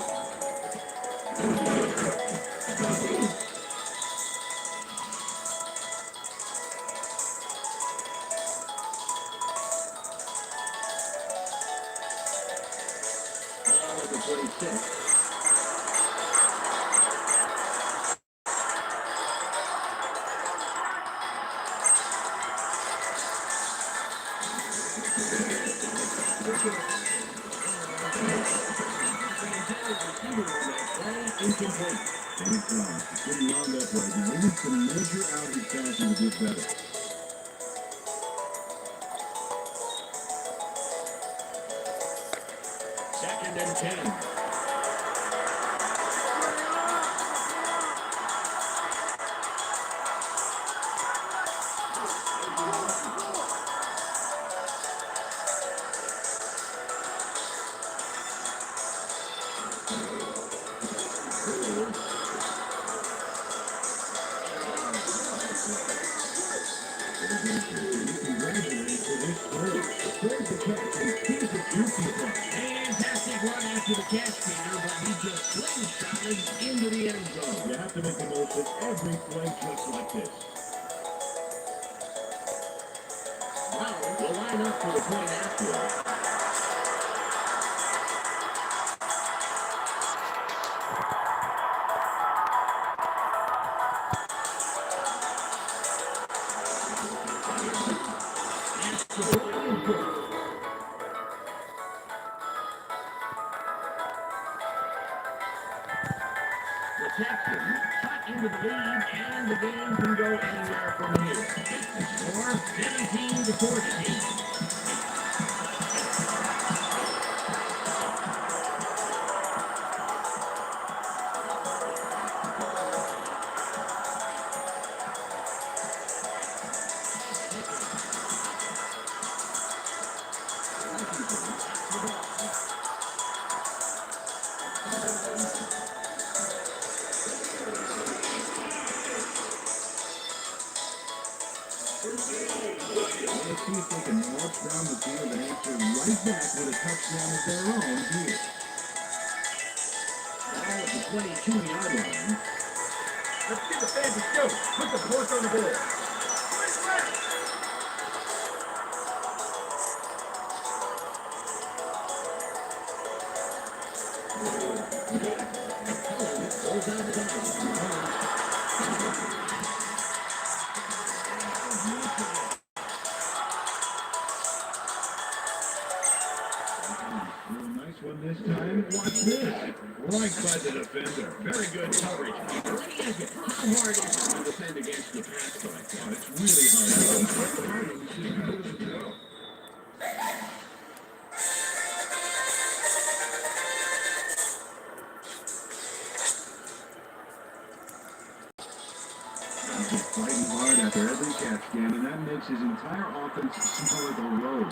Ball at the 26. Incomplete. David Cross getting wound up right now. He needs to measure out his passing a bit better. Second and 10. Fantastic run after the catch, Peter, but he just slingshotted into the end zone. You have to make the most of every play just like this. Now, the line line up for the point afterward. The Texans cut into the lead, and the game can go anywhere from here. The score, 17-14. Let's see if they can march down the field and answer right back with a touchdown of their own here. Ball at the 22-yard line. Let's get the fancy show. Put the points on the board. Goes outside. Nice one this time. Watch this. Right by the defender. Very good coverage. Let me ask you, how hard is it to defend against the pass like that? It's really hard. He's fighting hard after every catch, Dan, and that makes his entire offense smell like a road.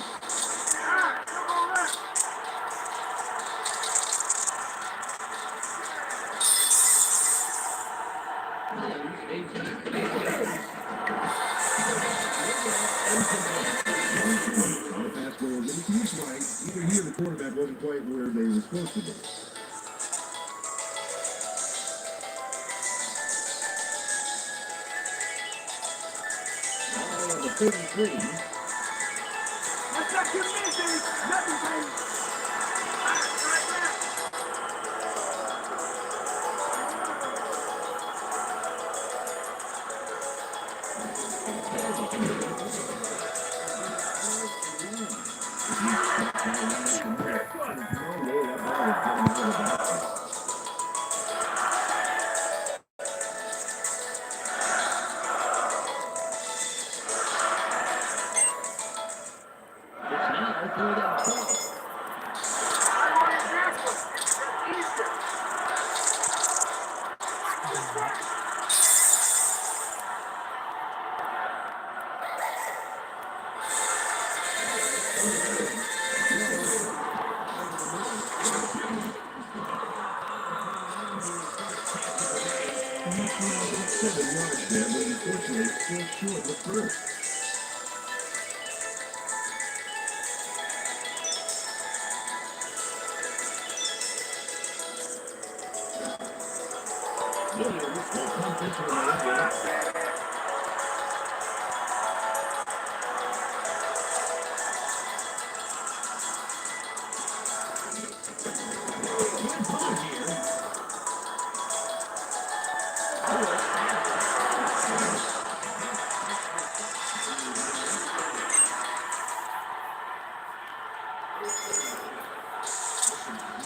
Our pass goal is he's right. Either he or the quarterback wasn't quite where they were supposed to be. Ball at the 33. Let's not get busy. Nothing, baby.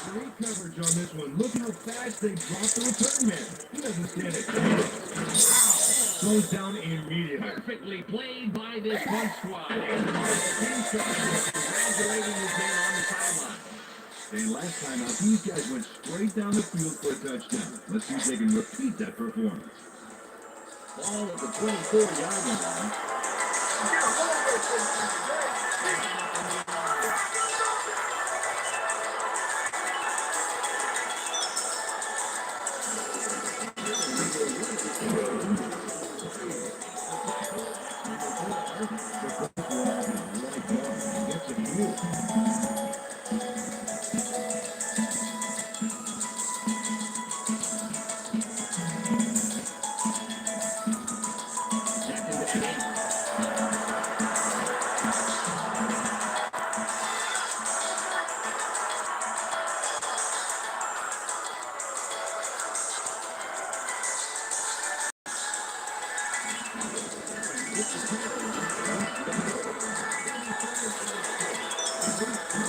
Great coverage on this one. Look how fast they dropped the return man. He doesn't stand a chance. Slows down immediately. Perfectly played by this punt squad. And the team started congratulating his man on the sideline. And last time out, these guys went straight down the field for a touchdown. Let's see if they can repeat that performance. Ball at the 24-yard line.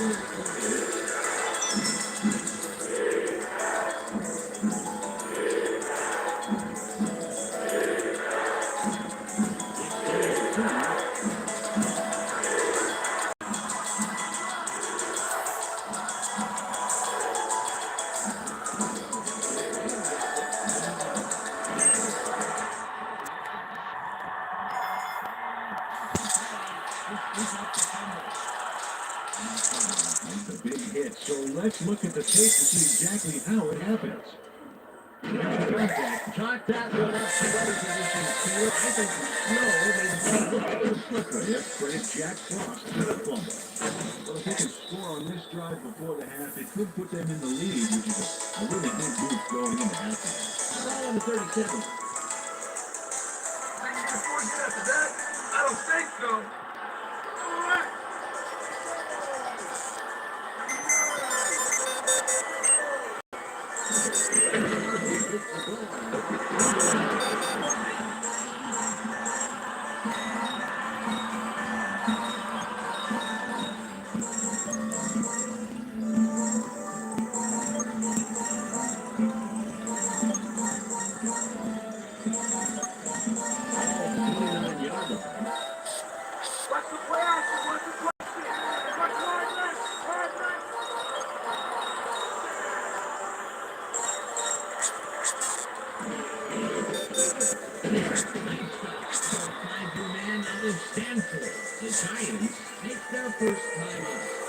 It's a big hit, so let's look at the tape to see exactly how it happens. Chalk that one up to better position field. I think the snow made the ball look a little slicker. Yep, credit Jack Frost for the fumble. Well, if they can score on this drive before the half, it could put them in the lead, which is a really big boost going into halftime. Ball on the 37. Think you can afford to get after that? I don't think so. All right. Watch the play action. Watch the play action. Watch wide left. Wide left. Man out of Stanford. The Giants take their first time out.